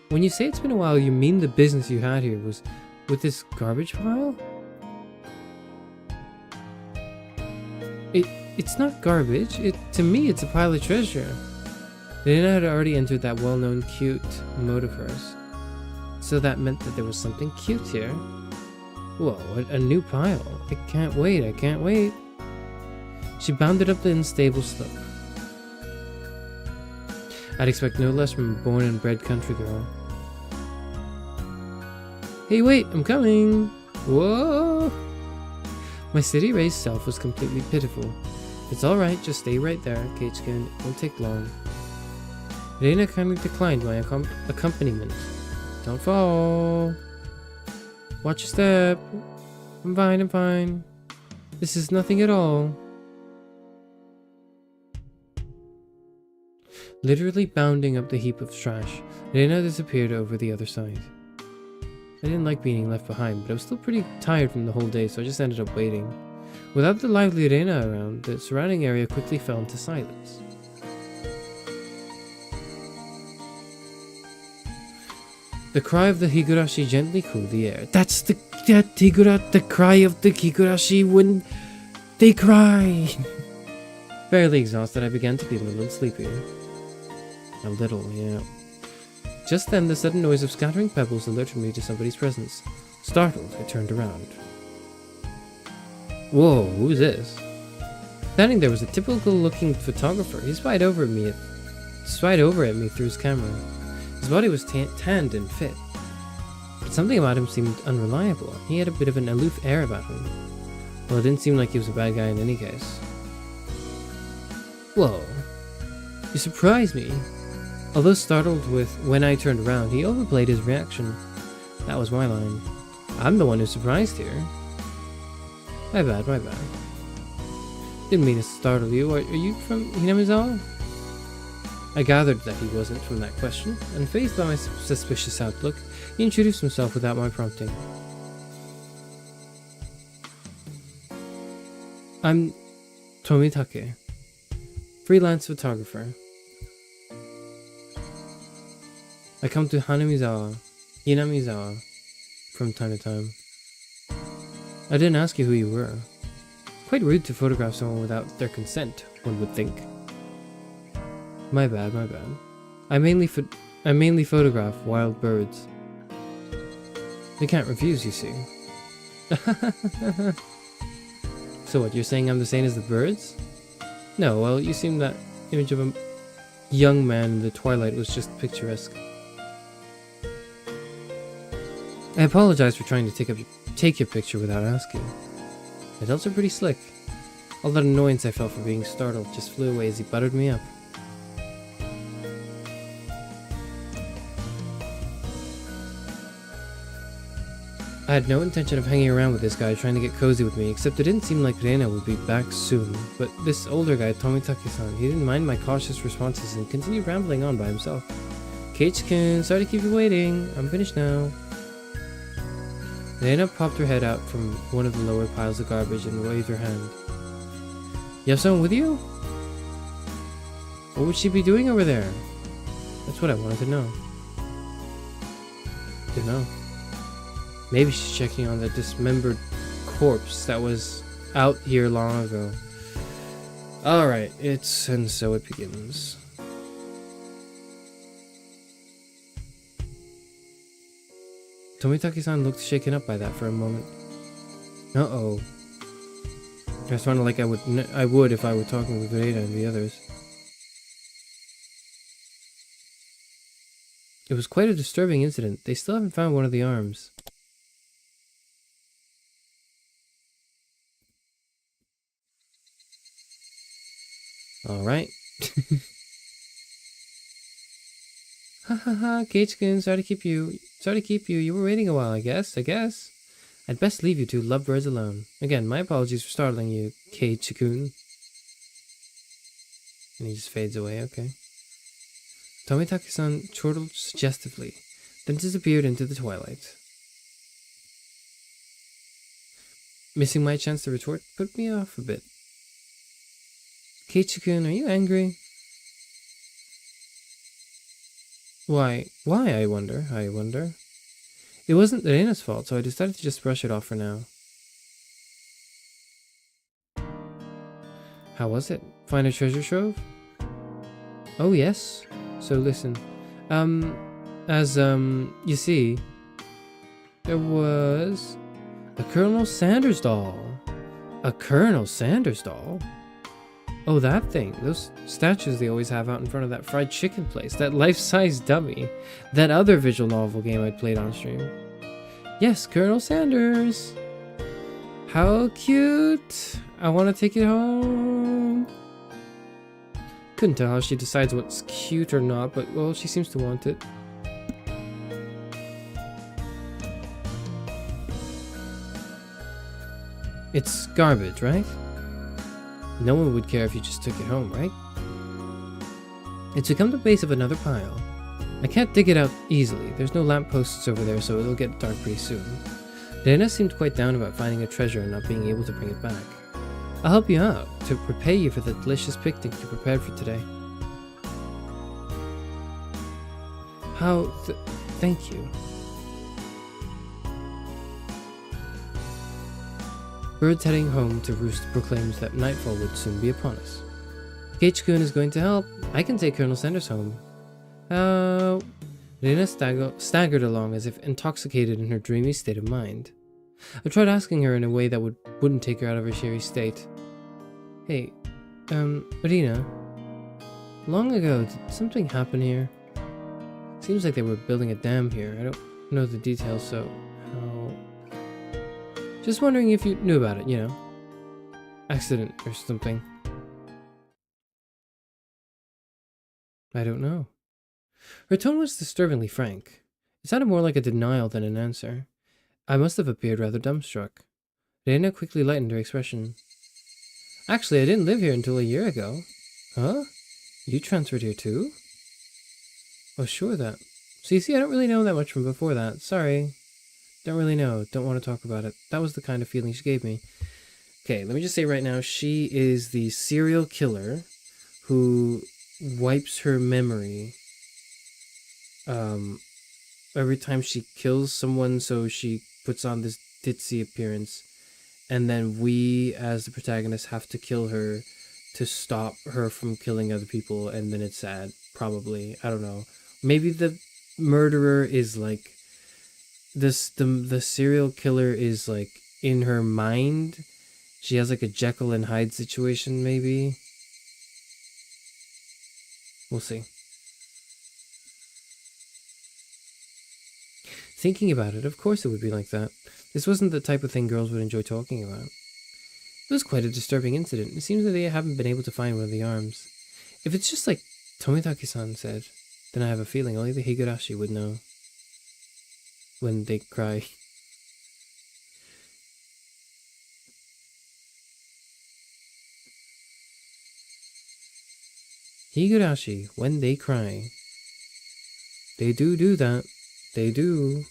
When you say it's been a while, you mean the business you had here was with this garbage pile? It's not garbage. To me, it's a pile of treasure. Lena had already entered that well-known cute mode of hers. So that meant that there was something cute here. Whoa, a new pile. I can't wait. She bounded up the unstable slope. I'd expect no less from a born and bred country girl. Hey, wait, I'm coming! Whoa! My city-raised self was completely pitiful. It's alright, just stay right there, Keiichikun. It won't take long. Reina kindly declined my accompaniment. Don't fall. Watch your step. I'm fine. This is nothing at all. Literally bounding up the heap of trash, Reina disappeared over the other side. I didn't like being left behind, but I was still pretty tired from the whole day, so I just ended up waiting. Without the lively Reina around, the surrounding area quickly fell into silence. The cry of the Higurashi gently cooled the air. That's the cry of the Higurashi when they cry. Fairly exhausted, I began to feel a little sleepy. A little, yeah. Just then, the sudden noise of scattering pebbles alerted me to somebody's presence. Startled, I turned around. Whoa, who's this? Standing there was a typical-looking photographer. He spied over at me through his camera. His body was tanned and fit, but something about him seemed unreliable. He had a bit of an aloof air about him. Well, it didn't seem like he was a bad guy in any case. Whoa. You surprised me. Although startled with when I turned around, he overplayed his reaction. That was my line. I'm the one who's surprised here. My bad. Didn't mean to startle you. Are you from Hinamizawa? I gathered that he wasn't from that question, and faced by my suspicious outlook, he introduced himself without my prompting. I'm Tomitake, freelance photographer. I come to Hinamizawa, from time to time. I didn't ask you who you were. Quite rude to photograph someone without their consent, one would think. My bad. I mainly photograph wild birds. They can't refuse, you see. So what, you're saying I'm the same as the birds? No, well, you seem that image of a young man in the twilight was just picturesque. I apologize for trying to take your picture without asking. Adults are pretty slick. All that annoyance I felt for being startled just flew away as he buttered me up. I had no intention of hanging around with this guy trying to get cozy with me, except it didn't seem like Reina would be back soon. But this older guy, Tomitake-san, he didn't mind my cautious responses and continued rambling on by himself. Keiichikun, sorry to keep you waiting. I'm finished now. Reina popped her head out from one of the lower piles of garbage and waved her hand. You have someone with you? What would she be doing over there? That's what I wanted to know. Didn't know. Maybe she's checking on the dismembered corpse that was out here long ago. Alright, and so it begins. Tomitake-san looked shaken up by that for a moment. Uh-oh. I responded like I would if I were talking with Reina and the others. It was quite a disturbing incident. They still haven't found one of the arms. Alright. Ha, Keiichikun, sorry to keep you. You were waiting a while, I guess. I'd best leave you two lovebirds alone. Again, my apologies for startling you, Keiichikun. And he just fades away, okay. Tomitake-san chortled suggestively, then disappeared into the twilight. Missing my chance to retort put me off a bit. Keiichikun, are you angry? Why? Why, I wonder? It wasn't Reina's fault, so I decided to just brush it off for now. How was it? Find a treasure trove? Oh, yes. So listen. You see, there was a Colonel Sanders doll. A Colonel Sanders doll? Oh, that thing. Those statues they always have out in front of that fried chicken place. That life-size dummy. That other visual novel game I played on stream. Yes, Colonel Sanders. How cute. I want to take it home. Couldn't tell how she decides what's cute or not, but well, she seems to want it. It's garbage, right? No one would care if you just took it home, right? It's become the base of another pile. I can't dig it out easily. There's no lampposts over there, so it'll get dark pretty soon. Dana seemed quite down about finding a treasure and not being able to bring it back. I'll help you out to repay you for the delicious picnic you prepared for today. Thank you. Birds heading home to roost proclaims that nightfall would soon be upon us. Gage-kun is going to help. I can take Colonel Sanders home. Lena staggered along as if intoxicated in her dreamy state of mind. I tried asking her in a way that wouldn't take her out of her cheery state. Hey, Rina, long ago, did something happen here? Seems like they were building a dam here. I don't know the details, so how... Just wondering if you knew about it, you know. Accident or something. I don't know. Her tone was disturbingly frank. It sounded more like a denial than an answer. I must have appeared rather dumbstruck. Reina quickly lightened her expression. Actually, I didn't live here until a year ago. Huh? You transferred here too? Oh, sure that. So you see, I don't really know that much from before that. Sorry. Don't really know. Don't want to talk about it. That was the kind of feeling she gave me. Okay, let me just say right now, she is the serial killer who wipes her memory every time she kills someone, so she puts on this ditzy appearance, and then we as the protagonist have to kill her to stop her from killing other people, and then it's sad, probably. I don't know. Maybe the murderer is like the serial killer is like in her mind. She has like a Jekyll and Hyde situation, maybe. We'll see. Thinking about it, of course it would be like that. This wasn't the type of thing girls would enjoy talking about. It was quite a disturbing incident. It seems that they haven't been able to find one of the arms. If it's just like Tomitake-san said, then I have a feeling only the Higurashi would know. When they cry. Higurashi, when they cry. They do that. They do.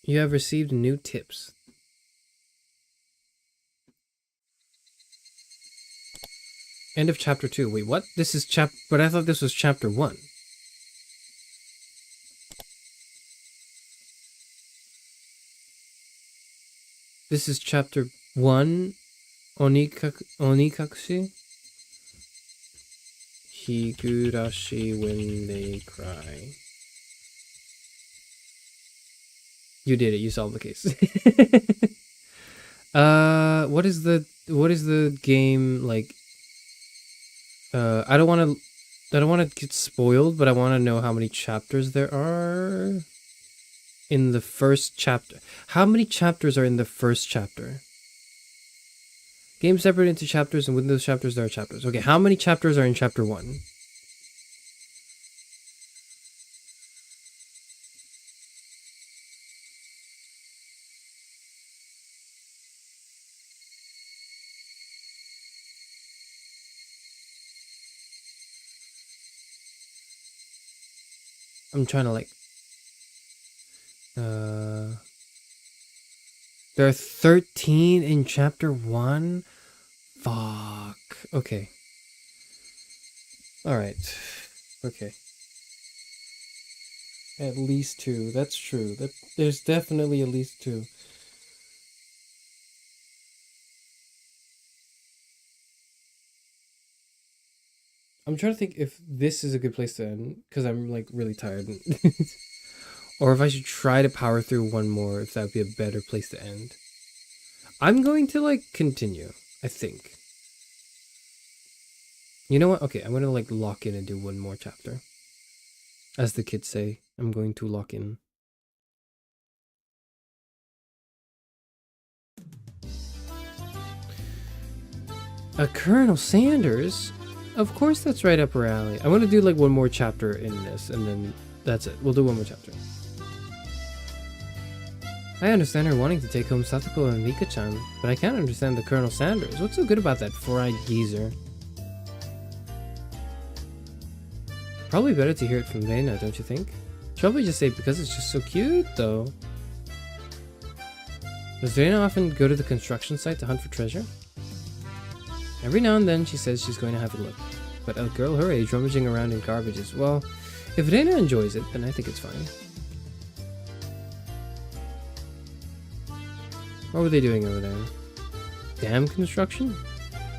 You have received new tips. End of chapter 2. Wait, what? This is but I thought this was chapter 1. This is chapter 1. Onikakushi? Higurashi when they cry. You did it. You solved the case. What is the game like? I don't want to get spoiled, but I want to know how many chapters there are in the first chapter. How many chapters are in the first chapter? Game separated into chapters, and within those chapters there are chapters. Okay, how many chapters are in chapter 1? I'm trying to like... There are 13 in chapter 1? Fuck. Okay. Alright. Okay. At least 2. That's true. There's definitely at least 2. I'm trying to think if this is a good place to end, because I'm like really tired. Or if I should try to power through one more, if that would be a better place to end. I'm going to like continue, I think. You know what? Okay, I'm going to like lock in and do one more chapter. As the kids say, I'm going to lock in. Colonel Sanders? Of course that's right up our alley. I want to do like one more chapter in this, and then that's it. We'll do one more chapter. I understand her wanting to take home Satoko and Mika-chan, but I can't understand the Colonel Sanders. What's so good about that four-eyed geezer? Probably better to hear it from Reina, don't you think? She'll probably just say because it's just so cute, though. Does Reina often go to the construction site to hunt for treasure? Every now and then she says she's going to have a look. But a girl her age rummaging around in garbage is, well, if Reina enjoys it, then I think it's fine. What were they doing over there? Dam construction?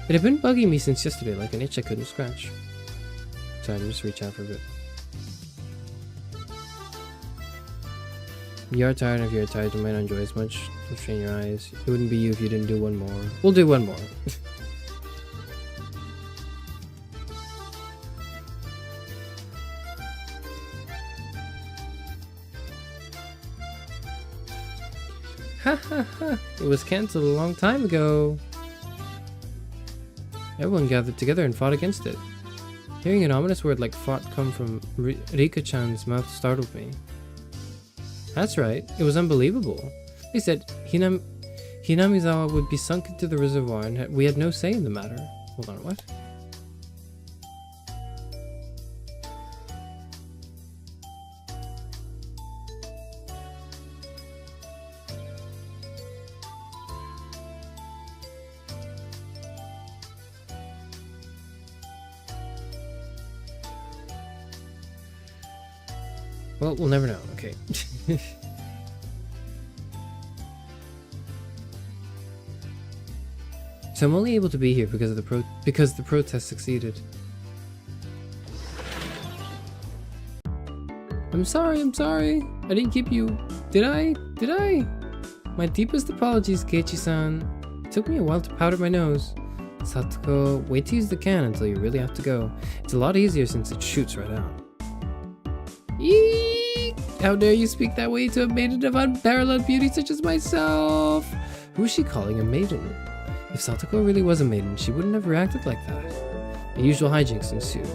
It had been bugging me since yesterday, like an itch I couldn't scratch. So I just reach out for a bit. You are tired, and if you're tired, you might not enjoy as much. Don't strain your eyes. It wouldn't be you if you didn't do one more. We'll do one more. Ha ha ha! It was cancelled a long time ago. Everyone gathered together and fought against it. Hearing an ominous word like fought come from Rika-chan's mouth startled me. That's right, it was unbelievable. They said Hinamizawa would be sunk into the reservoir and we had no say in the matter. Hold on, what? Well, we'll never know. Okay. So I'm only able to be here because of the protest succeeded. I'm sorry. I didn't keep you. Did I? My deepest apologies, Keiichi-san. It took me a while to powder my nose. Satoko, wait to use the can until you really have to go. It's a lot easier since it shoots right out. Eeeeee! How dare you speak that way to a maiden of unparalleled beauty such as myself? Who is she calling a maiden? If Satoko really was a maiden, she wouldn't have reacted like that. The usual hijinks ensued.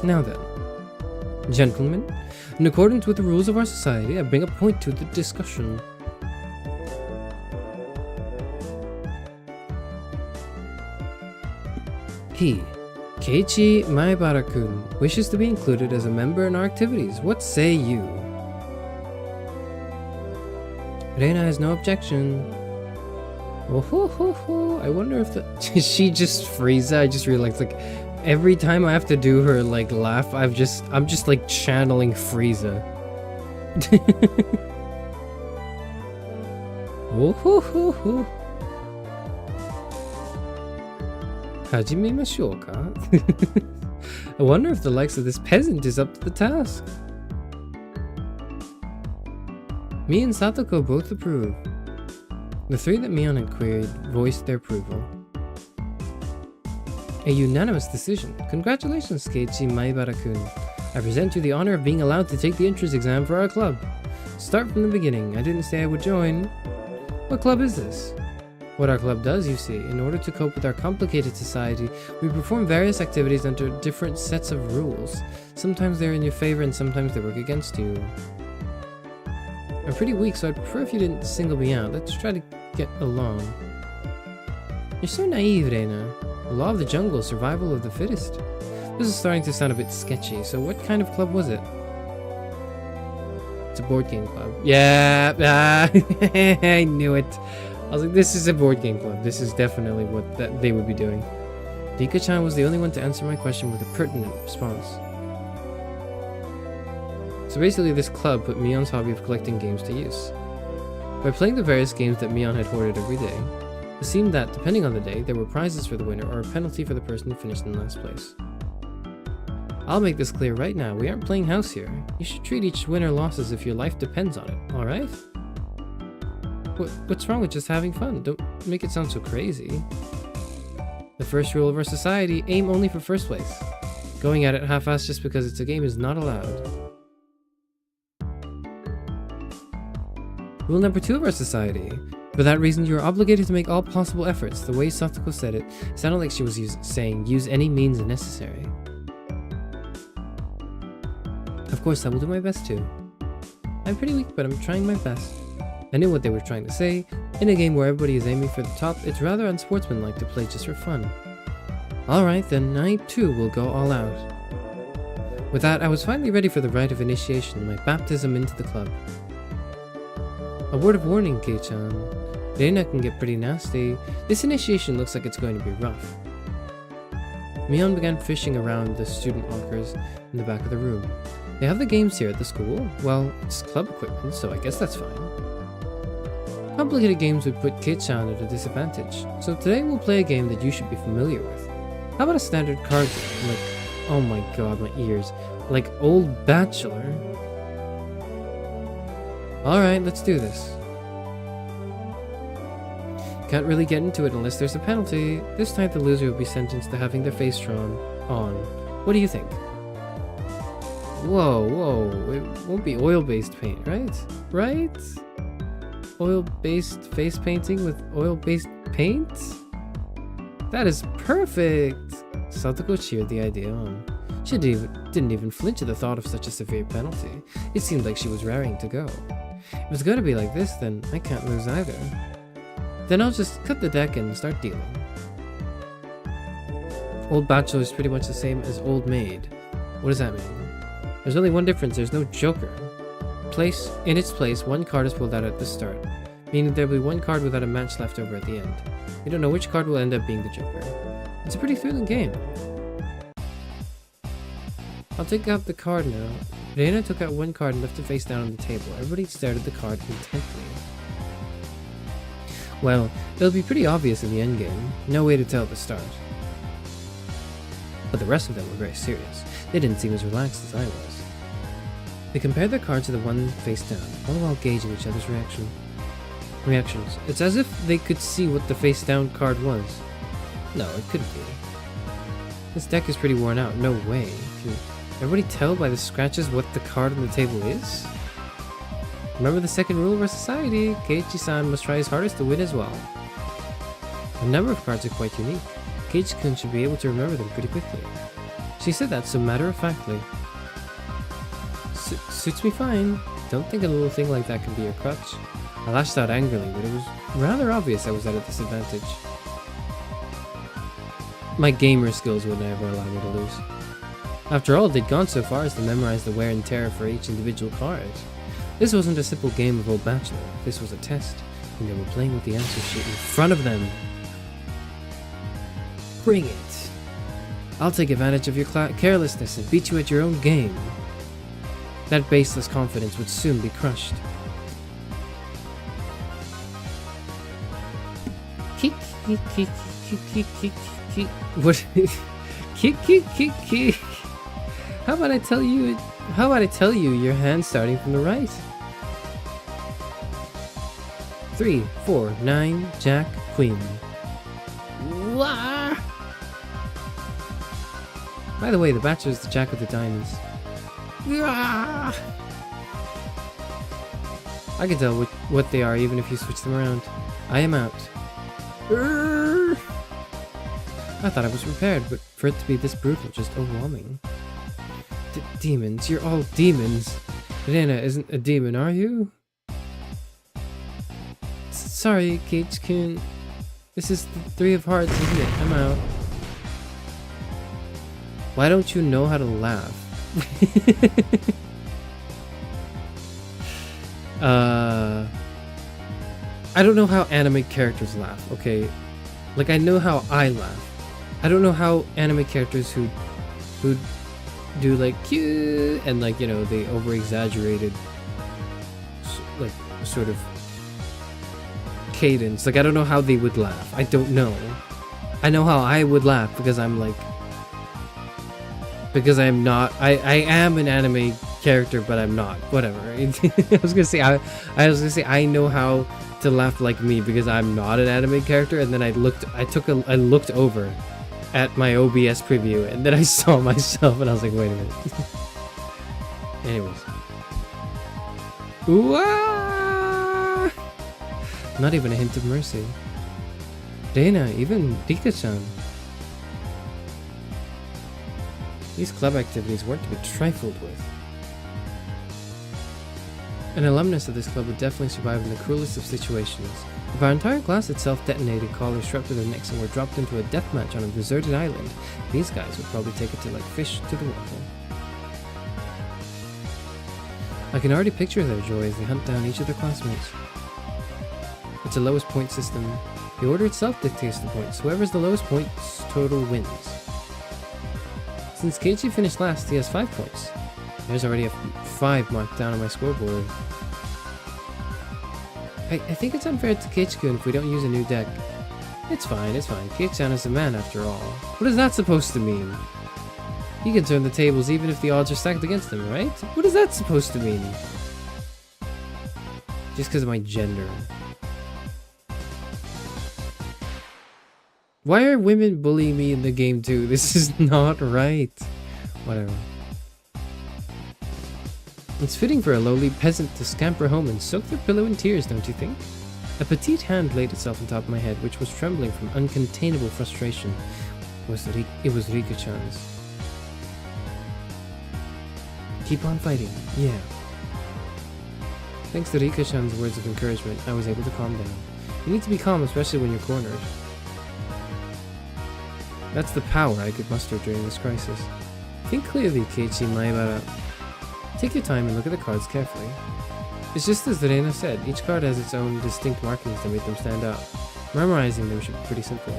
Now then, gentlemen, in accordance with the rules of our society, I bring a point to the discussion. He, Keiichi Maebara-kun, wishes to be included as a member in our activities. What say you? Reina has no objection. Oh ho ho ho! I wonder if the she just Frieza. I just realized like every time I have to do her like laugh, I'm just like channeling Frieza. Oh ho ho ho! Hajimemashou ka? I wonder if the likes of this peasant is up to the task. Me and Satoko both approve. The three that Mion had queried voiced their approval. A unanimous decision. Congratulations, Keiichi Maebara-kun. I present you the honor of being allowed to take the entrance exam for our club. Start from the beginning. I didn't say I would join. What club is this? What our club does, you see, in order to cope with our complicated society, we perform various activities under different sets of rules. Sometimes they're in your favor and sometimes they work against you. I'm pretty weak, so I'd prefer if you didn't single me out. Let's try to get along. You're so naive, Reina. The law of the jungle, survival of the fittest. This is starting to sound a bit sketchy, so what kind of club was it? It's a board game club. Yeah, I knew it. I was like, this is a board game club. This is definitely what they would be doing. Dika-chan was the only one to answer my question with a pertinent response. So basically this club put Mion's hobby of collecting games to use. By playing the various games that Mion had hoarded every day, it seemed that, depending on the day, there were prizes for the winner or a penalty for the person who finished in last place. I'll make this clear right now, we aren't playing house here. You should treat each win or loss as if your life depends on it, alright? What's wrong with just having fun? Don't make it sound so crazy. The first rule of our society, aim only for first place. Going at it half-assed just because it's a game is not allowed. Rule number 2 of our society. For that reason, you are obligated to make all possible efforts. The way Satoko said it sounded like she was saying, use any means necessary. Of course, I will do my best too. I'm pretty weak, but I'm trying my best. I knew what they were trying to say. In a game where everybody is aiming for the top, it's rather unsportsmanlike to play just for fun. Alright, then I too will go all out. With that, I was finally ready for the rite of initiation, my baptism into the club. A word of warning, Kei-chan. Reina can get pretty nasty. This initiation looks like it's going to be rough. Mion began fishing around the student lockers in the back of the room. They have the games here at the school? Well, it's club equipment, so I guess that's fine. Complicated games would put Kei-chan at a disadvantage, so today we'll play a game that you should be familiar with. How about a standard card game, like, oh my god, my ears, like Old Bachelor? Alright, let's do this. Can't really get into it unless there's a penalty. This time the loser will be sentenced to having their face drawn on. What do you think? Whoa, it won't be oil-based paint, right? Right? Oil-based face painting with oil-based paint? That is perfect! Satoko cheered the idea on. She didn't even flinch at the thought of such a severe penalty. It seemed like she was raring to go. If it's gonna be like this, then I can't lose either. Then I'll just cut the deck and start dealing. Old Bachelor is pretty much the same as Old Maid. What does that mean? There's only one difference, there's no Joker. In its place, one card is pulled out at the start, meaning there will be one card without a match left over at the end. You don't know which card will end up being the Joker. It's a pretty thrilling game. I'll take out the card now. Reina took out one card and left it face down on the table. Everybody stared at the card intently. Well, it'll be pretty obvious in the endgame. No way to tell at the start. But the rest of them were very serious. They didn't seem as relaxed as I was. They compared their cards to the one face down, all while gauging each other's reactions. It's as if they could see what the face down card was. No, it couldn't be. This deck is pretty worn out. No way. Can everybody tell by the scratches what the card on the table is? Remember the second rule of our society. Keiichi-san must try his hardest to win as well. A number of cards are quite unique. Keiichi-kun should be able to remember them pretty quickly. She said that so matter-of-factly. Suits me fine. Don't think a little thing like that can be your crutch. I lashed out angrily, but it was rather obvious I was at a disadvantage. My gamer skills would never allow me to lose. After all, they'd gone so far as to memorize the wear and tear for each individual card. This wasn't a simple game of Old Bachelor. This was a test, and they were playing with the answer sheet in front of them. Bring it! I'll take advantage of your carelessness and beat you at your own game. That baseless confidence would soon be crushed. What? How about I tell you your hand starting from the right? 3, 4, 9, Jack, Queen. Wah! By the way, the Bachelor is the Jack of the Diamonds. I can tell what they are even if you switch them around. I am out. I thought I was prepared, but for it to be this brutal, just overwhelming. Demons, you're all demons. Reina isn't a demon, are you? Sorry, Keiichi-kun. This is the 3 of hearts, isn't it? I'm out. Why don't you know how to laugh? I don't know how anime characters laugh, okay? Like, I know how I laugh. I don't know how anime characters who do like cute and like, you know, the over exaggerated like sort of cadence. Like, I don't know how they would laugh. I don't know. I know how I would laugh because I'm like, because I'm not, I am an anime character, but I'm not. Whatever. I was gonna say I know how to laugh like me because I'm not an anime character, and then I looked over at my OBS preview, and then I saw myself, and I was like, wait a minute. Anyways. Ooh-ah! Not even a hint of mercy. Dana, even Rika-chan. These club activities weren't to be trifled with. An alumnus of this club would definitely survive in the cruelest of situations. If our entire class itself detonated, collars strapped to their necks, and were dropped into a deathmatch on a deserted island, these guys would probably take it to like fish to the water. I can already picture their joy as they hunt down each of their classmates. It's a lowest point system. The order itself dictates the points. Whoever's the lowest points total wins. Since Keiichi finished last, he has 5 points. There's already a 5 marked down on my scoreboard. I think it's unfair to Keiichi-kun if we don't use a new deck. It's fine. Keiichi-chan is the man after all. What is that supposed to mean? He can turn the tables even if the odds are stacked against him, right? What is that supposed to mean? Just because of my gender. Why are women bullying me in the game too? This is not right. Whatever. It's fitting for a lowly peasant to scamper home and soak their pillow in tears, don't you think? A petite hand laid itself on top of my head, which was trembling from uncontainable frustration. It was Rika-chan's. Keep on fighting, yeah. Thanks to Rika-chan's words of encouragement, I was able to calm down. You need to be calm, especially when you're cornered. That's the power I could muster during this crisis. Think clearly, Keiichi Maibara. Take your time and look at the cards carefully. It's just as Reina said, each card has its own distinct markings that make them stand out. Memorizing them should be pretty simple.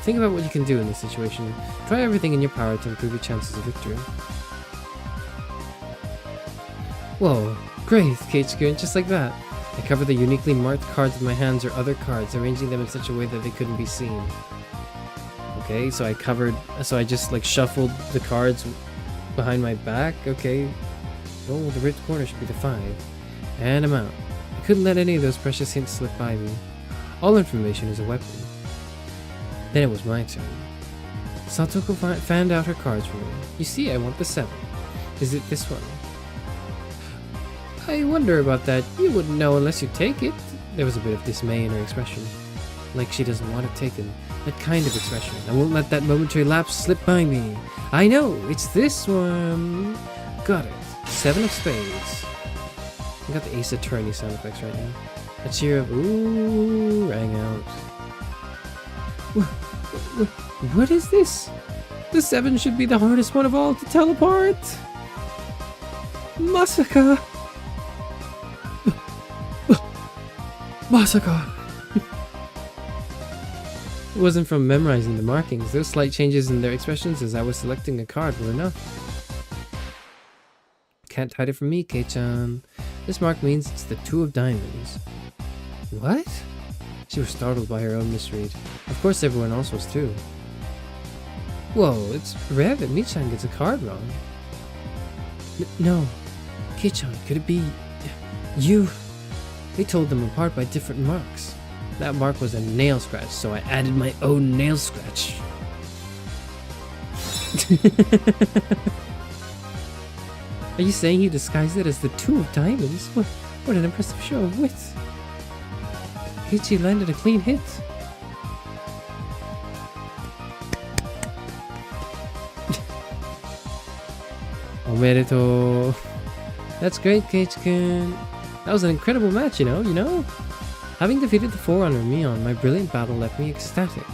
Think about what you can do in this situation. Try everything in your power to improve your chances of victory. Whoa, great, Keiichi-kun, just like that. I cover the uniquely marked cards with my hands or other cards, arranging them in such a way that they couldn't be seen. Okay, so I just like shuffled the cards behind my back. Okay. Oh, the ripped corner should be the 5. And I'm out. I couldn't let any of those precious hints slip by me. All information is a weapon. Then it was my turn. Satoko fanned out her cards for me. You see, I want the 7. Is it this one? I wonder about that. You wouldn't know unless you take it. There was a bit of dismay in her expression. Like she doesn't want it taken. That kind of expression. I won't let that momentary lapse slip by me. I know, it's this one. Got it. 7 of spades. I got the Ace Attorney sound effects right now. A cheer of ooh rang out. What is this? The 7 should be the hardest one of all to tell apart. Masaka. Masaka. It wasn't from memorizing the markings. Those slight changes in their expressions as I was selecting a card were enough. Can't hide it from me, Kei-chan. This mark means it's the 2 of diamonds. What? She was startled by her own misread. Of course everyone else was too. Whoa, it's rare that Mi-chan gets a card wrong. No. Kei-chan, could it be... you? They told them apart by different marks. That mark was a nail scratch, so I added my own nail scratch. Are you saying you disguised it as the 2 of diamonds? What an impressive show of wit. Keiichi landed a clean hit. Omedetou. That's great, Keiichi-kun. That was an incredible match, you know? Having defeated the Forerunner Mion, my brilliant battle left me ecstatic.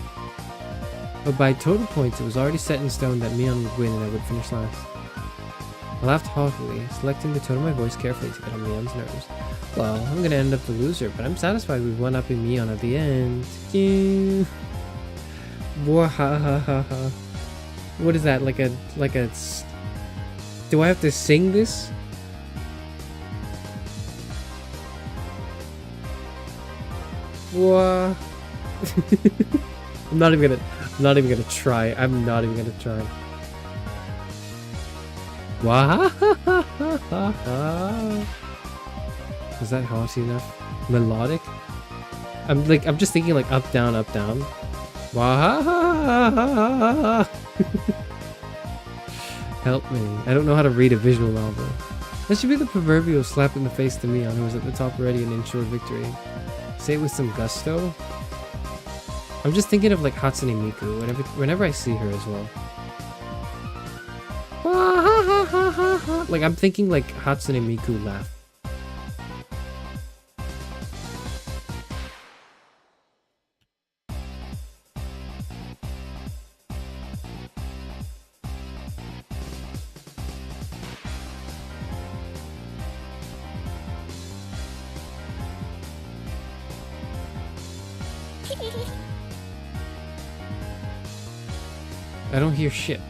But by total points, it was already set in stone that Mion would win and I would finish last. I laughed haughtily, selecting the tone of my voice carefully to get on Mion's nerves. Well, I'm gonna end up the loser, but I'm satisfied with one-upping Mion at the end. Yeah. Wahahaha. What is that? Do I have to sing this? Wah. I'm not even gonna try. I'm not even gonna try. Wahahaha. Is that haughty enough? Melodic? I'm just thinking like up down up down. Wahahaha. Help me. I don't know how to read a visual novel. That should be the proverbial slap in the face to Mion, who was at the top already and ensured victory. Say it with some gusto. I'm just thinking of like Hatsune Miku whenever I see her as well. Like I'm thinking like Hatsune Miku laugh. I don't hear shit.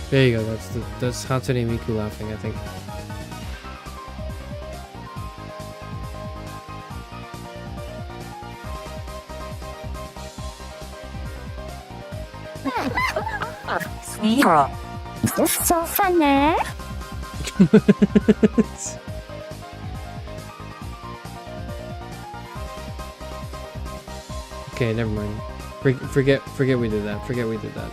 There you go, that's Hatsune Miku laughing, I think. Sweetheart, this is so funny. Okay, never mind. Forget we did that. Forget we did that.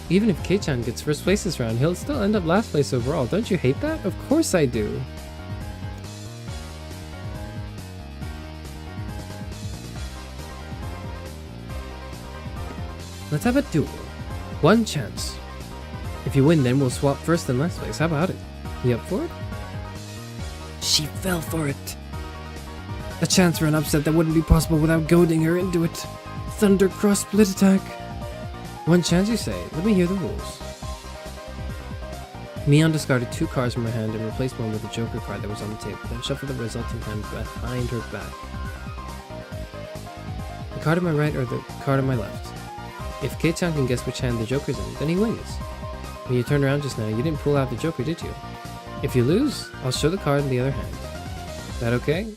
Even if Kei-chan gets first place this round, he'll still end up last place overall. Don't you hate that? Of course I do. Let's have a duel. One chance. If you win, then we'll swap first and last place. How about it? You up for it? She fell for it. A chance for an upset that wouldn't be possible without goading her into it. Thunder Cross Split Attack. One chance, you say? Let me hear the rules. Mion discarded 2 cards from her hand and replaced one with a Joker card that was on the table, then shuffled the resulting hand behind her back. The card on my right or the card on my left? If Kei-chan can guess which hand the Joker's in, then he wins. When you turned around just now, you didn't pull out the Joker, did you? If you lose, I'll show the card in the other hand. That okay?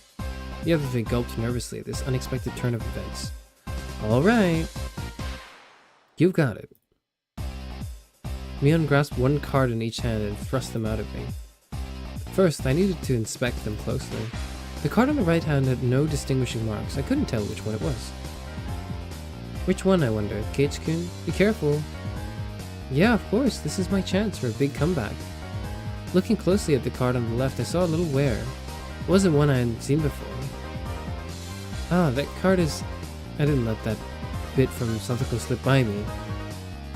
The other three gulped nervously at this unexpected turn of events. Alright. You've got it. Mion grasped 1 card in each hand and thrust them out at me. First, I needed to inspect them closely. The card on the right hand had no distinguishing marks. I couldn't tell which one it was. Which one, I wondered? Keiichi-kun? Be careful. Yeah, of course. This is my chance for a big comeback. Looking closely at the card on the left, I saw a little wear. It wasn't one I hadn't seen before. Ah, that card is... I didn't let that bit from Satoko slip by me.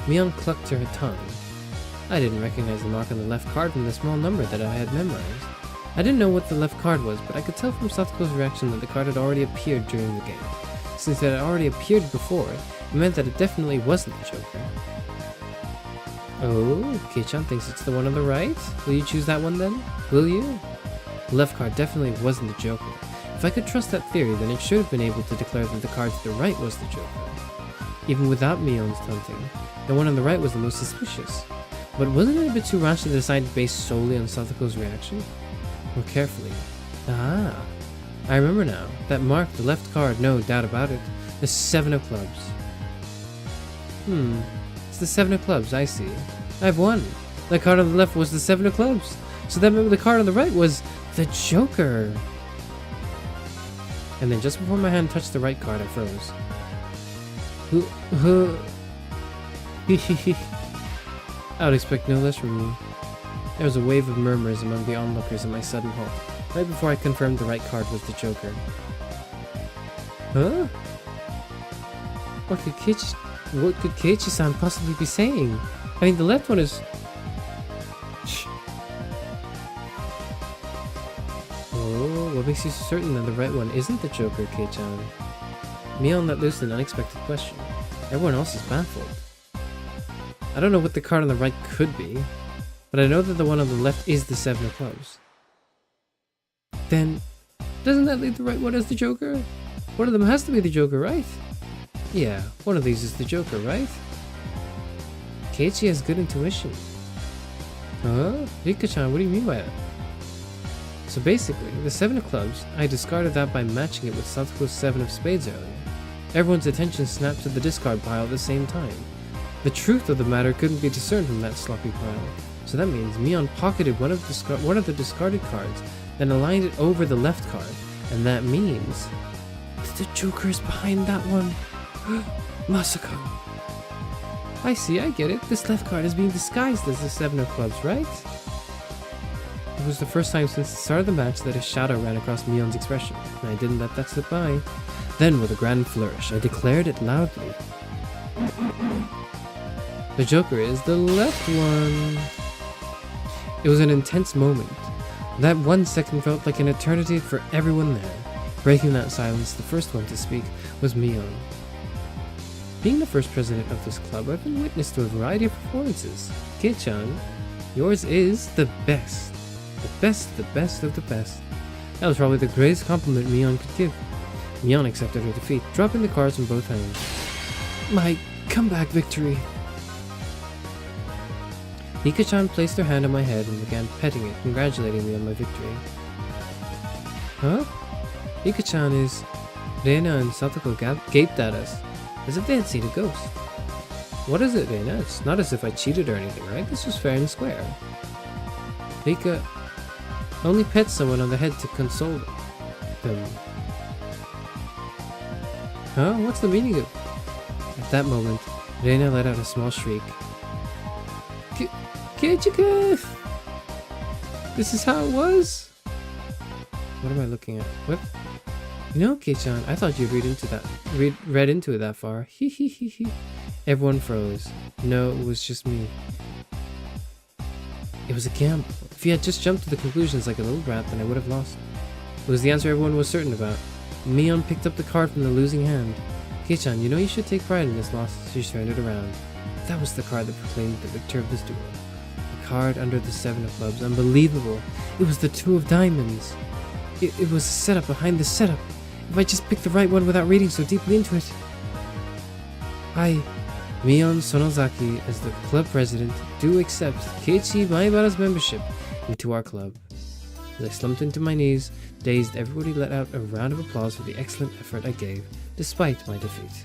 Mion clucked to her tongue. I didn't recognize the mark on the left card from the small number that I had memorized. I didn't know what the left card was, but I could tell from Satoko's reaction that the card had already appeared during the game. Since it had already appeared before, it meant that it definitely wasn't the Joker. Oh, Kei-chan thinks it's the one on the right? Will you choose that one then? Will you? The left card definitely wasn't the Joker. If I could trust that theory, then it should have been able to declare that the card to the right was the Joker. Even without Mion's taunting, the one on the right was the most suspicious. But wasn't it a bit too rash to decide based solely on Satoko's reaction? More carefully. Ah, I remember now. That marked the left card, no doubt about it. The 7 of clubs. It's the 7 of clubs, I see. I've won. The card on the left was the 7 of clubs. So that meant the card on the right was the Joker. And then just before my hand touched the right card, I froze. I would expect no less from you. There was a wave of murmurs among the onlookers at my sudden halt, right before I confirmed the right card was the Joker. Huh? What could Keiichi-san possibly be saying? I mean, the left one is... Oh, what makes you so certain that the right one isn't the Joker, Kei-chan? Mion let loose an unexpected question. Everyone else is baffled. I don't know what the card on the right could be, but I know that the one on the left is the Seven of Clubs. Then, doesn't that leave the right one as the Joker? One of them has to be the Joker, right? Yeah, one of these is the Joker, right? Keiichi has good intuition. Huh? Rika-chan, what do you mean by that? So basically, the Seven of Clubs, I discarded that by matching it with Satoko's Seven of Spades earlier. Everyone's attention snapped to the discard pile at the same time. The truth of the matter couldn't be discerned from that sloppy pile. So that means Mion pocketed one of the discarded cards, then aligned it over the left card. And that means... the Joker is behind that one. Masako. I see, I get it. This left card is being disguised as the Seven of Clubs, right? It was the first time since the start of the match that a shadow ran across Mion's expression, and I didn't let that slip by. Then, with a grand flourish, I declared it loudly. The Joker is the left one. It was an intense moment. That 1 second felt like an eternity for everyone there. Breaking that silence, the first one to speak was Mion. Being the first president of this club, I've been witness to a variety of performances. Kei-chan, yours is the best. The best of the best. That was probably the greatest compliment Mion could give. Mion accepted her defeat, dropping the cards in both hands. My comeback victory. Rika-chan placed her hand on my head and began petting it, congratulating me on my victory. Huh? Rika-chan is... Reina and Satoko gaped at us, as if they had seen a ghost. What is it, Reina? It's not as if I cheated or anything, right? This was fair and square. Rika only pet someone on the head to console them. Huh? What's the meaning of... At that moment, Reina let out a small shriek. Keiichika! This is how it was? What am I looking at? What? You know, Kei-chan, I thought you'd read into it that far. Hee hee hee hee. Everyone froze. No, it was just me. It was a gamble. If you had just jumped to the conclusions like a little brat, then I would have lost. It was the answer everyone was certain about. Mion picked up the card from the losing hand. Kei-chan, you know you should take pride in this loss. She turned it around. That was the card that proclaimed the victor of this duel. The card under the Seven of Clubs. Unbelievable. It was the Two of Diamonds. It was a setup behind the setup. If I just picked the right one without reading so deeply into it. I, Mion Sonozaki, as the club president, do accept Keiichi Maibara's membership into our club. As I slumped into my knees, dazed, everybody let out a round of applause for the excellent effort I gave, despite my defeat.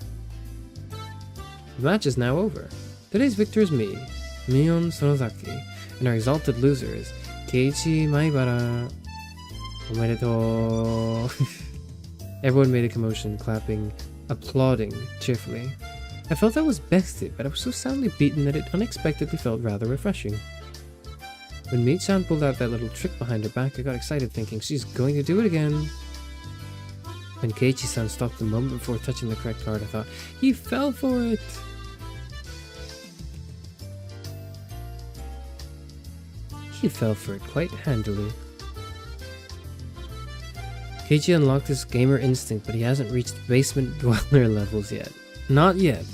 The match is now over. Today's victor is me, Mion Sonozaki, and our exalted loser is Keiichi Maibara. Omedetou. Everyone made a commotion, clapping, applauding cheerfully. I felt I was bested, but I was so soundly beaten that it unexpectedly felt rather refreshing. When Mei-chan pulled out that little trick behind her back, I got excited thinking she's going to do it again. When Keiichi-san stopped a moment before touching the correct card, I thought, he fell for it! He fell for it quite handily. Keiichi unlocked his gamer instinct, but he hasn't reached basement dweller levels yet. Not yet.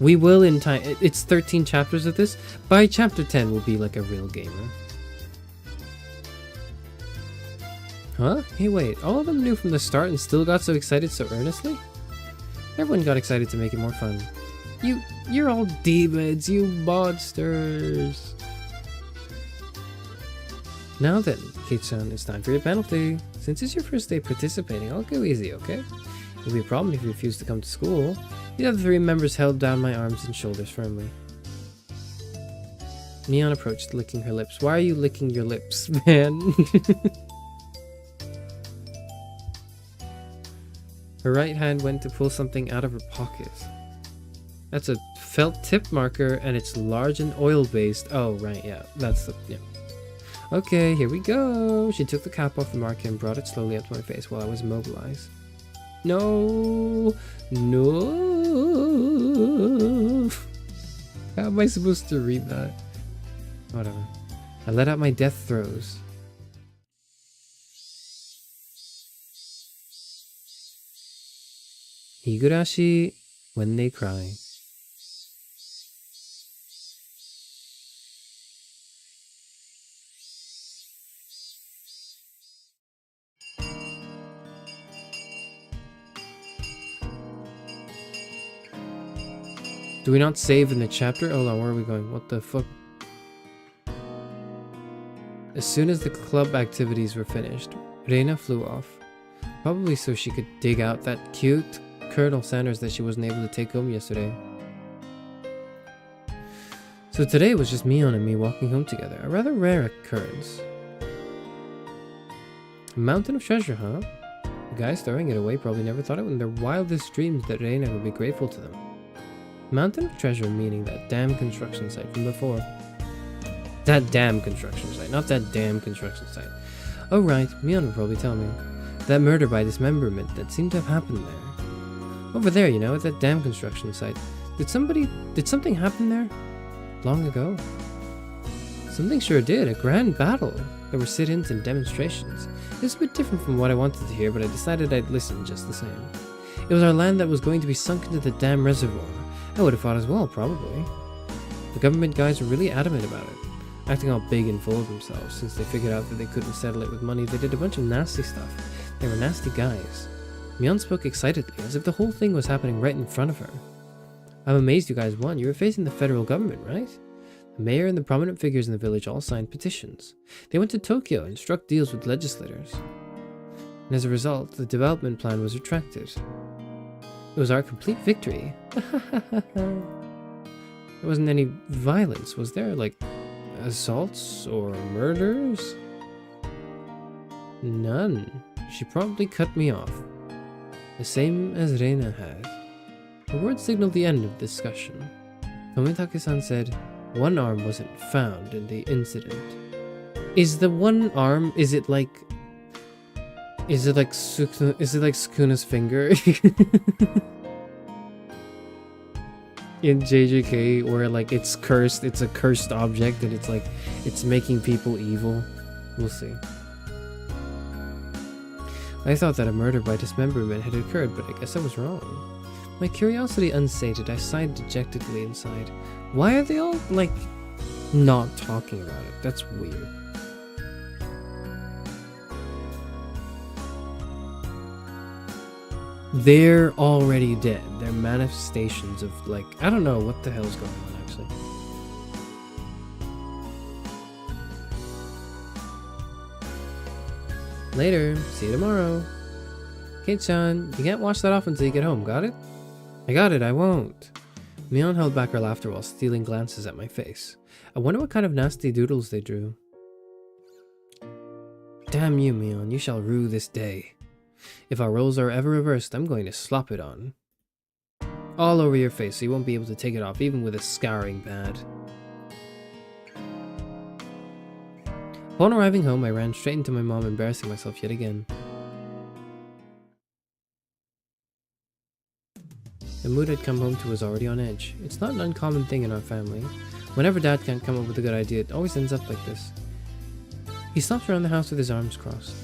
We will in time. It's 13 chapters of this. By chapter 10, we'll be like a real gamer. Huh? Hey, wait. All of them knew from the start and still got so excited so earnestly? Everyone got excited to make it more fun. You're all demons, you monsters. Now then, Kei-chan, it's time for your penalty. Since it's your first day participating, I'll go easy, okay? It'll be a problem if you refuse to come to school. The other three members held down my arms and shoulders firmly. Mion approached, licking her lips. Why are you licking your lips, man? Her right hand went to pull something out of her pocket. That's a felt tip marker, and it's large and oil-based. Oh, right, yeah. That's the... yeah. Okay, here we go. She took the cap off the marker and brought it slowly up to my face while I was immobilized. No. No. How am I supposed to read that? Whatever. I let out my death throes. Higurashi when they cry. Do we not save in the chapter? Hold on, where are we going? What the fuck? As soon as the club activities were finished, Reina flew off. Probably so she could dig out that cute Colonel Sanders that she wasn't able to take home yesterday. So today was just Mion and me walking home together. A rather rare occurrence. A mountain of treasure, huh? The guys throwing it away probably never thought it in their wildest dreams that Reina would be grateful to them. Mountain of treasure meaning that damn construction site from before. That damn construction site, not that damn construction site. Oh right, Mion would probably tell me. That murder by dismemberment that seemed to have happened there. Over there, you know, at that damn construction site. Did something happen there? Long ago? Something sure did, a grand battle. There were sit-ins and demonstrations. It was a bit different from what I wanted to hear, but I decided I'd listen just the same. It was our land that was going to be sunk into the damn reservoir. I would have fought as well, probably. The government guys were really adamant about it, acting all big and full of themselves. Since they figured out that they couldn't settle it with money, they did a bunch of nasty stuff. They were nasty guys. Mion spoke excitedly, as if the whole thing was happening right in front of her. I'm amazed you guys won. You were facing the federal government, right? The mayor and the prominent figures in the village all signed petitions. They went to Tokyo and struck deals with legislators. And as a result, the development plan was retracted. It was our complete victory. There wasn't any violence, was there? Like, assaults or murders? None. She promptly cut me off. The same as Reina had. Her words signaled the end of the discussion. Tomitake-san said, one arm wasn't found in the incident. Is the one arm, is it like Sukuna's finger? In JJK, where like it's cursed, it's a cursed object and it's like, it's making people evil. We'll see. I thought that a murder by dismemberment had occurred, but I guess I was wrong. My curiosity unsated, I sighed dejectedly inside. Why are they all, like, not talking about it? That's weird. They're already dead. They're manifestations of, like, I don't know what the hell's going on, actually. Later. See you tomorrow. Kate-chan, you can't wash that off until you get home, got it? I got it, I won't. Mion held back her laughter while stealing glances at my face. I wonder what kind of nasty doodles they drew. Damn you, Mion, you shall rue this day. If our roles are ever reversed, I'm going to slop it on. All over your face so you won't be able to take it off, even with a scouring pad. Upon arriving home, I ran straight into my mom, embarrassing myself yet again. The mood I'd come home to was already on edge. It's not an uncommon thing in our family. Whenever Dad can't come up with a good idea, it always ends up like this. He stops around the house with his arms crossed.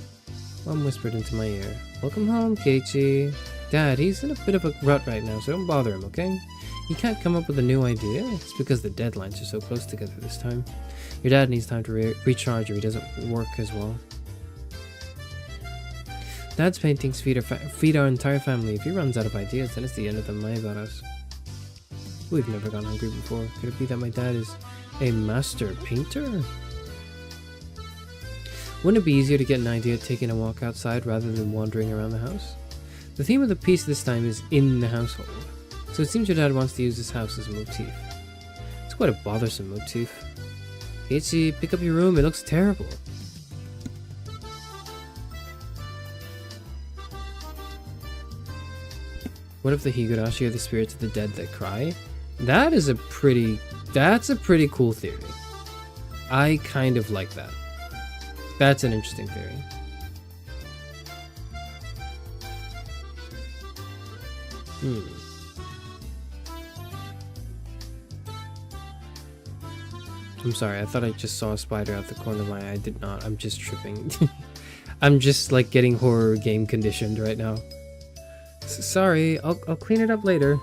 Mom whispered into my ear, "Welcome home, Keiichi." Dad, he's in a bit of a rut right now, so don't bother him, okay? He can't come up with a new idea. It's because the deadlines are so close together this time. Your dad needs time to recharge or he doesn't work as well. Dad's paintings feed our entire family. If he runs out of ideas, then it's the end of the Maebaras. We've never gone hungry before. Could it be that my dad is a master painter? Wouldn't it be easier to get an idea taking a walk outside rather than wandering around the house? The theme of the piece this time is in the household, so it seems your dad wants to use this house as a motif. It's quite a bothersome motif. Keiichi, pick up your room, it looks terrible. What if the Higurashi are the spirits of the dead that cry? That's a pretty cool theory. I kind of like that. That's an interesting theory. I'm sorry, I thought I just saw a spider out the corner of my eye. I did not. I'm just tripping. I'm just like getting horror game conditioned right now. Sorry, I'll clean it up later.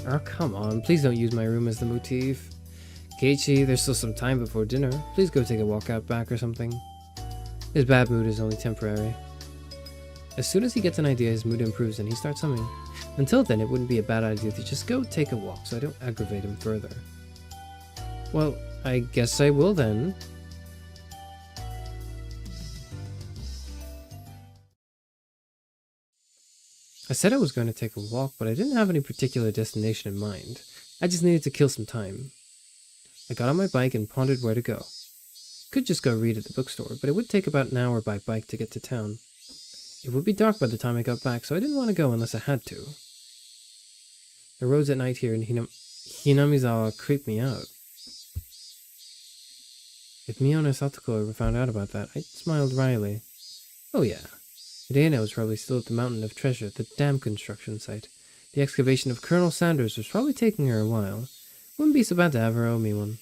Oh, come on. Please don't use my room as the motif. Keiichi, there's still some time before dinner. Please go take a walk out back or something. His bad mood is only temporary. As soon as he gets an idea, his mood improves and he starts humming. Until then, it wouldn't be a bad idea to just go take a walk so I don't aggravate him further. Well, I guess I will then. I said I was going to take a walk, but I didn't have any particular destination in mind. I just needed to kill some time. I got on my bike and pondered where to go. Could just go read at the bookstore, but it would take about an hour by bike to get to town. It would be dark by the time I got back, so I didn't want to go unless I had to. The roads at night here in Hinamizawa creep me out. If Mion or Satoko ever found out about that, I smiled wryly. Oh yeah. Irena was probably still at the Mountain of Treasure, the dam construction site. The excavation of Colonel Sanders was probably taking her a while. Wouldn't be so bad to have her owe me one.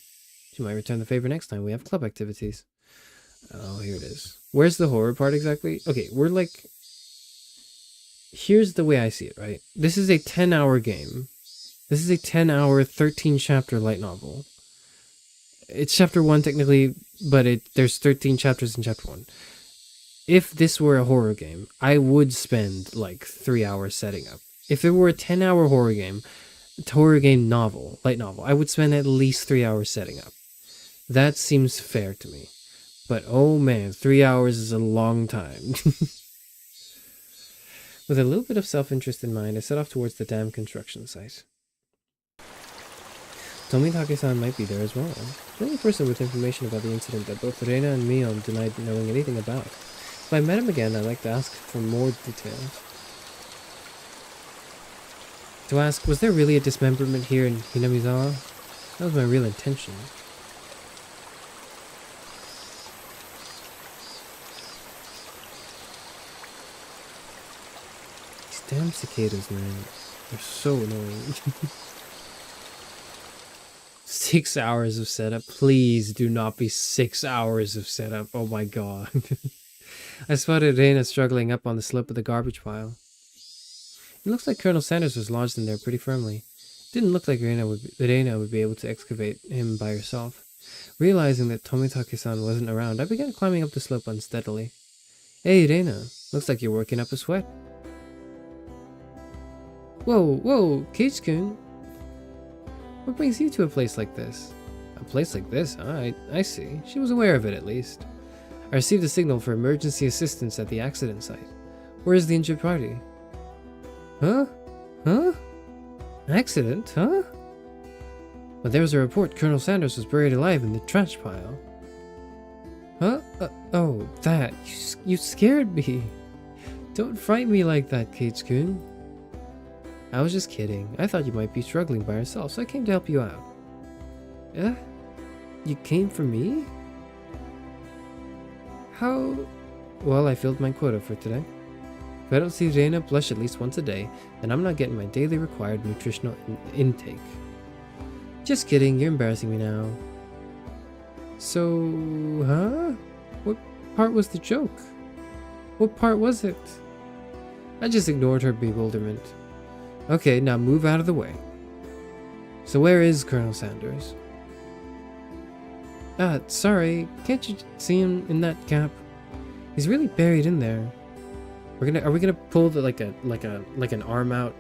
She might return the favor next time we have club activities. Oh, here it is. Where's the horror part exactly? Okay, we're like... Here's the way I see it, right? This is a 10-hour game. This is a 10-hour, 13-chapter light novel. It's chapter 1 technically, but there's 13 chapters in chapter 1. If this were a horror game, I would spend like 3 hours setting up. If it were a 10-hour horror game novel, light novel, I would spend at least 3 hours setting up. That seems fair to me. But oh man, 3 hours is a long time. With a little bit of self-interest in mind, I set off towards the dam construction site. Tomitake-san might be there as well. The only person with information about the incident that both Reina and Mion denied knowing anything about. If I met him again, I'd like to ask for more details. To ask, was there really a dismemberment here in Hinamizawa? That was my real intention. These damn cicadas, man. They're so annoying. 6 hours of setup. Please do not be 6 hours of setup. Oh my god. I spotted Reina struggling up on the slope of the garbage pile. It looks like Colonel Sanders was lodged in there pretty firmly. It didn't look like Reina would be able to excavate him by herself. Realizing that Tomitake-san wasn't around, I began climbing up the slope unsteadily. Hey, Reina. Looks like you're working up a sweat. Whoa, Keiichi-kun. What brings you to a place like this? A place like this, huh? I see. She was aware of it, at least. I received a signal for emergency assistance at the accident site. Where is the injured party? Huh? Accident, huh? But there was a report Colonel Sanders was buried alive in the trash pile. Huh? Oh, that. You scared me. Don't frighten me like that, Keiichi-kun. I was just kidding. I thought you might be struggling by yourself, so I came to help you out. You came for me? How? Well, I filled my quota for today. If I don't see Reina blush at least once a day, then I'm not getting my daily required nutritional intake. Just kidding, you're embarrassing me now. So, huh? What part was the joke? What part was it? I just ignored her bewilderment. Okay, now move out of the way. So where is Colonel Sanders? Sorry, can't you see him in that gap? He's really buried in there. Are we gonna pull like an arm out?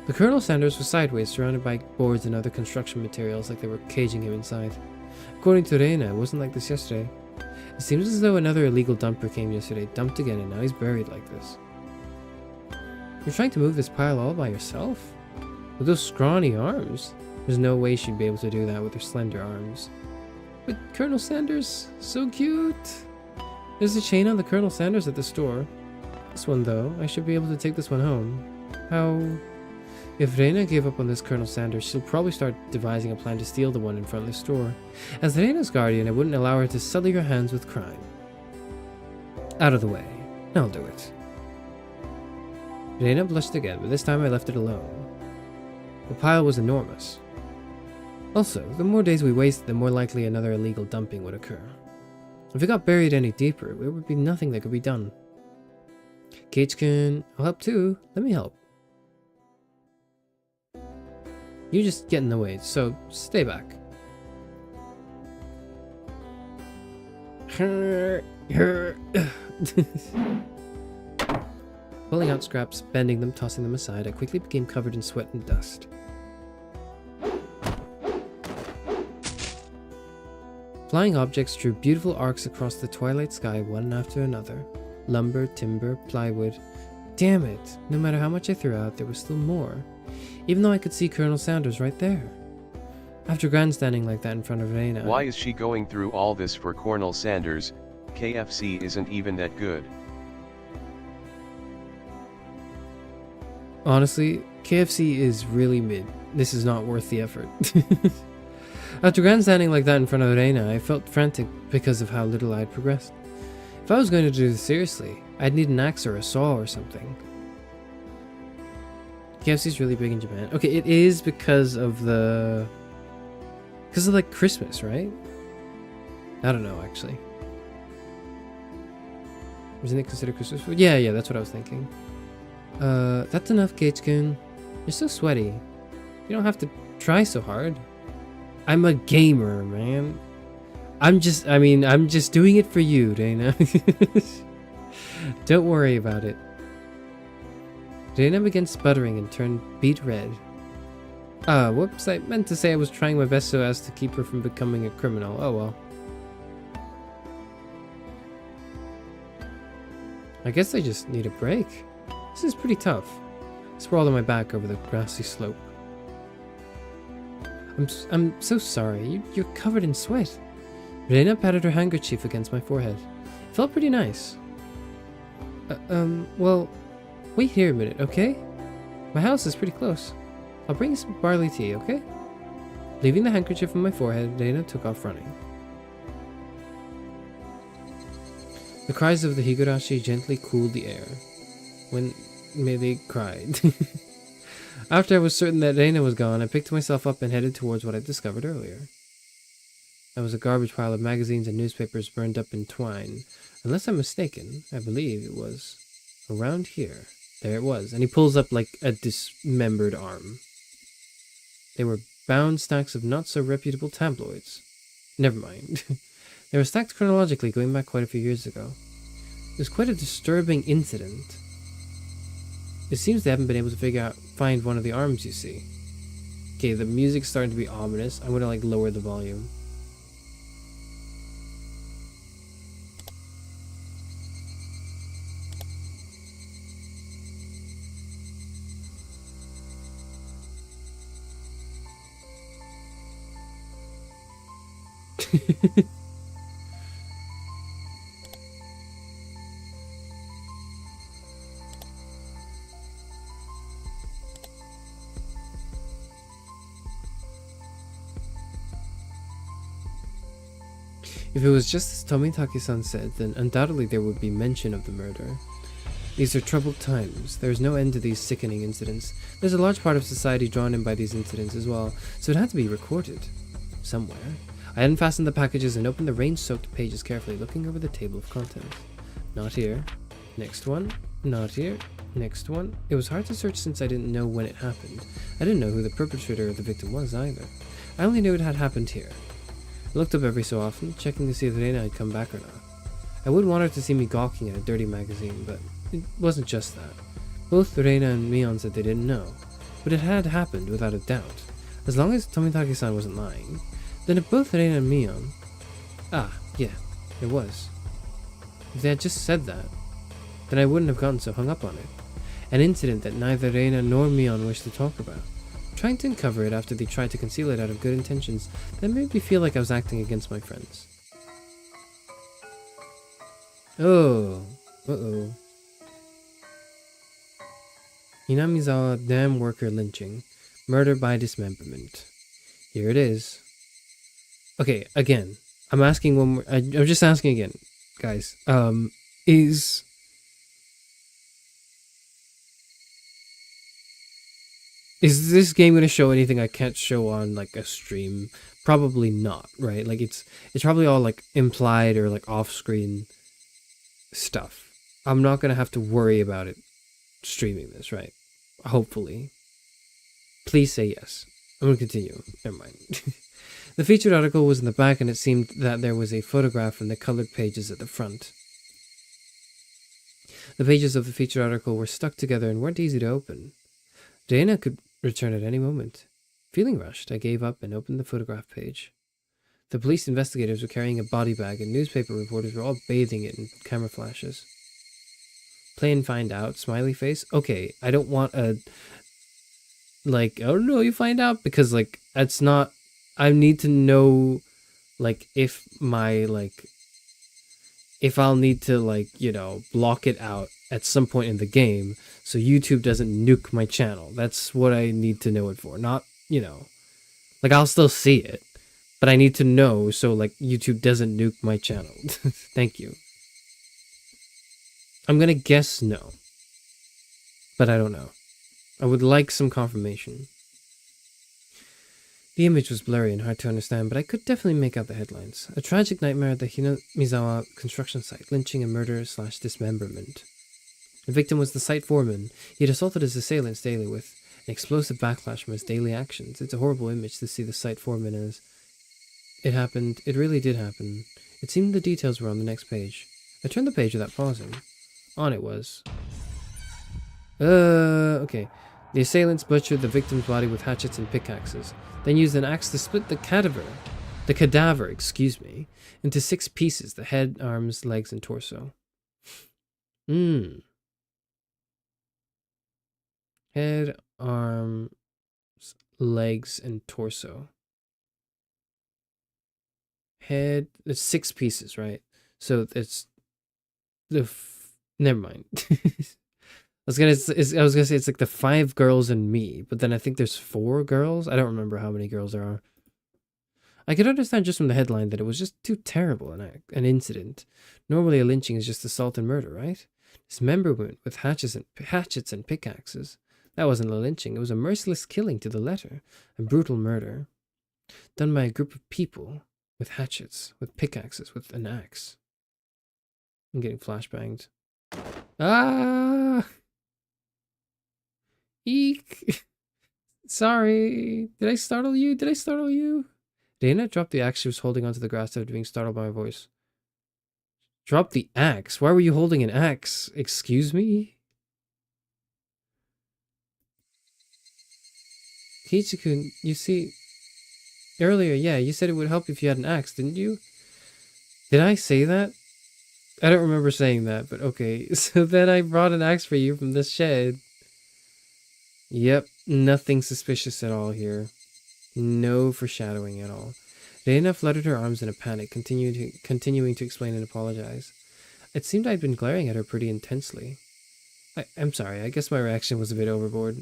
The Colonel Sanders was sideways, surrounded by boards and other construction materials, like they were caging him inside. According to Reina, it wasn't like this yesterday. It seems as though another illegal dumper came yesterday, dumped again, and now he's buried like this. You're trying to move this pile all by yourself? With those scrawny arms? There's no way she'd be able to do that with her slender arms. But Colonel Sanders, so cute! There's a chain on the Colonel Sanders at the store. This one though, I should be able to take this one home. How? If Reina gave up on this Colonel Sanders, she'll probably start devising a plan to steal the one in front of the store. As Reina's guardian, I wouldn't allow her to sully her hands with crime. Out of the way. I'll do it. Reina blushed again, but this time I left it alone. The pile was enormous. Also, the more days we wasted, the more likely another illegal dumping would occur. If it got buried any deeper, there would be nothing that could be done. Keiichi-kun, I'll help too. Let me help. You just get in the way, so stay back. Pulling out scraps, bending them, tossing them aside, I quickly became covered in sweat and dust. Flying objects drew beautiful arcs across the twilight sky, one after another. Lumber, timber, plywood. Damn it! No matter how much I threw out, there was still more. Even though I could see Colonel Sanders right there. After grandstanding like that in front of Reina... Why is she going through all this for Colonel Sanders? KFC isn't even that good. Honestly, KFC is really mid. This is not worth the effort. After grandstanding like that in front of Reina, I felt frantic because of how little I had progressed. If I was going to do this seriously, I'd need an axe or a saw or something. KFC's really big in Japan. Okay, it is because of like Christmas, right? I don't know, actually. Isn't it considered Christmas food? Yeah, that's what I was thinking. That's enough, Keiichi-kun. You're so sweaty. You don't have to try so hard. I'm a gamer, man. I'm just doing it for you, Reina. Don't worry about it. Reina began sputtering and turned beet red. Whoops, I meant to say I was trying my best so as to keep her from becoming a criminal. Oh well. I guess I just need a break. This is pretty tough. I sprawled on my back over the grassy slope. I'm so sorry. You're covered in sweat. Reina patted her handkerchief against my forehead. It felt pretty nice. Well, wait here a minute, okay? My house is pretty close. I'll bring you some barley tea, okay? Leaving the handkerchief on my forehead, Reina took off running. The cries of the Higurashi gently cooled the air. When they cried. After I was certain that Reina was gone, I picked myself up and headed towards what I discovered earlier. That was a garbage pile of magazines and newspapers burned up in twine. Unless I'm mistaken, I believe it was around here. There it was, and he pulls up like a dismembered arm. They were bound stacks of not-so-reputable tabloids. Never mind. They were stacked chronologically going back quite a few years ago. It was quite a disturbing incident. It seems they haven't been able to find one of the arms, you see. Okay, the music's starting to be ominous. I'm gonna lower the volume. If it was just as Tomitake-san said, then undoubtedly there would be mention of the murder. These are troubled times. There is no end to these sickening incidents. There's a large part of society drawn in by these incidents as well, so it had to be recorded. Somewhere. I unfastened the packages and opened the rain-soaked pages carefully, looking over the table of contents. Not here. Next one. Not here. Next one. It was hard to search since I didn't know when it happened. I didn't know who the perpetrator or the victim was either. I only knew it had happened here. I looked up every so often, checking to see if Reina had come back or not. I wouldn't want her to see me gawking at a dirty magazine, but it wasn't just that. Both Reina and Mion said they didn't know, but it had happened without a doubt. As long as Tomitake-san wasn't lying, then if both Reina and Mion... yeah, it was. If they had just said that, then I wouldn't have gotten so hung up on it. An incident that neither Reina nor Mion wished to talk about. Trying to uncover it after they tried to conceal it out of good intentions, that made me feel like I was acting against my friends. Oh. Uh-oh. Hinamizawa dam worker lynching. Murder by dismemberment. Here it is. Okay, again. I'm asking one more... I'm just asking again, guys. Is this game going to show anything I can't show on like a stream? Probably not, right? Like it's probably all like implied or like off-screen stuff. I'm not going to have to worry about it streaming this, right? Hopefully. Please say yes. I'm going to continue. Never mind. The featured article was in the back, and it seemed that there was a photograph in the colored pages at the front. The pages of the featured article were stuck together and weren't easy to open. Dana could return at any moment. Feeling rushed, I gave up and opened the photograph page. The police investigators were carrying a body bag, and newspaper reporters were all bathing it in camera flashes. Play and find out, smiley face. Okay, I don't want a... like, oh no, you find out, because, like, that's not... I need to know, like, if my, like... if I'll need to, like, you know, block it out at some point in the game so YouTube doesn't nuke my channel. That's what I need to know it for. Not, you know... like, I'll still see it, but I need to know so, like, YouTube doesn't nuke my channel. Thank you. I'm gonna guess no. But I don't know. I would like some confirmation. The image was blurry and hard to understand, but I could definitely make out the headlines. A tragic nightmare at the Hinamizawa construction site, lynching and murder/dismemberment. The victim was the site foreman. He had assaulted his assailants daily with an explosive backlash from his daily actions. It's a horrible image to see the site foreman as... it happened. It really did happen. It seemed the details were on the next page. I turned the page without pausing. On it was... okay. The assailants butchered the victim's body with hatchets and pickaxes, then used an axe to split the cadaver, into 6 pieces, the head, arms, legs, and torso. Head, arms, legs, and torso. Head, it's 6 pieces, right? So it's never mind. I was gonna say it's like the 5 girls and me, but then I think there's 4 girls. I don't remember how many girls there are. I could understand just from the headline that it was just too terrible an incident. Normally a lynching is just assault and murder, right? Dismemberment with hatchets and pickaxes. That wasn't a lynching. It was a merciless killing to the letter. A brutal murder. Done by a group of people with hatchets, with pickaxes, with an axe. I'm getting flashbanged. Ah! Eek! Sorry. Did I startle you? Dana dropped the axe she was holding onto the grass after being startled by my voice. Drop the axe? Why were you holding an axe? Excuse me? Kichikun, you see... earlier, yeah, you said it would help if you had an axe, didn't you? Did I say that? I don't remember saying that, but okay. So then I brought an axe for you from the shed. Yep, nothing suspicious at all here. No foreshadowing at all. Dana fluttered her arms in a panic, continuing to explain and apologize. It seemed I'd been glaring at her pretty intensely. I'm sorry, I guess my reaction was a bit overboard.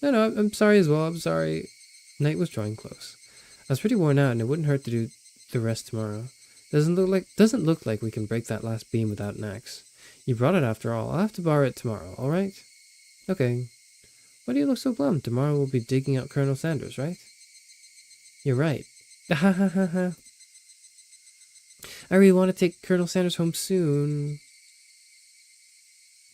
No, I'm sorry as well, I'm sorry. Night was drawing close. I was pretty worn out and it wouldn't hurt to do the rest tomorrow. Doesn't look like we can break that last beam without an axe. You brought it after all. I'll have to borrow it tomorrow, alright? Okay. Why do you look so glum? Tomorrow we'll be digging out Colonel Sanders, right? You're right. Ha ha ha ha. I really want to take Colonel Sanders home soon.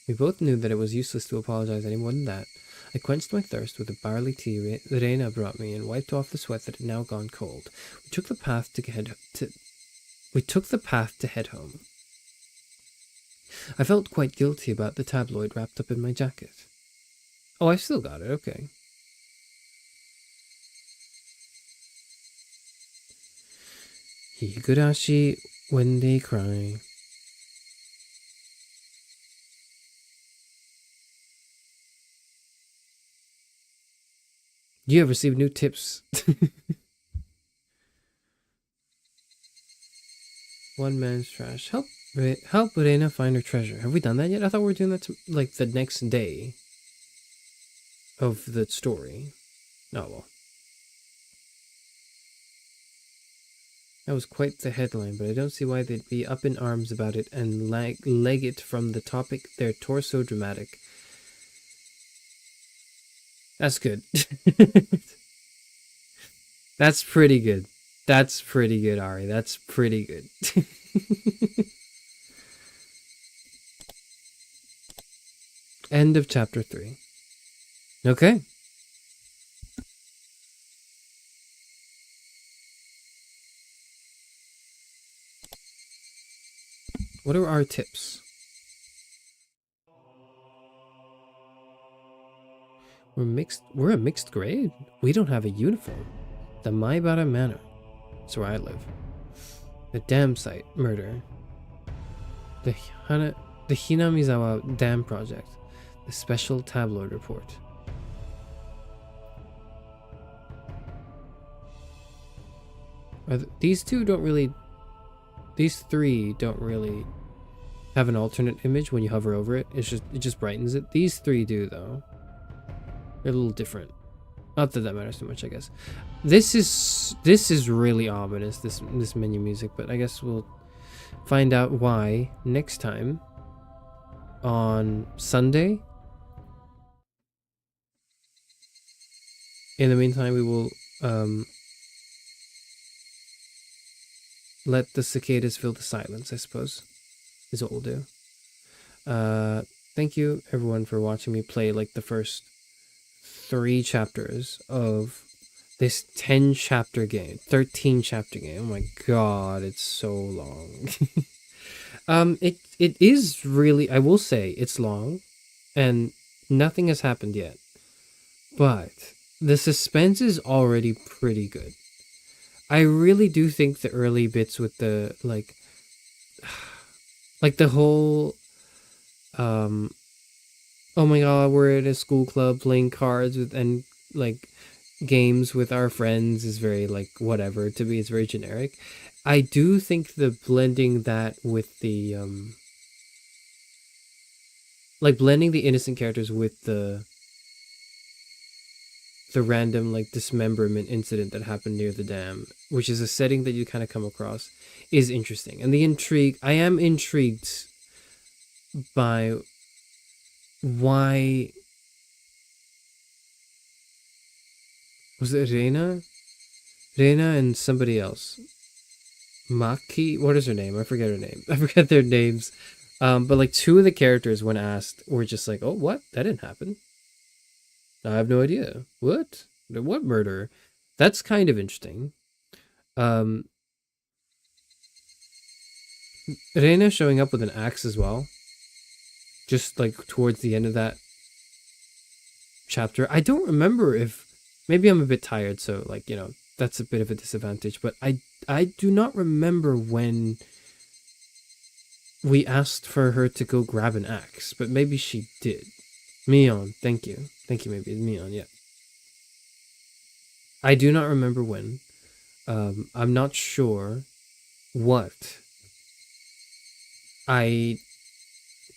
We both knew that it was useless to apologize any more than that. I quenched my thirst with the barley tea Rena brought me and wiped off the sweat that had now gone cold. We took the path to head home. I felt quite guilty about the tabloid wrapped up in my jacket. Oh, I've still got it, okay. Higurashi when they cry. You have received new tips. One man's trash. Help Rena find her treasure. Have we done that yet? I thought we were doing that like the next day of the story. Oh well. That was quite the headline, but I don't see why they'd be up in arms about it and leg it from the topic. They're torso dramatic. That's good. That's pretty good. That's pretty good, Ari. That's pretty good. End of chapter 3. Okay. What are our tips? We're a mixed grade. We don't have a uniform. The Maibara Manor. That's where I live. The dam site murder. The Hinamizawa Dam Project. The special tabloid report. These three don't really have an alternate image when you hover over it. It just brightens it. These three do though. They're a little different. Not that that matters too much, I guess. This is really ominous, this menu music, but I guess we'll find out why next time on Sunday. In the meantime, we will let the cicadas fill the silence, I suppose, is what we'll do. Thank you, everyone, for watching me play, like, the first 3 chapters of this 10-chapter game, 13-chapter game. Oh my god, it's so long. It is really, I will say, it's long, and nothing has happened yet. But the suspense is already pretty good. I really do think the early bits with the, like the whole, oh my god, we're at a school club playing cards with, and, like, games with our friends is very, like, whatever. To me, it's very generic. I do think the blending that with the, like, blending the innocent characters with the random, like, dismemberment incident that happened near the dam, which is a setting that you kind of come across, is interesting. And the intrigue, I am intrigued by why, was it Reina and somebody else, Maki, what is her name? I forget her name. I forget their names. But, like, 2 of the characters, when asked, were just like, oh, what? That didn't happen. I have no idea. What? What murder? That's kind of interesting. Reina showing up with an axe as well. Just, like, towards the end of that chapter. I don't remember if... Maybe I'm a bit tired, so, like, you know, that's a bit of a disadvantage. But I do not remember when we asked for her to go grab an axe. But maybe she did. Mion, thank you. Thank you, maybe it's Mion, yeah. I do not remember when. I'm not sure what. I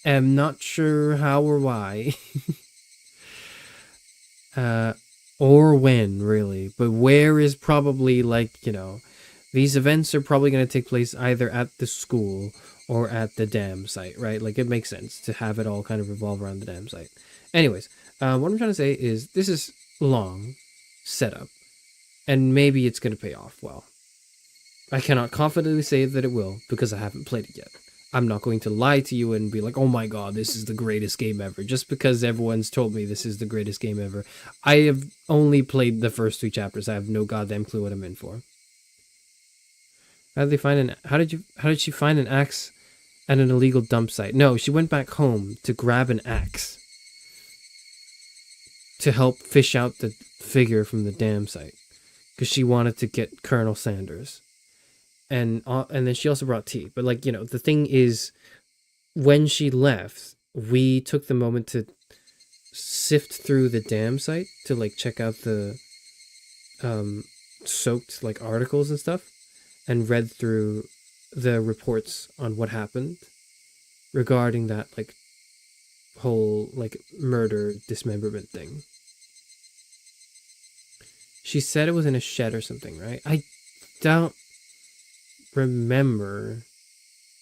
am not sure how or why. Or when, really. But where is probably, like, you know, these events are probably going to take place either at the school or at the dam site, right? Like, it makes sense to have it all kind of revolve around the dam site. Anyways, what I'm trying to say is this is long setup, and maybe it's going to pay off well. I cannot confidently say that it will because I haven't played it yet. I'm not going to lie to you and be like, oh my god, this is the greatest game ever, just because everyone's told me this is the greatest game ever. I have only played the first 3 chapters. I have no goddamn clue what I'm in for. How did she find an axe at an illegal dump site? No, she went back home to grab an axe to help fish out the figure from the dam site, because she wanted to get Colonel Sanders, and then she also brought tea. But, like, you know, the thing is, when she left, we took the moment to sift through the dam site to, like, check out the soaked, like, articles and stuff, and read through the reports on what happened regarding that, like, whole, like, murder dismemberment thing. She said it was in a shed or something, right? I don't remember.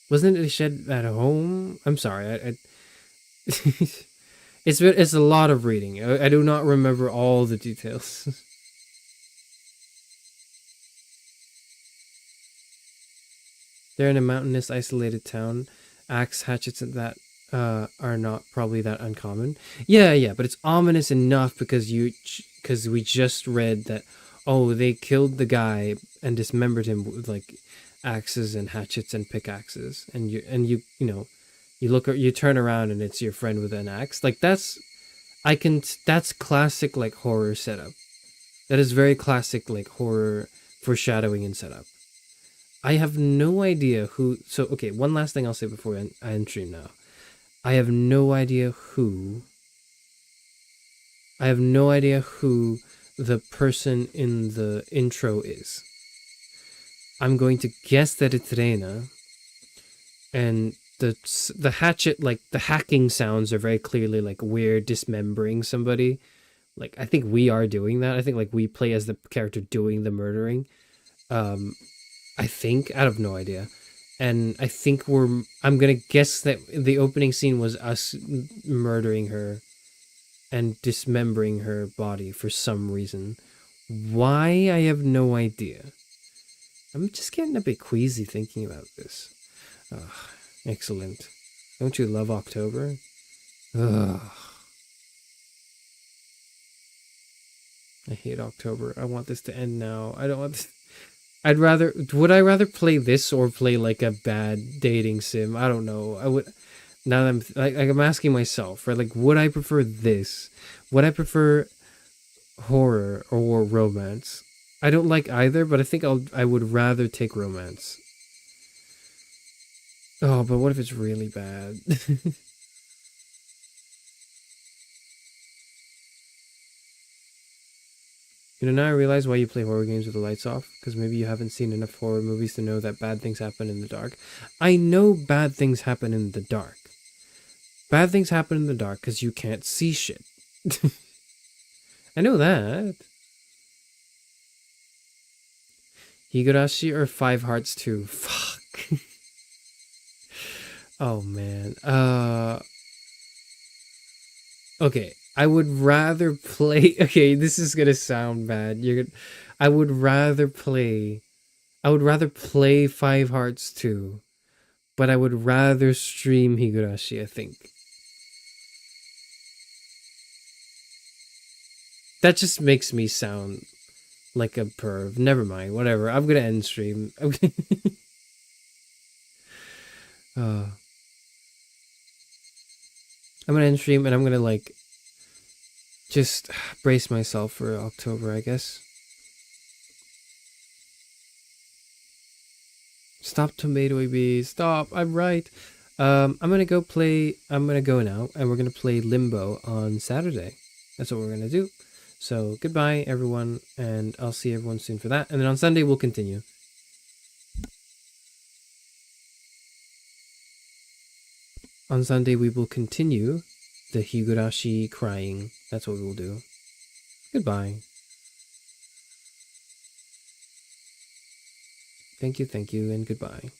Wasn't it a shed at home? I'm sorry. It's a lot of reading. I do not remember all the details. They're in a mountainous, isolated town. Axe hatchets that are not probably that uncommon. Yeah, but it's ominous enough because we just read that, oh, they killed the guy and dismembered him with like axes and hatchets and pickaxes, and you know, you turn around and it's your friend with an axe. Like that's classic like horror setup. That is very classic like horror foreshadowing and setup. I have no idea who. So okay, one last thing I'll say before I end stream now. I have no idea who the person in the intro is. I'm going to guess that it's Rena, and the hatchet, like the hacking sounds are very clearly like we're dismembering somebody. Like I think we are doing that. I think like we play as the character doing the murdering. I think, I have no idea. And I think I'm gonna guess that the opening scene was us murdering her and dismembering her body for some reason. Why? I have no idea. I'm just getting a bit queasy thinking about this. Ugh, excellent. Don't you love October? Ugh. I hate October. I want this to end now. I don't want this. Would I rather play this or play like a bad dating sim? I don't know. I would, now that I'm asking myself, right? Like, would I prefer this? Would I prefer horror or romance? I don't like either, but I think I would rather take romance. Oh, but what if it's really bad? You know, now I realize why you play horror games with the lights off, because maybe you haven't seen enough horror movies to know that bad things happen in the dark. I know bad things happen in the dark. Bad things happen in the dark because you can't see shit. I know that. Higurashi or Five Hearts 2? Fuck. Oh, man. Okay. I would rather play. Okay, this is gonna sound bad. I would rather play Five Hearts 2, but I would rather stream Higurashi, I think. That just makes me sound like a perv. Never mind, whatever. I'm gonna end stream. I'm gonna end stream and I'm gonna like just brace myself for October, I guess. Stop tomatoey bee. Stop. I'm right. I'm gonna go now and we're gonna play Limbo on Saturday. That's what we're gonna do. So goodbye everyone, and I'll see everyone soon for that. And then on Sunday we'll continue. On Sunday we will continue the Higurashi crying. That's what we will do. Goodbye. Thank you, and goodbye.